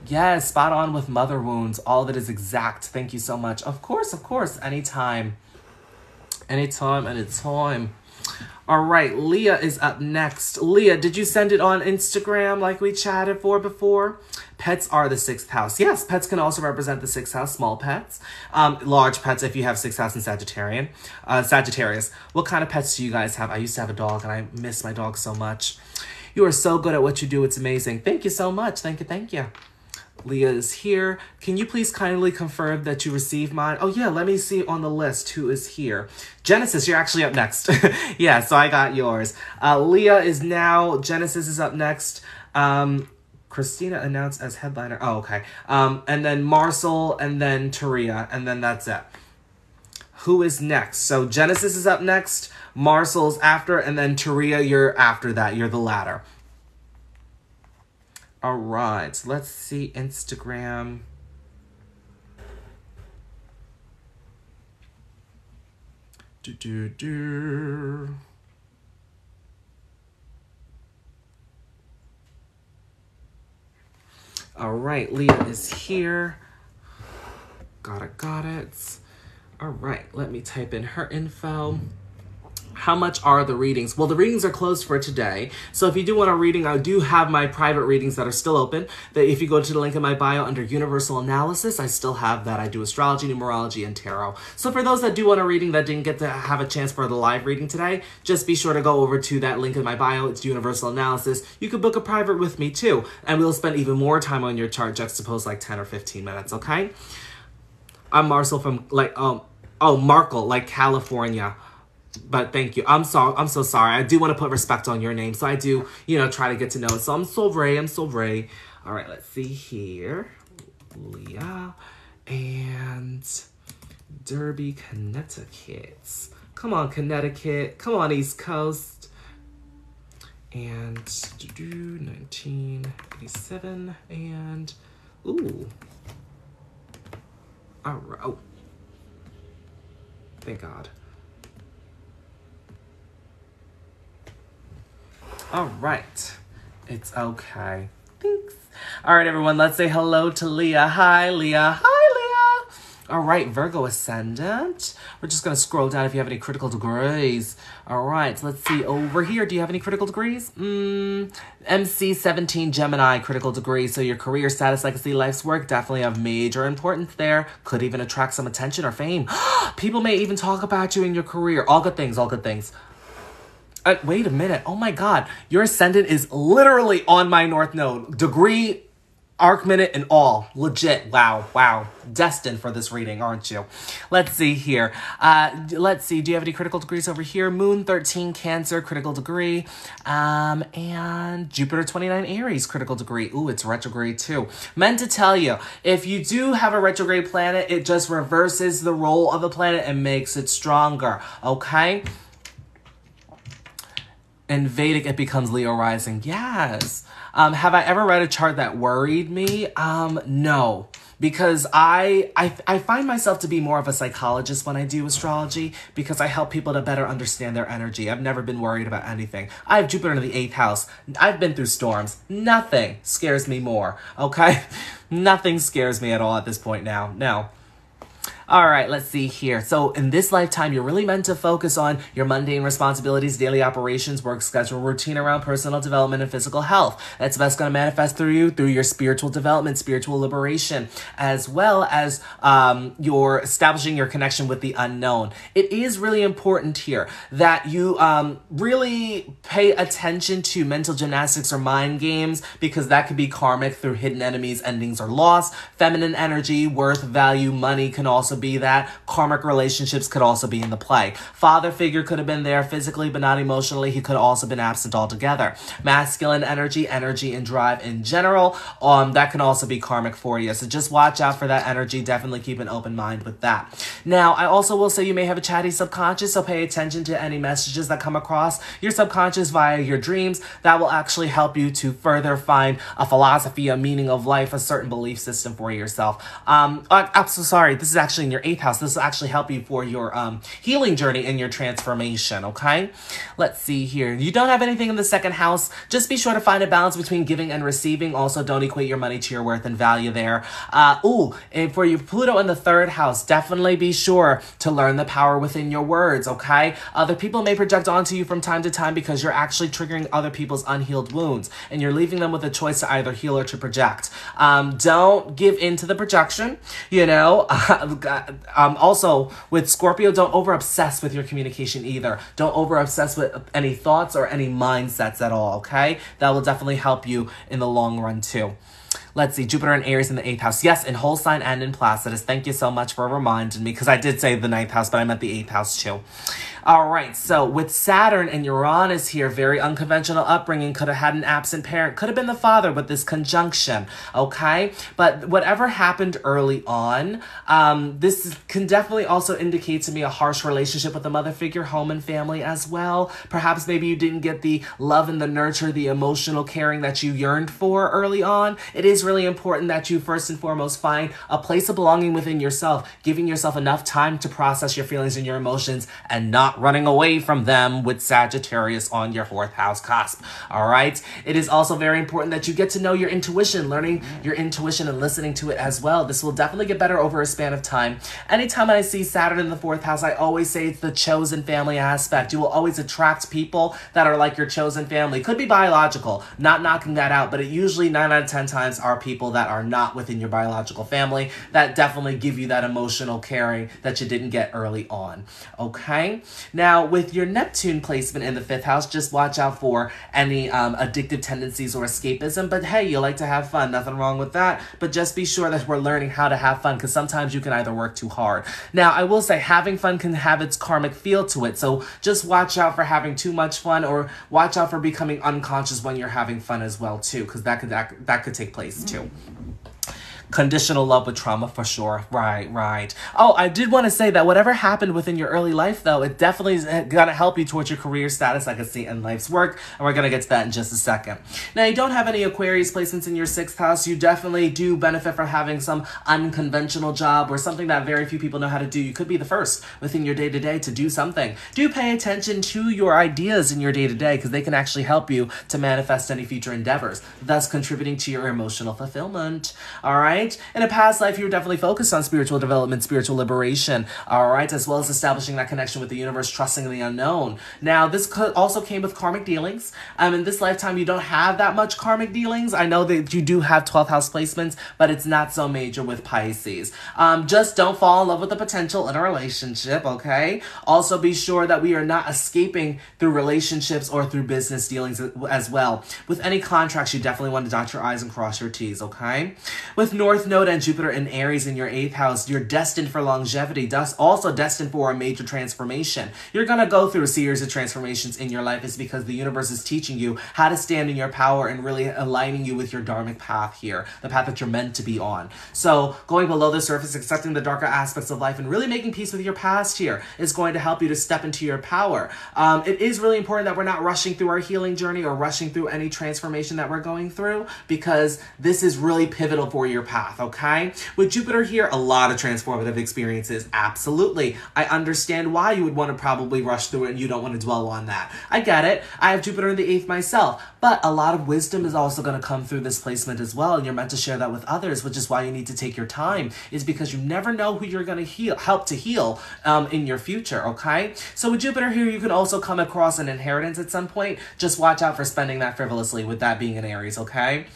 [SPEAKER 1] Yes, spot on with mother wounds. All of it is exact. Thank you so much. Of course, anytime. Anytime. All right, Leah is up next. Leah, did you send it on Instagram like we chatted for before? Pets are the 6th house. Yes, pets can also represent the 6th house, small pets. Large pets if you have 6th house in Sagittarius. What kind of pets do you guys have? I used to have a dog and I miss my dog so much. You are so good at what you do. It's amazing. Thank you so much. Thank you. Leah is here. Can you please kindly confirm that you received mine? Oh yeah, let me see on the list who is here. Genesis, you're actually up next. Yeah, so I got yours. Leah is now, Genesis is up next. Christina announced as headliner. Oh, okay. And then Marcel, and then Taria, and then that's it. Who is next? So Genesis is up next, Marcel's after, and then Taria, you're after that. You're the latter. All right, let's see Instagram. All right, Leah is here. Got it. All right, let me type in her info. How much are the readings? Well, the readings are closed for today. So if you do want a reading, I do have my private readings that are still open. That if you go to the link in my bio under Universal Analysis, I still have that. I do astrology, numerology, and tarot. So for those that do want a reading that didn't get to have a chance for the live reading today, just be sure to go over to that link in my bio. It's Universal Analysis. You could book a private with me too. And we'll spend even more time on your chart, juxtaposed like 10 or 15 minutes, okay? I'm Marcel from Markle, like California. But thank you. I'm so sorry. I do want to put respect on your name. So I do, try to get to know it. So I'm sorry. All right, let's see here. Leah and Derby, Connecticut. Come on, Connecticut. Come on, East Coast. And 1987 and ooh. All right. Oh. Thank God. All right. It's okay. Thanks. All right, everyone. Let's say hello to Leah. Hi, Leah. All right, Virgo Ascendant. We're just going to scroll down if you have any critical degrees. All right, let's see over here. Do you have any critical degrees? MC 17 Gemini critical degree. So your career, status, legacy, life's work definitely have major importance there. Could even attract some attention or fame. People may even talk about you in your career. All good things, all good things. Wait a minute. Oh my God. Your ascendant is literally on my north node. Degree arc minute and all. Legit. Wow. Wow. Destined for this reading, aren't you? Let's see here. Let's see. Do you have any critical degrees over here? Moon 13 Cancer, critical degree. And Jupiter 29 Aries, critical degree. Ooh, it's retrograde too. Meant to tell you, if you do have a retrograde planet, it just reverses the role of the planet and makes it stronger. Okay? In Vedic, it becomes Leo rising. Yes. Have I ever read a chart that worried me? No. Because I find myself to be more of a psychologist when I do astrology because I help people to better understand their energy. I've never been worried about anything. I have Jupiter in the 8th house. I've been through storms. Nothing scares me more, okay? Nothing scares me at all at this point now. No. All right, let's see here. So in this lifetime, you're really meant to focus on your mundane responsibilities, daily operations, work schedule, routine around personal development and physical health. That's best going to manifest through your spiritual development, spiritual liberation, as well as your establishing your connection with the unknown. It is really important here that you really pay attention to mental gymnastics or mind games because that could be karmic through hidden enemies, endings, or loss. Feminine energy, worth, value, money can also be that. Karmic relationships could also be in the play. Father figure could have been there physically but not emotionally. He could have also been absent altogether. Masculine energy and drive in general, that can also be karmic for you. So just watch out for that energy. Definitely keep an open mind with that. Now, I also will say you may have a chatty subconscious, so pay attention to any messages that come across your subconscious via your dreams. That will actually help you to further find a philosophy, a meaning of life, a certain belief system for yourself. I'm so sorry. This is actually in your 8th house. This will actually help you for your healing journey and your transformation, okay? Let's see here. You don't have anything in the 2nd house. Just be sure to find a balance between giving and receiving. Also, don't equate your money to your worth and value there. And for your Pluto in the 3rd house, definitely be sure to learn the power within your words, okay? Other people may project onto you from time to time because you're actually triggering other people's unhealed wounds, and you're leaving them with a choice to either heal or to project. Don't give in to the projection, you know? Also, with Scorpio, don't over-obsess with your communication either. Don't over-obsess with any thoughts or any mindsets at all, okay? That will definitely help you in the long run, too. Let's see, Jupiter and Aries in the 8th house. Yes, in whole sign and in Placidus. Thank you so much for reminding me, because I did say the 9th house, but I meant the 8th house, too. All right, so with Saturn and Uranus here, very unconventional upbringing, could have had an absent parent, could have been the father with this conjunction, okay? But whatever happened early on, this can definitely also indicate to me a harsh relationship with the mother figure, home and family as well. Perhaps maybe you didn't get the love and the nurture, the emotional caring that you yearned for early on. It is really important that you first and foremost find a place of belonging within yourself, giving yourself enough time to process your feelings and your emotions and not running away from them with Sagittarius on your 4th house cusp. All right. It is also very important that you get to know your intuition, learning your intuition and listening to it as well. This will definitely get better over a span of time. Anytime I see Saturn in the 4th house, I always say it's the chosen family aspect. You will always attract people that are like your chosen family. Could be biological, not knocking that out, but it usually 9 out of 10 times are people that are not within your biological family that definitely give you that emotional caring that you didn't get early on. Okay. Now, with your Neptune placement in the 5th house, just watch out for any addictive tendencies or escapism. But hey, you like to have fun. Nothing wrong with that. But just be sure that we're learning how to have fun, because sometimes you can either work too hard. Now, I will say having fun can have its karmic feel to it. So just watch out for having too much fun, or watch out for becoming unconscious when you're having fun as well, too, because that could take place, too. Conditional love with trauma for sure. Right. Oh, I did want to say that whatever happened within your early life, though, it definitely is going to help you towards your career status, I can see, and life's work. And we're going to get to that in just a second. Now, you don't have any Aquarius placements in your 6th house. You definitely do benefit from having some unconventional job or something that very few people know how to do. You could be the first within your day-to-day to do something. Do pay attention to your ideas in your day-to-day, because they can actually help you to manifest any future endeavors, thus contributing to your emotional fulfillment. All right. right? In a past life, you were definitely focused on spiritual development, spiritual liberation, all right, as well as establishing that connection with the universe, trusting the unknown. Now, this also came with karmic dealings. In this lifetime, you don't have that much karmic dealings. I know that you do have 12th house placements, but it's not so major with Pisces. Just don't fall in love with the potential in a relationship, okay? Also, be sure that we are not escaping through relationships or through business dealings as well. With any contracts, you definitely want to dot your I's and cross your T's, okay? With North Node and Jupiter in Aries in your 8th house, you're destined for longevity, thus also destined for a major transformation. You're going to go through a series of transformations in your life. It's because the universe is teaching you how to stand in your power and really aligning you with your dharmic path here, the path that you're meant to be on. So going below the surface, accepting the darker aspects of life and really making peace with your past here is going to help you to step into your power. It is really important that we're not rushing through our healing journey or rushing through any transformation that we're going through, because this is really pivotal for your path, okay? With Jupiter here, a lot of transformative experiences. Absolutely. I understand why you would want to probably rush through it and you don't want to dwell on that. I get it. I have Jupiter in the 8th myself, but a lot of wisdom is also going to come through this placement as well, and you're meant to share that with others, which is why you need to take your time, is because you never know who you're going to help to heal in your future, okay? So with Jupiter here, you can also come across an inheritance at some point. Just watch out for spending that frivolously, with that being in Aries, okay?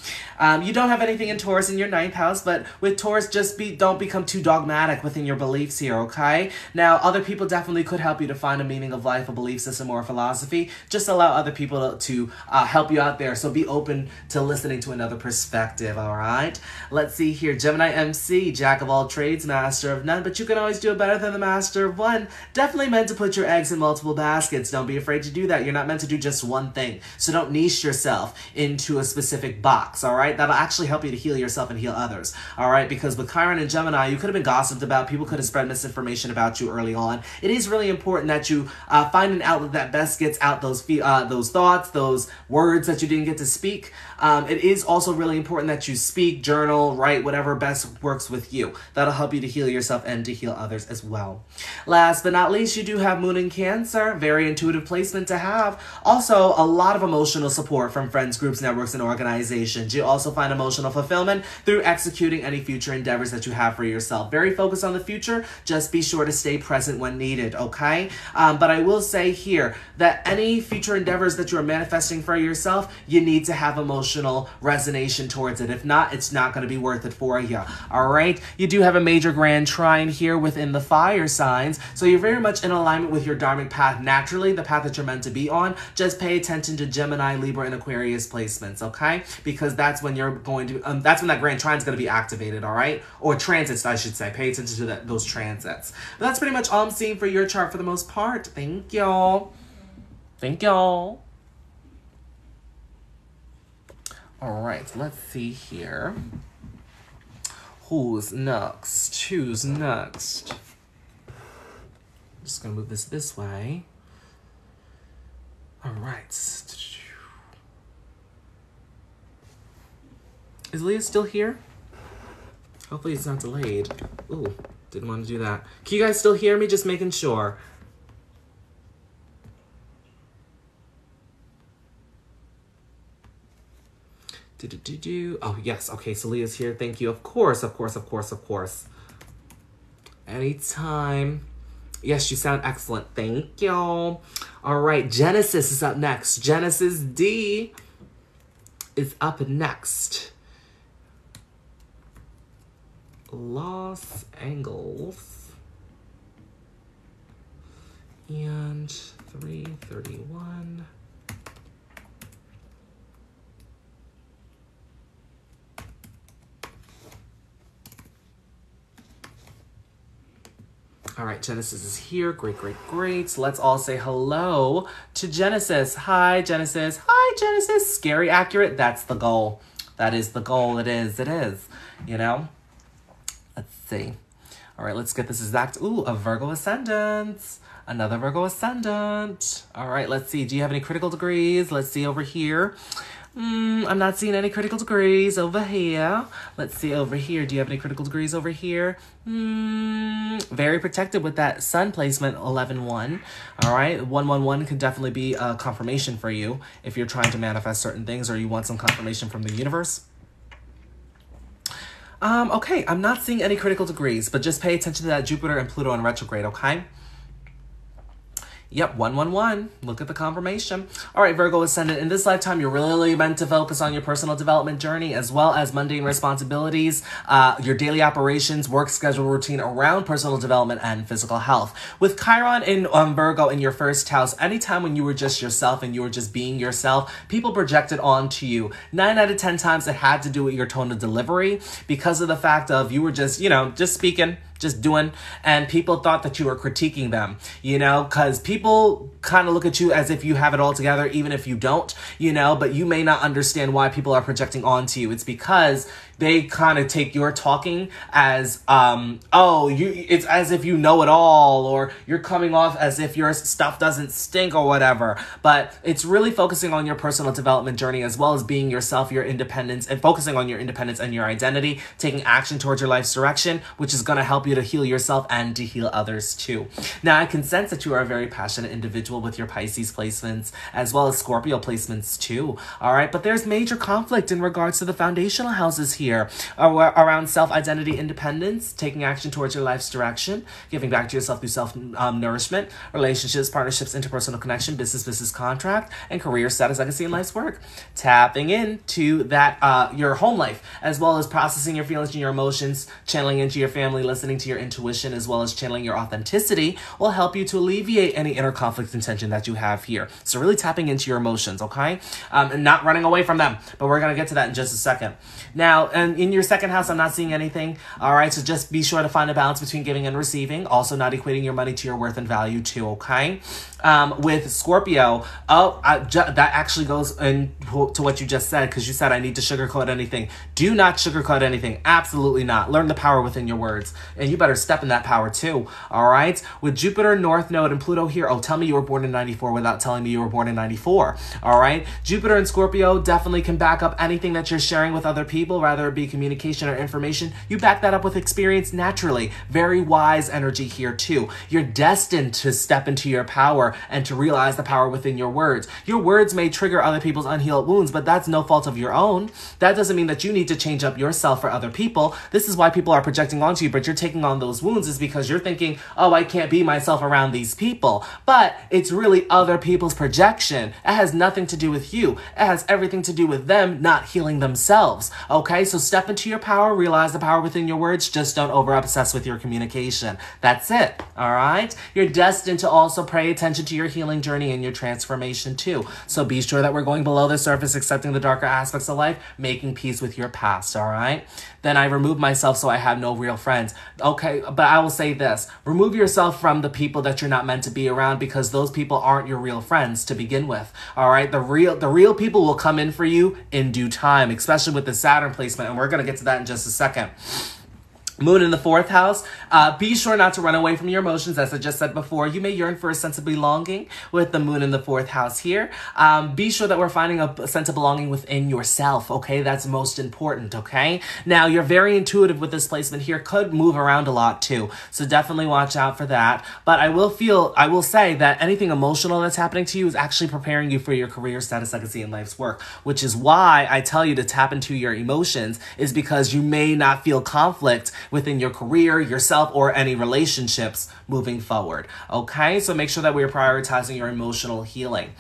[SPEAKER 1] You don't have anything in Taurus in your 9th house, but with Taurus, don't become too dogmatic within your beliefs here, okay? Now, other people definitely could help you to find a meaning of life, a belief system, or a philosophy. Just allow other people to help you out there, so be open to listening to another perspective, all right? Let's see here. Gemini MC, jack of all trades, master of none, but you can always do it better than the master of one. Definitely meant to put your eggs in multiple baskets. Don't be afraid to do that. You're not meant to do just one thing, so don't niche yourself into a specific box, all right? That'll actually help you to heal yourself and heal others, all right? Because with Chiron and Gemini, you could have been gossiped about. People could have spread misinformation about you early on. It is really important that you find an outlet that best gets out those thoughts, those words that you didn't get to speak. It is also really important that you speak, journal, write, whatever best works with you. That'll help you to heal yourself and to heal others as well. Last but not least, you do have Moon in Cancer. Very intuitive placement to have. Also, a lot of emotional support from friends, groups, networks, and organizations. You also find emotional fulfillment through executing any future endeavors that you have for yourself. Very focused on the future. Just be sure to stay present when needed, okay? But I will say here that any future endeavors that you are manifesting for yourself, you need to have emotional resonation towards it. If not, it's not going to be worth it for you, all right? You do have a major grand trine here within the fire signs, so you're very much in alignment with your dharmic path naturally, the path that you're meant to be on. Just pay attention to Gemini, Libra, and Aquarius placements, okay? Because that's when you're going to, that's when that grand trine is going to be activated, all right? Or transits, I should say. Pay attention to those transits. But that's pretty much all I'm seeing for your chart for the most part. Thank y'all. Thank y'all. All right, let's see here. Who's next? Who's next? I'm just gonna move this way. All right. Is Leah still here? Hopefully it's not delayed. Ooh, didn't want to do that. Can you guys still hear me? Just making sure. Oh, yes. Okay, so Leah's here. Thank you. Of course. Anytime. Yes, you sound excellent. Thank y'all. All right, Genesis is up next. Genesis D is up next. Los Angeles. And 331. All right, Genesis is here. Great. Let's all say hello to Genesis. Hi, Genesis. Hi, Genesis. Scary accurate. That's the goal. That is the goal. It is. You know? Let's see. All right, let's get this exact. Ooh, a Virgo ascendant. Another Virgo ascendant. All right, let's see. Do you have any critical degrees? Let's see over here. I'm not seeing any critical degrees over here. Let's see over here. Do you have any critical degrees over here? Very protected with that sun placement 11-1. All right, 1-1-1 could definitely be a confirmation for you if you're trying to manifest certain things or you want some confirmation from the universe. Okay, I'm not seeing any critical degrees, but just pay attention to that Jupiter and Pluto in retrograde, okay? Yep, 111. Look at the confirmation. All right, Virgo Ascendant. In this lifetime, you're really meant to focus on your personal development journey as well as mundane responsibilities, your daily operations, work schedule routine around personal development and physical health. With Chiron in Virgo in your first house, anytime when you were just yourself and you were just being yourself, people projected onto you. 9 out of 10 times it had to do with your tone of delivery because of the fact of you were just, just speaking, just doing, and people thought that you were critiquing them, because people kind of look at you as if you have it all together, even if you don't, but you may not understand why people are projecting onto you. It's because they kind of take your talking as, it's as if you know it all, or you're coming off as if your stuff doesn't stink or whatever. But it's really focusing on your personal development journey as well as being yourself, your independence, and focusing on your independence and your identity, taking action towards your life's direction, which is going to help you to heal yourself and to heal others too. Now, I can sense that you are a very passionate individual with your Pisces placements as well as Scorpio placements too. All right, but there's major conflict in regards to the foundational houses here around self-identity, independence, taking action towards your life's direction, giving back to yourself through self-nourishment, relationships, partnerships, interpersonal connection, business contract, and career status, legacy, and life's work. Tapping into that, your home life, as well as processing your feelings and your emotions, channeling into your family, listening to your intuition, as well as channeling your authenticity will help you to alleviate any inner conflict and tension that you have here. So really tapping into your emotions, okay? And not running away from them, but we're going to get to that in just a second. Now, and in your second house, I'm not seeing anything, all right? So just be sure to find a balance between giving and receiving, also not equating your money to your worth and value too, okay? With Scorpio, that actually goes into what you just said, because you said I need to sugarcoat anything. Do not sugarcoat anything. Absolutely not. Learn the power within your words, and you better step in that power too, all right? With Jupiter, North Node, and Pluto here, tell me you were born in 94 without telling me you were born in 94, all right? Jupiter and Scorpio definitely can back up anything that you're sharing with other people, rather it be communication or information. You back that up with experience naturally. Very wise energy here too. You're destined to step into your power and to realize the power within your words. Your words may trigger other people's unhealed wounds, but that's no fault of your own. That doesn't mean that you need to change up yourself for other people. This is why people are projecting onto you, but you're taking on those wounds is because you're thinking, I can't be myself around these people. But it's really other people's projection. It has nothing to do with you. It has everything to do with them not healing themselves. Okay, so step into your power, realize the power within your words, just don't over-obsess with your communication. That's it, all right? You're destined to also pay attention to your healing journey and your transformation too. So be sure that we're going below the surface, accepting the darker aspects of life, making peace with your past, all right? Then I remove myself so I have no real friends. Okay, but I will say this. Remove yourself from the people that you're not meant to be around because those people aren't your real friends to begin with, all right? The real people will come in for you in due time, especially with the Saturn placement, and we're going to get to that in just a second. Moon in the 4th house. Be sure not to run away from your emotions. As I just said before, you may yearn for a sense of belonging with the moon in the 4th house here. Be sure that we're finding a sense of belonging within yourself, okay? That's most important, okay? Now, you're very intuitive with this placement here. Could move around a lot too, so definitely watch out for that. But I will say that anything emotional that's happening to you is actually preparing you for your career, status, legacy, and life's work, which is why I tell you to tap into your emotions, is because you may not feel conflict within your career, yourself, or any relationships moving forward. Okay, so make sure that we're prioritizing your emotional healing.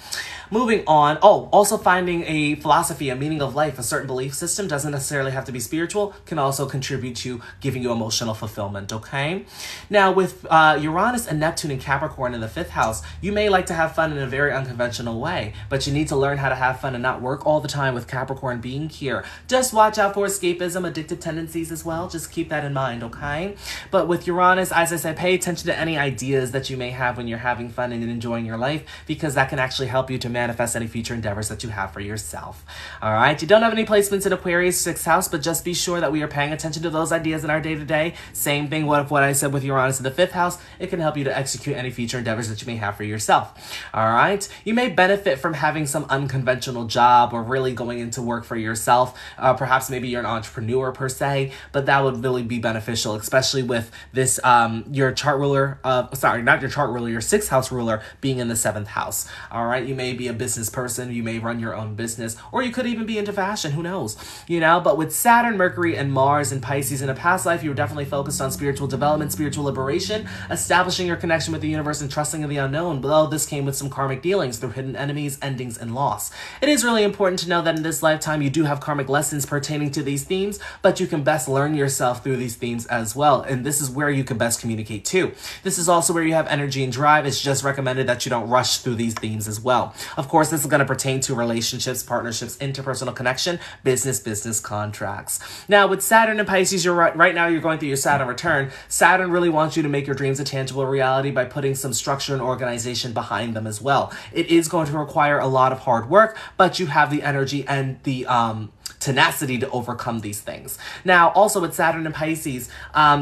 [SPEAKER 1] Moving on, also finding a philosophy, a meaning of life, a certain belief system, doesn't necessarily have to be spiritual, can also contribute to giving you emotional fulfillment, okay? Now, with Uranus and Neptune and Capricorn in the 5th house, you may like to have fun in a very unconventional way, but you need to learn how to have fun and not work all the time with Capricorn being here. Just watch out for escapism, addictive tendencies as well. Just keep that in mind, okay? But with Uranus, as I said, pay attention to any ideas that you may have when you're having fun and enjoying your life, because that can actually help you to manifest any future endeavors that you have for yourself. All right, you don't have any placements in Aquarius 6th house, but just be sure that we are paying attention to those ideas in our day-to-day. Same thing with what I said with Uranus in the 5th house. It can help you to execute any future endeavors that you may have for yourself. All right, you may benefit from having some unconventional job or really going into work for yourself. Perhaps maybe you're an entrepreneur per se, but that would really be beneficial, especially with this, your chart ruler, your 6th house ruler being in the 7th house. All right, you may be a business person. You may run your own business, or you could even be into fashion. Who knows? You know, but with Saturn, Mercury, and Mars in Pisces, in a past life, you were definitely focused on spiritual development, spiritual liberation, establishing your connection with the universe, and trusting in the unknown. But this came with some karmic dealings through hidden enemies, endings, and loss. It is really important to know that in this lifetime, you do have karmic lessons pertaining to these themes, but you can best learn yourself through these themes as well. And this is where you can best communicate too. This is also where you have energy and drive. It's just recommended that you don't rush through these themes as well. Of course, this is going to pertain to relationships, partnerships, interpersonal connection, business contracts. Now, with Saturn and Pisces, you're right now you're going through your Saturn return. Saturn really wants you to make your dreams a tangible reality by putting some structure and organization behind them as well. It is going to require a lot of hard work, but you have the energy and the tenacity to overcome these things. Now, also with Saturn and Pisces,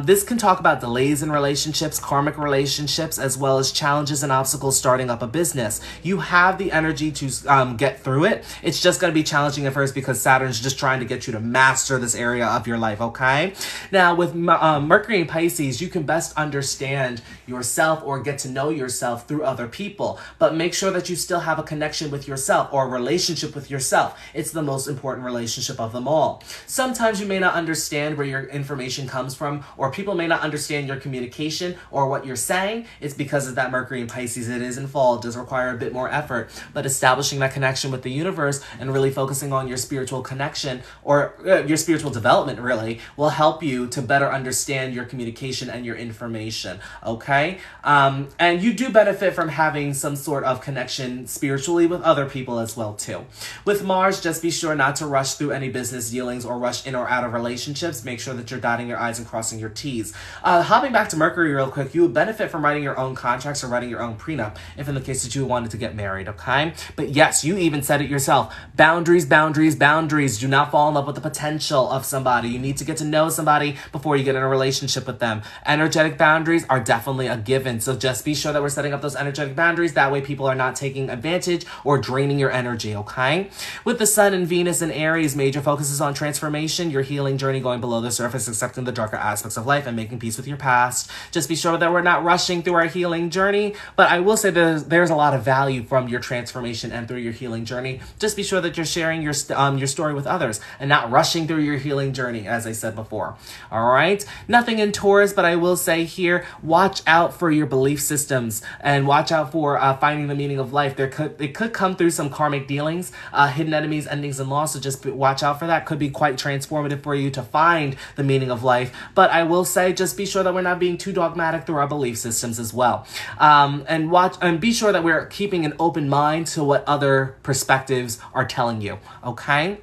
[SPEAKER 1] this can talk about delays in relationships, karmic relationships, as well as challenges and obstacles starting up a business. You have the energy to get through it. It's just going to be challenging at first because Saturn's just trying to get you to master this area of your life, okay? Now, with Mercury and Pisces, you can best understand yourself or get to know yourself through other people, but make sure that you still have a connection with yourself or a relationship with yourself. It's the most important relationship of them all. Sometimes you may not understand where your information comes from, or people may not understand your communication or what you're saying. It's because of that Mercury and Pisces. It is in fall. It does require a bit more effort, but establishing that connection with the universe and really focusing on your spiritual connection or your spiritual development really will help you to better understand your communication and your information, okay? And you do benefit from having some sort of connection spiritually with other people as well too. With Mars, just be sure not to rush through any business dealings or rush in or out of relationships. Make sure that you're dotting your I's and crossing your T's. Hopping back to Mercury real quick, you would benefit from writing your own contracts or writing your own prenup if in the case that you wanted to get married, okay? But yes, you even said it yourself. Boundaries, boundaries, boundaries. Do not fall in love with the potential of somebody. You need to get to know somebody before you get in a relationship with them. Energetic boundaries are definitely a given. So just be sure that we're setting up those energetic boundaries. That way people are not taking advantage or draining your energy, okay? With the Sun and Venus in Aries, major focus is on transformation, your healing journey, going below the surface, accepting the darker aspects of life, and making peace with your past. Just be sure that we're not rushing through our healing journey, but I will say there's a lot of value from your transformation and through your healing journey. Just be sure that you're sharing your story with others and not rushing through your healing journey, as I said before. All right? Nothing in Taurus, but I will say here, watch out for your belief systems and watch out for finding the meaning of life. It could come through some karmic dealings, hidden enemies, endings, and loss, so just watch out for that. Could be quite transformative for you to find the meaning of life. But I will say, just be sure that we're not being too dogmatic through our belief systems as well. And be sure that we're keeping an open mind to what other perspectives are telling you, okay?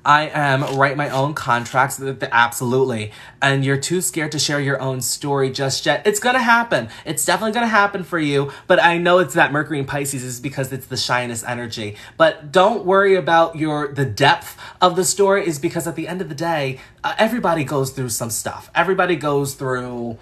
[SPEAKER 1] I write my own contracts, absolutely. And you're too scared to share your own story just yet. It's gonna happen. It's definitely gonna happen for you. But I know it's that Mercury and Pisces is because it's the shyness energy. But don't worry about the depth of the story, is because at the end of the day, everybody goes through some stuff. Everybody goes through,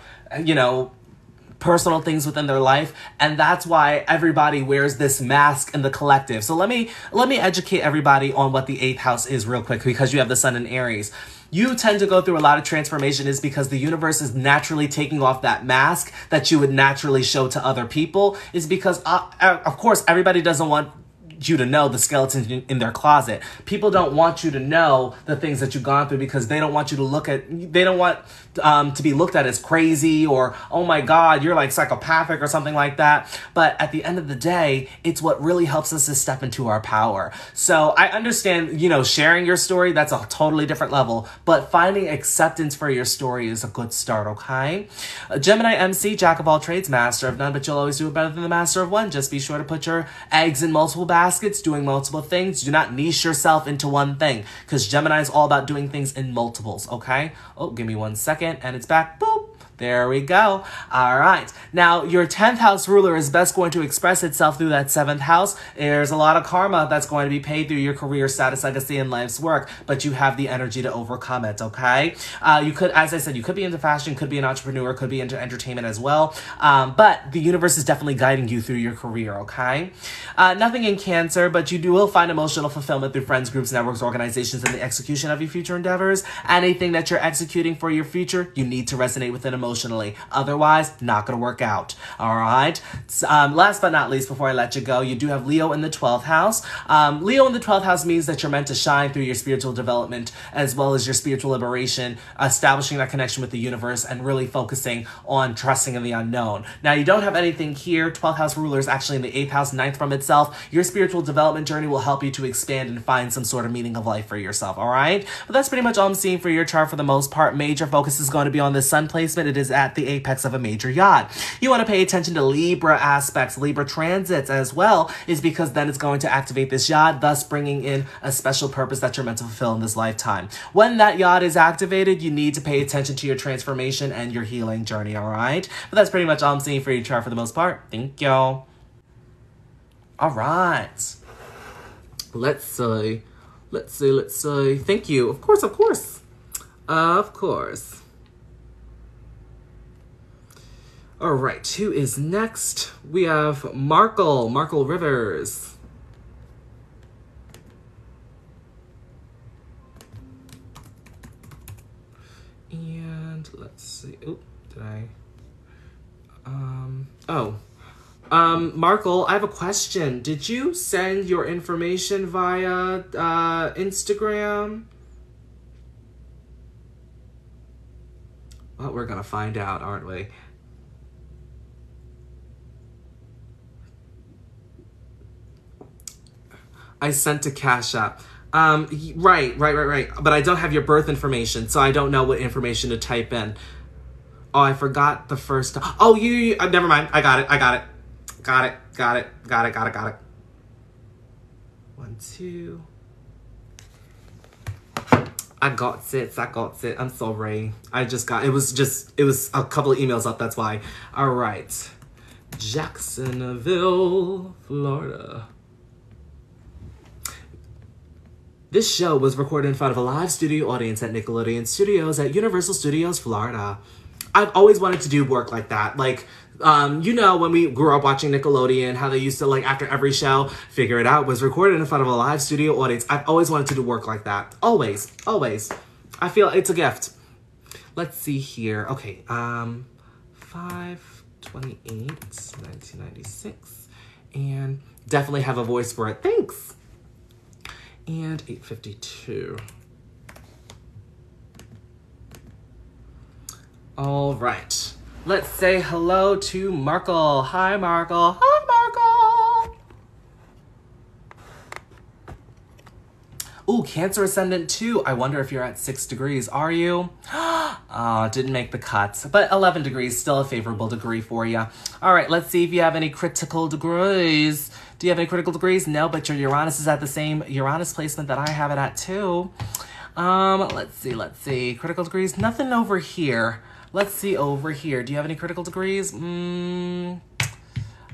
[SPEAKER 1] personal things within their life, and that's why everybody wears this mask in the collective. So let me educate everybody on what the 8th house is real quick, because you have the Sun in Aries. You tend to go through a lot of transformation is because the universe is naturally taking off that mask that you would naturally show to other people, is because of course everybody doesn't want you to know the skeletons in their closet. People don't want you to know the things that you've gone through because they don't want you to they don't want to be looked at as crazy or, oh my God, you're like psychopathic or something like that. But at the end of the day, it's what really helps us to step into our power. So I understand, sharing your story, that's a totally different level, but finding acceptance for your story is a good start, okay? Gemini MC, jack of all trades, master of none, but you'll always do it better than the master of one. Just be sure to put your eggs in multiple baskets, doing multiple things. Do not niche yourself into one thing, because Gemini is all about doing things in multiples, okay? Oh, give me 1 second, and it's back. Boop. There we go. All right. Now, your 10th house ruler is best going to express itself through that 7th house. There's a lot of karma that's going to be paid through your career, status, legacy, and life's work, but you have the energy to overcome it, okay? You could, as I said, you could be into fashion, could be an entrepreneur, could be into entertainment as well, but the universe is definitely guiding you through your career, okay? Nothing in Cancer, but you will find emotional fulfillment through friends, groups, networks, organizations, and the execution of your future endeavors. Anything that you're executing for your future, you need to resonate with it emotionally. emotionally. Otherwise, not going to work out. All right. Last but not least, before I let you go, you do have Leo in the 12th house. Leo in the 12th house means that you're meant to shine through your spiritual development as well as your spiritual liberation, establishing that connection with the universe and really focusing on trusting in the unknown. Now, you don't have anything here. 12th house ruler is actually in the 8th house, 9th from itself. Your spiritual development journey will help you to expand and find some sort of meaning of life for yourself, all right? But that's pretty much all I'm seeing for your chart for the most part. Major focus is going to be on the sun placement. It is at the apex of a major yacht. You want to pay attention to Libra aspects, Libra transits as well, is because then it's going to activate this yacht, thus bringing in a special purpose that you're meant to fulfill in this lifetime. When that yacht is activated, you need to pay attention to your transformation and your healing journey, all right? But that's pretty much all I'm seeing for your chart for the most part. Thank you. All right. Let's see. Thank you. Of course. All right, who is next? We have Markle Rivers. And let's see. Oh, did I? Markle, I have a question. Did you send your information via Instagram? Well, we're gonna find out, aren't we? I sent to Cash App. Right. But I don't have your birth information, so I don't know what information to type in. Oh, I forgot the first. Oh, you never mind. I got it. Got it. 1, 2. I got it. I'm sorry. It was a couple of emails up, that's why. All right. Jacksonville, Florida. This show was recorded in front of a live studio audience at Nickelodeon Studios at Universal Studios, Florida. I've always wanted to do work like that. Like, when we grew up watching Nickelodeon, how they used to, like, after every show, Figure It Out was recorded in front of a live studio audience. I've always wanted to do work like that. Always. I feel it's a gift. Let's see here. Okay, 5/28, 1996. And definitely have a voice for it. Thanks. And 8:52. All right. Let's say hello to Markle. Hi, Markle. Ooh, Cancer Ascendant too. I wonder if you're at 6 degrees. Are you? Didn't make the cut. But 11 degrees, still a favorable degree for you. All right, let's see if you have any critical degrees. Do you have any critical degrees? No, but your Uranus is at the same Uranus placement that I have it at too. Let's see. Critical degrees? Nothing over here. Let's see over here. Do you have any critical degrees? I'm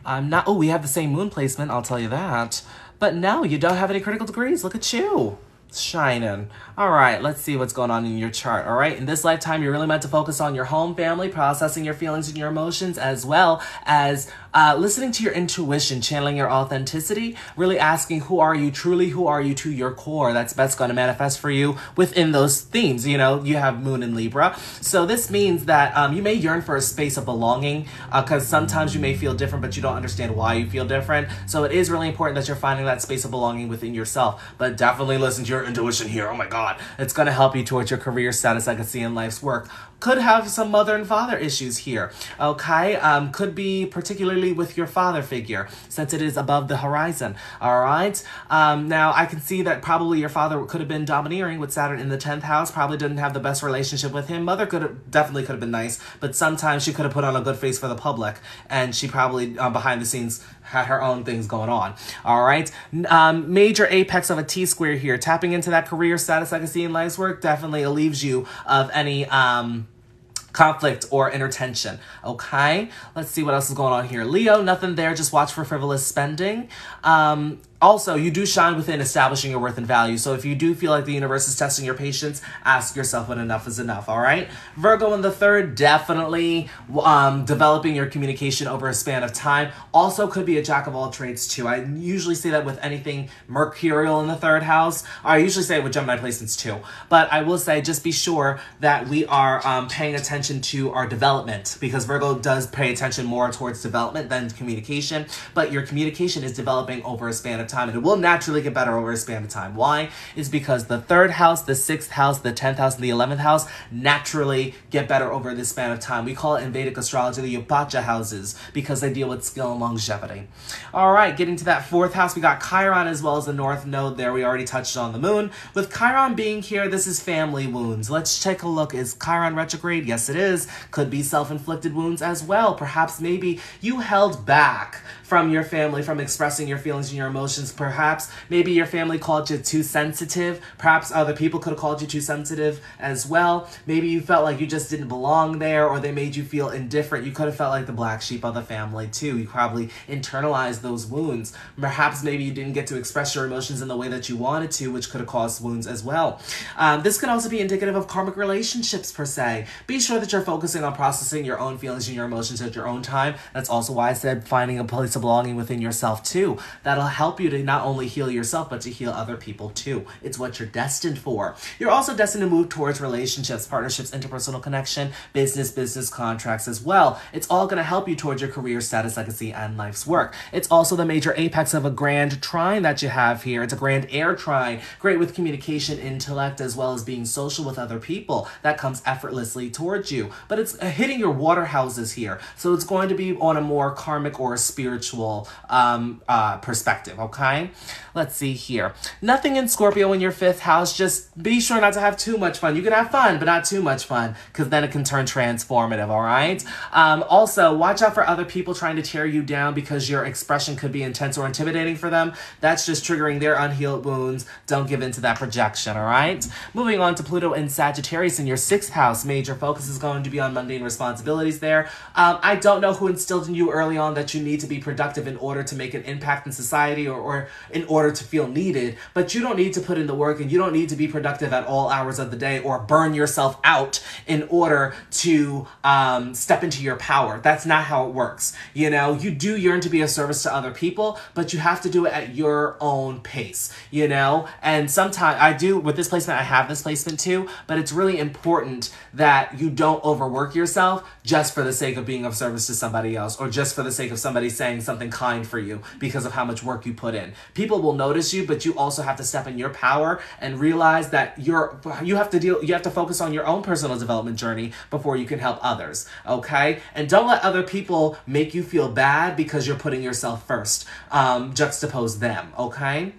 [SPEAKER 1] not. Oh, we have the same moon placement, I'll tell you that. But no, you don't have any critical degrees. Look at you. Shining. All right, let's see what's going on in your chart. All right, in this lifetime, you're really meant to focus on your home, family, processing your feelings and your emotions, as well as listening to your intuition, channeling your authenticity, really asking who are you truly, who are you to your core. That's going to manifest for you within those themes. You know, you have Moon in Libra. So this means that you may yearn for a space of belonging because sometimes you may feel different, but you don't understand why you feel different. So it is really important that you're finding that space of belonging within yourself. But definitely listen to your intuition here. Oh my God. It's going to help you towards your career status, I can see in life's work. Could have some mother and father issues here, okay? Could be particularly with your father figure, since it is above the horizon, all right? Now, I can see that probably your father could have been domineering with Saturn in the 10th house, probably didn't have the best relationship with him. Mother definitely could have been nice, but sometimes she could have put on a good face for the public, and she probably, behind the scenes, had her own things going on, all right? Major apex of a T-square here. Tapping into that career status I can see in life's work definitely relieves you of any conflict or inner tension, okay? Let's see what else is going on here. Leo, nothing there. Just watch for frivolous spending. Also, you do shine within establishing your worth and value. So if you do feel like the universe is testing your patience, ask yourself when enough is enough, all right? Virgo in the third, definitely developing your communication over a span of time. Also could be a jack of all trades too. I usually say that with anything mercurial in the third house. I usually say it with Gemini placements too. But I will say just be sure that we are paying attention to our development, because Virgo does pay attention more towards development than communication. But your communication is developing over a span of time, and it will naturally get better over a span of time. Why? Is because the third house, the sixth house, the 10th house, and the 11th house naturally get better over this span of time. We call it in Vedic astrology the Upacha houses, because they deal with skill and longevity. All right, getting to that fourth house, we got Chiron as well as the north node there. We already touched on the moon. With Chiron being here, this is family wounds. Let's take a look. Is Chiron retrograde? Yes, it is. Could be self-inflicted wounds as well. Perhaps maybe you held back from your family from expressing your feelings and your emotions. Perhaps maybe your family called you too sensitive. Perhaps other people could have called you too sensitive as well. Maybe you felt like you just didn't belong there, or they made you feel indifferent. You could have felt like the black sheep of the family too. You probably internalized those wounds. Perhaps maybe you didn't get to express your emotions in the way that you wanted to, which could have caused wounds as well. This can also be indicative of karmic relationships per se. Be sure that you're focusing on processing your own feelings and your emotions at your own time. That's also why I said finding a place of belonging within yourself too. That'll help you to not only heal yourself, but to heal other people too. It's what you're destined for. You're also destined to move towards relationships, partnerships, interpersonal connection, business contracts as well. It's all going to help you towards your career, status, legacy, and life's work. It's also the major apex of a grand trine that you have here. It's a grand air trine, great with communication, intellect, as well as being social with other people. That comes effortlessly towards you. But it's hitting your water houses here. So it's going to be on a more karmic or spiritual perspective, okay? Let's see here. Nothing in Scorpio in your fifth house. Just be sure not to have too much fun. You can have fun, but not too much fun, because then it can turn transformative, all right? Also, watch out for other people trying to tear you down because your expression could be intense or intimidating for them. That's just triggering their unhealed wounds. Don't give in to that projection, all right? Moving on to Pluto in Sagittarius in your sixth house. Major focus is going to be on mundane responsibilities there. I don't know who instilled in you early on that you need to be productive in order to make an impact in society, or in order to feel needed, but you don't need to put in the work, and you don't need to be productive at all hours of the day or burn yourself out in order to step into your power. That's not how it works. You know, you do yearn to be of service to other people, but you have to do it at your own pace, you know? And sometimes I do, with this placement, I have this placement too, but it's really important that you don't overwork yourself just for the sake of being of service to somebody else, or just for the sake of somebody saying something kind for you because of how much work you put in. People will notice you, but you also have to step in your power and realize that you have to focus on your own personal development journey before you can help others, okay? And don't let other people make you feel bad because you're putting yourself first. Juxtapose them, okay?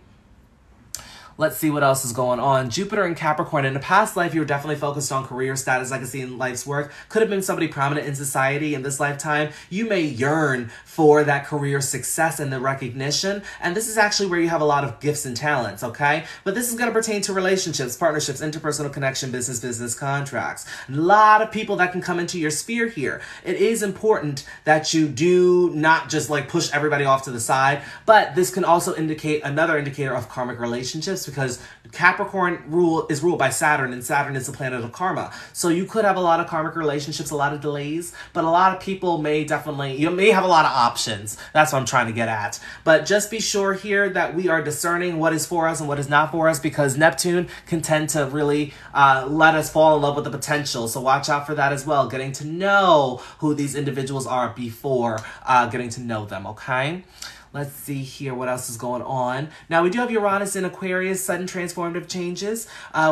[SPEAKER 1] Let's see what else is going on. Jupiter in Capricorn. In a past life, you were definitely focused on career, status, legacy, and life's work. Could have been somebody prominent in society in this lifetime. You may yearn for that career success and the recognition. And this is actually where you have a lot of gifts and talents, okay? But this is going to pertain to relationships, partnerships, interpersonal connection, business contracts. A lot of people that can come into your sphere here. It is important that you do not just like push everybody off to the side, but this can also indicate another indicator of karmic relationships, because Capricorn is ruled by Saturn, and Saturn is the planet of karma. So you could have a lot of karmic relationships, a lot of delays, but a lot of people you may have a lot of options. That's what I'm trying to get at. But just be sure here that we are discerning what is for us and what is not for us, because Neptune can tend to really let us fall in love with the potential. So watch out for that as well. Getting to know who these individuals are before getting to know them, okay? Let's see here what else is going on. Now, we do have Uranus in Aquarius, sudden transformative changes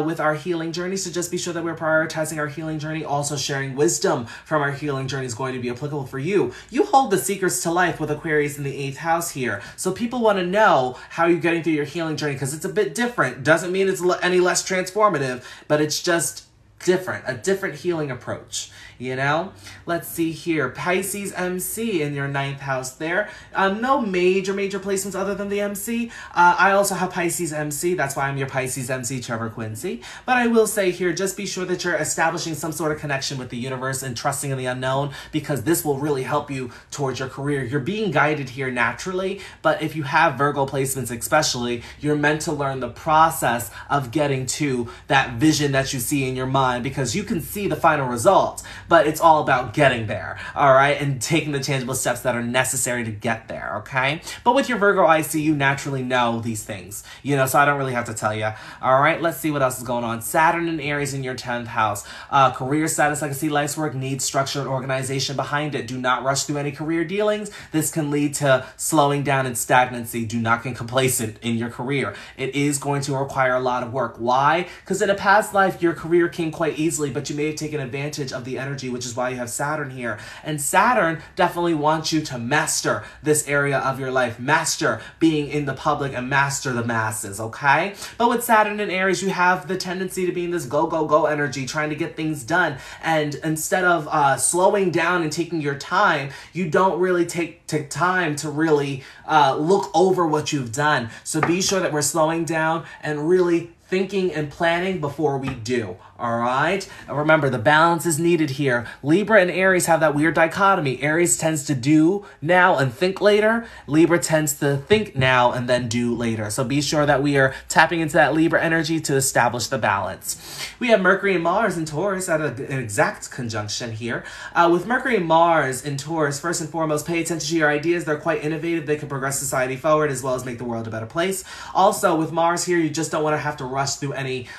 [SPEAKER 1] with our healing journey. So just be sure that we're prioritizing our healing journey. Also, sharing wisdom from our healing journey is going to be applicable for you. You hold the secrets to life with Aquarius in the 8th house here. So people want to know how you're getting through your healing journey, because it's a bit different. Doesn't mean it's any less transformative, but it's just a different healing approach, you know? Let's see here. Pisces MC in your 9th house there. No major placements other than the MC. I also have Pisces MC. That's why I'm your Pisces MC, Trevor Quincy. But I will say here, just be sure that you're establishing some sort of connection with the universe and trusting in the unknown, because this will really help you towards your career. You're being guided here naturally, but if you have Virgo placements especially, you're meant to learn the process of getting to that vision that you see in your mind, because you can see the final result, but it's all about getting there, all right, and taking the tangible steps that are necessary to get there, okay? But with your Virgo IC, you naturally know these things, you know, so I don't really have to tell you. All right, let's see what else is going on. Saturn and Aries in your 10th house. Career status, legacy, life's work needs structure and organization behind it. Do not rush through any career dealings. This can lead to slowing down and stagnancy. Do not get complacent in your career. It is going to require a lot of work. Why? Because in a past life, your career came quite easily, but you may have taken advantage of the energy, which is why you have Saturn here. And Saturn definitely wants you to master this area of your life. Master being in the public and master the masses, okay? But with Saturn and Aries, you have the tendency to be in this go energy, trying to get things done. And instead of slowing down and taking your time, you don't really take time to really look over what you've done. So be sure that we're slowing down and really thinking and planning before we do. All right. And remember, the balance is needed here. Libra and Aries have that weird dichotomy. Aries tends to do now and think later. Libra tends to think now and then do later. So be sure that we are tapping into that Libra energy to establish the balance. We have Mercury and Mars in Taurus at an exact conjunction here. With Mercury and Mars in Taurus, first and foremost, pay attention to your ideas. They're quite innovative. They can progress society forward as well as make the world a better place. Also, with Mars here, you just don't want to have to rush through any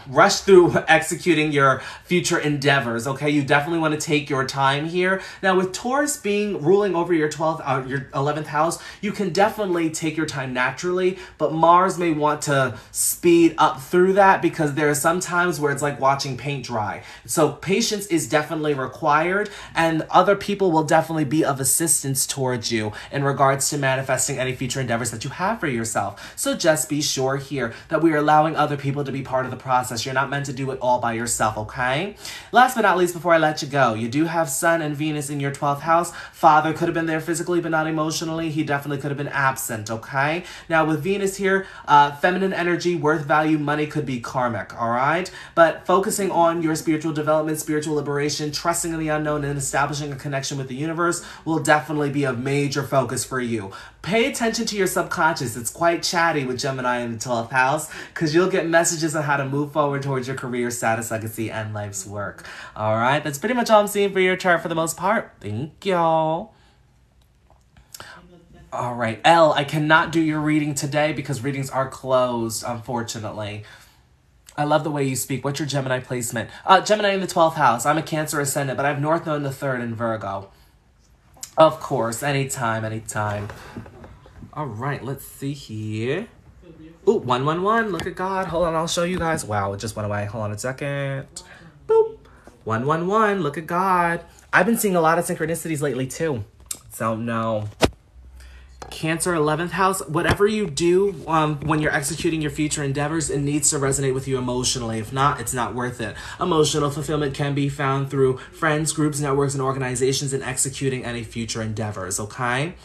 [SPEAKER 1] rush through executing your future endeavors, okay? You definitely want to take your time here. Now, with Taurus being ruling over your 11th house, you can definitely take your time naturally, but Mars may want to speed up through that, because there are some times where it's like watching paint dry. So patience is definitely required, and other people will definitely be of assistance towards you in regards to manifesting any future endeavors that you have for yourself. So just be sure here that we are allowing other people to be part of the process. You're not meant to do it all by yourself, okay? Last but not least, before I let you go, you do have Sun and Venus in your 12th house. Father could have been there physically, but not emotionally. He definitely could have been absent, okay? Now, with Venus here, feminine energy, worth, value, money could be karmic, all right? But focusing on your spiritual development, spiritual liberation, trusting in the unknown, and establishing a connection with the universe will definitely be a major focus for you. Pay attention to your subconscious. It's quite chatty with Gemini in the 12th house, because you'll get messages on how to move forward towards your career, status, legacy, and life's work. All right, that's pretty much all I'm seeing for your chart for the most part. Thank y'all. All right, Elle, I cannot do your reading today because readings are closed, unfortunately. I love the way you speak. What's your Gemini placement? Gemini in the 12th house. I'm a Cancer ascendant, but I have North Node in the 3rd in Virgo. Of course, anytime. All right, let's see here. Ooh, 111, look at God. Hold on, I'll show you guys. Wow, it just went away. Hold on a second. Boop. 111, look at God. I've been seeing a lot of synchronicities lately too. So no. Cancer 11th house, whatever you do when you're executing your future endeavors, it needs to resonate with you emotionally. If not, it's not worth it. Emotional fulfillment can be found through friends, groups, networks, and organizations in executing any future endeavors, okay?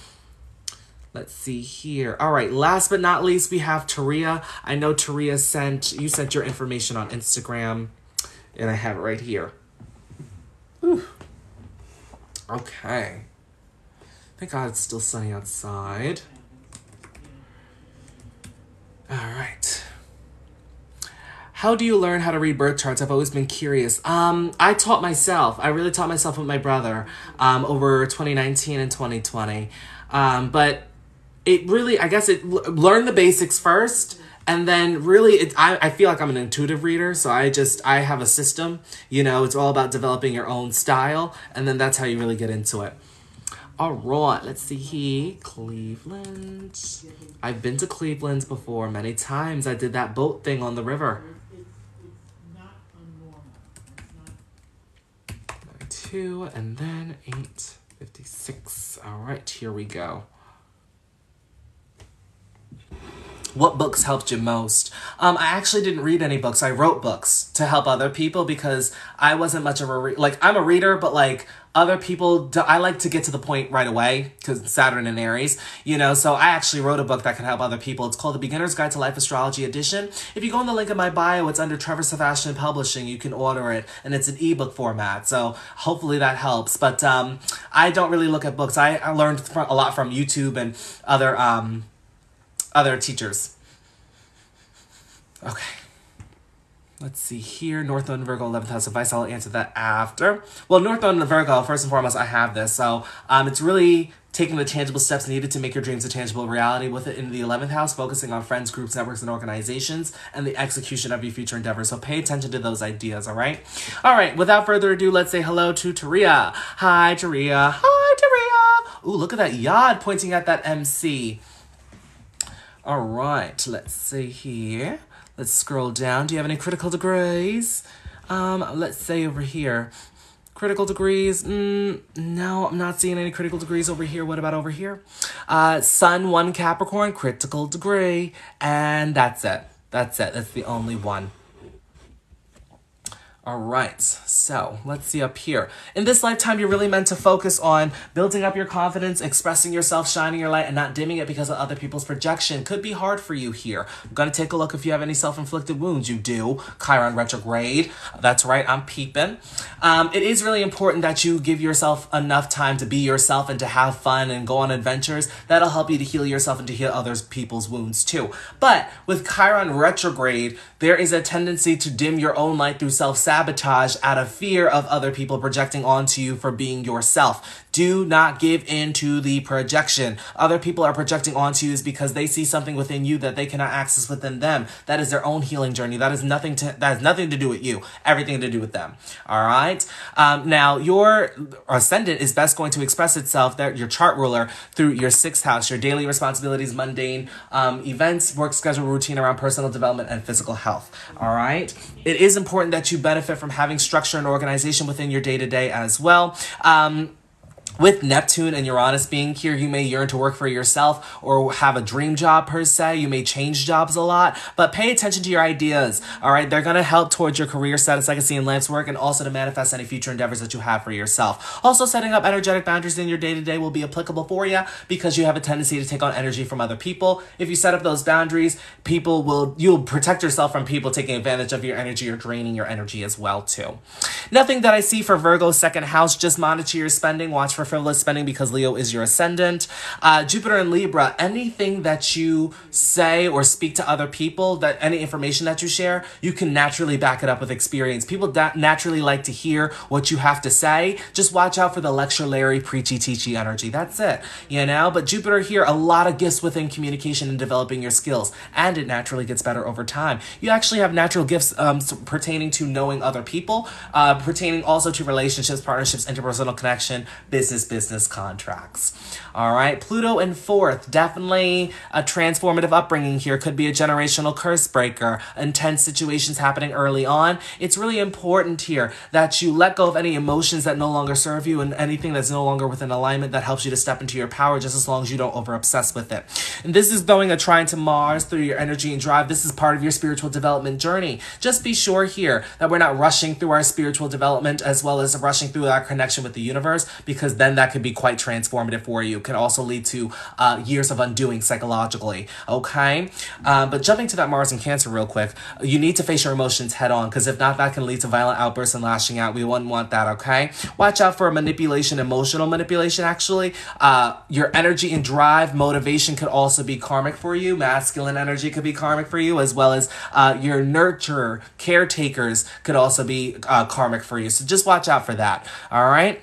[SPEAKER 1] Let's see here. All right, last but not least, we have Taria. I know Taria sent your information on Instagram, and I have it right here. Whew. Okay. Thank God it's still sunny outside. All right. How do you learn how to read birth charts? I've always been curious. I taught myself. I really taught myself with my brother over 2019 and 2020. But it really, I guess learn the basics first. And then really, I feel like I'm an intuitive reader. So I have a system. You know, it's all about developing your own style. And then that's how you really get into it. All right, let's see here. Cleveland. I've been to Cleveland before many times. I did that boat thing on the river. 2 and then 8:56. All right, here we go. What books helped you most? I actually didn't read any books. I wrote books to help other people because I wasn't much of a I'm a reader, but like other people, I like to get to the point right away because Saturn and Aries, you know. So I actually wrote a book that can help other people. It's called The Beginner's Guide to Life Astrology Edition. If you go on the link in my bio, it's under Trevor Sebastian Publishing. You can order it, and it's an ebook format. So hopefully that helps. But I don't really look at books. I learned a lot from YouTube and other teachers. Okay. Let's see here. North Node in Virgo, 11th house advice. I'll answer that after. Well, North Node in Virgo, first and foremost, I have this. So it's really taking the tangible steps needed to make your dreams a tangible reality with it in the 11th house, focusing on friends, groups, networks, and organizations, and the execution of your future endeavors. So pay attention to those ideas, all right? All right, without further ado, let's say hello to Taria. Hi, Taria. Hi, Taria. Ooh, look at that yod pointing at that MC. All right, let's see here. Let's scroll down. Do you have any critical degrees? Let's say over here. Critical degrees? No, I'm not seeing any critical degrees over here. What about over here? Sun, 1 Capricorn, critical degree. And that's it. That's it. That's the only one. All right, so let's see up here. In this lifetime, you're really meant to focus on building up your confidence, expressing yourself, shining your light, and not dimming it because of other people's projection. Could be hard for you here. I'm going to take a look if you have any self-inflicted wounds. You do. Chiron retrograde. That's right, I'm peeping. It is really important that you give yourself enough time to be yourself and to have fun and go on adventures. That'll help you to heal yourself and to heal other people's wounds too. But with Chiron retrograde, there is a tendency to dim your own light through self-sabotage out of fear of other people projecting onto you for being yourself. Do not give in to the projection. Other people are projecting onto you is because they see something within you that they cannot access within them. That is their own healing journey. That has nothing to do with you. Everything to do with them. All right. Now your ascendant is best going to express itself, that your chart ruler, through your 6th house, your daily responsibilities, mundane events, work schedule, routine around personal development and physical health. All right. It is important that you benefit from having structure and organization within your day-to-day as well. With Neptune and Uranus being here, you may yearn to work for yourself or have a dream job per se. You may change jobs a lot, but pay attention to your ideas, all right? They're going to help towards your career status, legacy, and life's work, and also to manifest any future endeavors that you have for yourself. Also, setting up energetic boundaries in your day-to-day will be applicable for you because you have a tendency to take on energy from other people. If you set up those boundaries, you'll protect yourself from people taking advantage of your energy or draining your energy as well, too. Nothing that I see for Virgo's 2nd house. Just monitor your spending. Watch for frivolous spending because Leo is your ascendant. Jupiter and Libra, anything that you say or speak to other people, that any information that you share, you can naturally back it up with experience. People naturally like to hear what you have to say. Just watch out for the lecture Larry, preachy, teachy energy. That's it, you know? But Jupiter here, a lot of gifts within communication and developing your skills, and it naturally gets better over time. You actually have natural gifts pertaining to knowing other people, pertaining also to relationships, partnerships, interpersonal connection, business contracts. All right, Pluto in 4th, definitely a transformative upbringing here. Could be a generational curse breaker, intense situations happening early on. It's really important here that you let go of any emotions that no longer serve you and anything that's no longer within alignment that helps you to step into your power, just as long as you don't over-obsess with it. And this is going a trine to Mars through your energy and drive. This is part of your spiritual development journey. Just be sure here that we're not rushing through our spiritual development as well as rushing through our connection with the universe, because then that could be quite transformative for you. It can also lead to years of undoing psychologically, okay? But jumping to that Mars and Cancer real quick, you need to face your emotions head on, because if not, that can lead to violent outbursts and lashing out. We wouldn't want that, okay? Watch out for manipulation, emotional manipulation, actually. Your energy and drive, motivation could also be karmic for you. Masculine energy could be karmic for you, as well as your nurturer, caretakers could also be karmic for you. So just watch out for that, all right?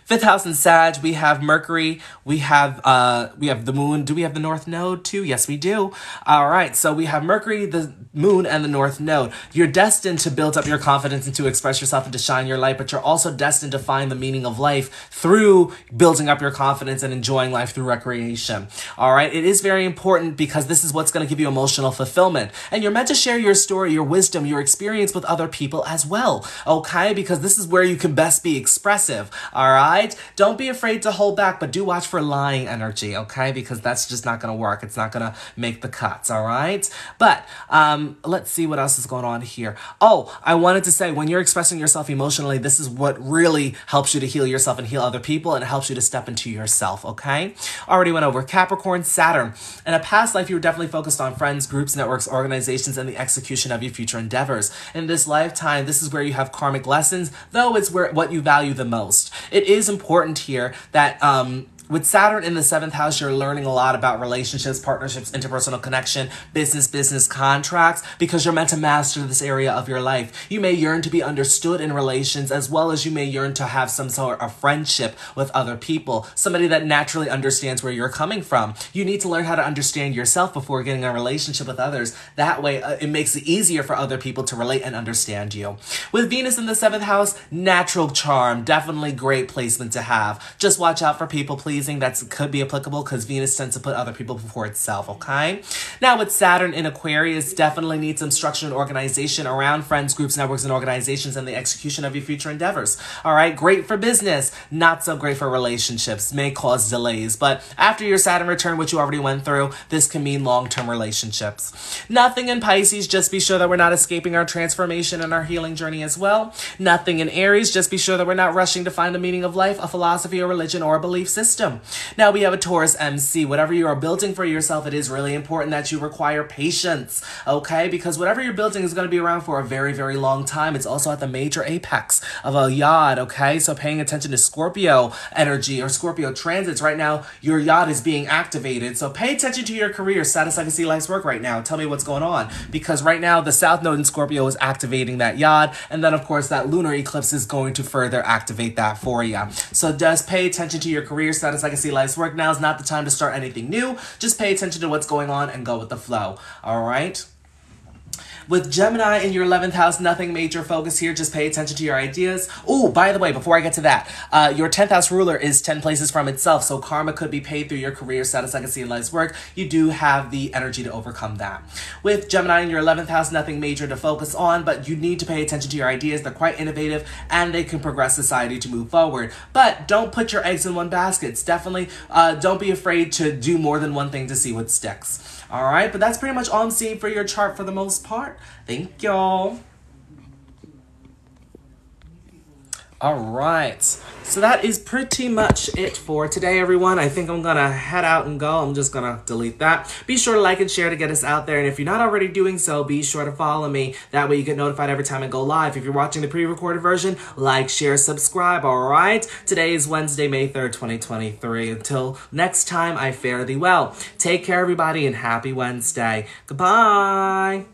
[SPEAKER 1] 5th house in Sag, we have Mercury, we have the moon. Do we have the North Node too? Yes, we do. All right, so we have Mercury, the moon, and the North Node. You're destined to build up your confidence and to express yourself and to shine your light, but you're also destined to find the meaning of life through building up your confidence and enjoying life through recreation. All right, it is very important because this is what's going to give you emotional fulfillment. And you're meant to share your story, your wisdom, your experience with other people as well, okay? Because this is where you can best be expressive, all right? right? Don't be afraid to hold back, but do watch for lying energy, okay? Because that's just not going to work. It's not going to make the cuts, all right? But let's see what else is going on here. Oh, I wanted to say, when you're expressing yourself emotionally, this is what really helps you to heal yourself and heal other people, and it helps you to step into yourself, okay? Already went over Capricorn, Saturn. In a past life, you were definitely focused on friends, groups, networks, organizations, and the execution of your future endeavors. In this lifetime, this is where you have karmic lessons, though it's what you value the most. It is important here that with Saturn in the 7th house, you're learning a lot about relationships, partnerships, interpersonal connection, business contracts, because you're meant to master this area of your life. You may yearn to be understood in relations, as well as you may yearn to have some sort of friendship with other people, somebody that naturally understands where you're coming from. You need to learn how to understand yourself before getting a relationship with others. That way, it makes it easier for other people to relate and understand you. With Venus in the 7th house, natural charm, definitely great placement to have. Just watch out for people pleasing. That could be applicable because Venus tends to put other people before itself, okay? Now with Saturn in Aquarius, definitely need some structure and organization around friends, groups, networks, and organizations and the execution of your future endeavors. All right, great for business, not so great for relationships, may cause delays. But after your Saturn return, which you already went through, this can mean long-term relationships. Nothing in Pisces, just be sure that we're not escaping our transformation and our healing journey as well. Nothing in Aries, just be sure that we're not rushing to find a meaning of life, a philosophy, a religion, or a belief system. Now we have a Taurus MC. Whatever you are building for yourself, it is really important that you require patience, okay? Because whatever you're building is going to be around for a very, very long time. It's also at the major apex of a yod, okay? So paying attention to Scorpio energy or Scorpio transits. Right now, your yod is being activated. So pay attention to your career, status, legacy, life's work right now. Tell me what's going on. Because right now, the South Node in Scorpio is activating that yod. And then, of course, that lunar eclipse is going to further activate that for you. So just pay attention to your career, status, legacy, life's work. Now is not the time to start anything new. Just pay attention to what's going on and go with the flow. All right? With Gemini in your 11th house, nothing major focus here. Just pay attention to your ideas. Oh, by the way, before I get to that, your 10th house ruler is 10 places from itself. So karma could be paid through your career, status, legacy, and life's work. You do have the energy to overcome that. With Gemini in your 11th house, nothing major to focus on, but you need to pay attention to your ideas. They're quite innovative and they can progress society to move forward. But don't put your eggs in one basket. It's definitely, don't be afraid to do more than one thing to see what sticks. All right, but that's pretty much all I'm seeing for your chart for the most part. Thank y'all. All right, so that is pretty much it for today, everyone. I think I'm gonna head out and go. I'm just gonna delete that. Be sure to like and share to get us out there. And if you're not already doing so, be sure to follow me. That way you get notified every time I go live. If you're watching the pre-recorded version, like, share, subscribe, all right? Today is Wednesday, May 3rd, 2023. Until next time, I fare thee well. Take care, everybody, and happy Wednesday. Goodbye.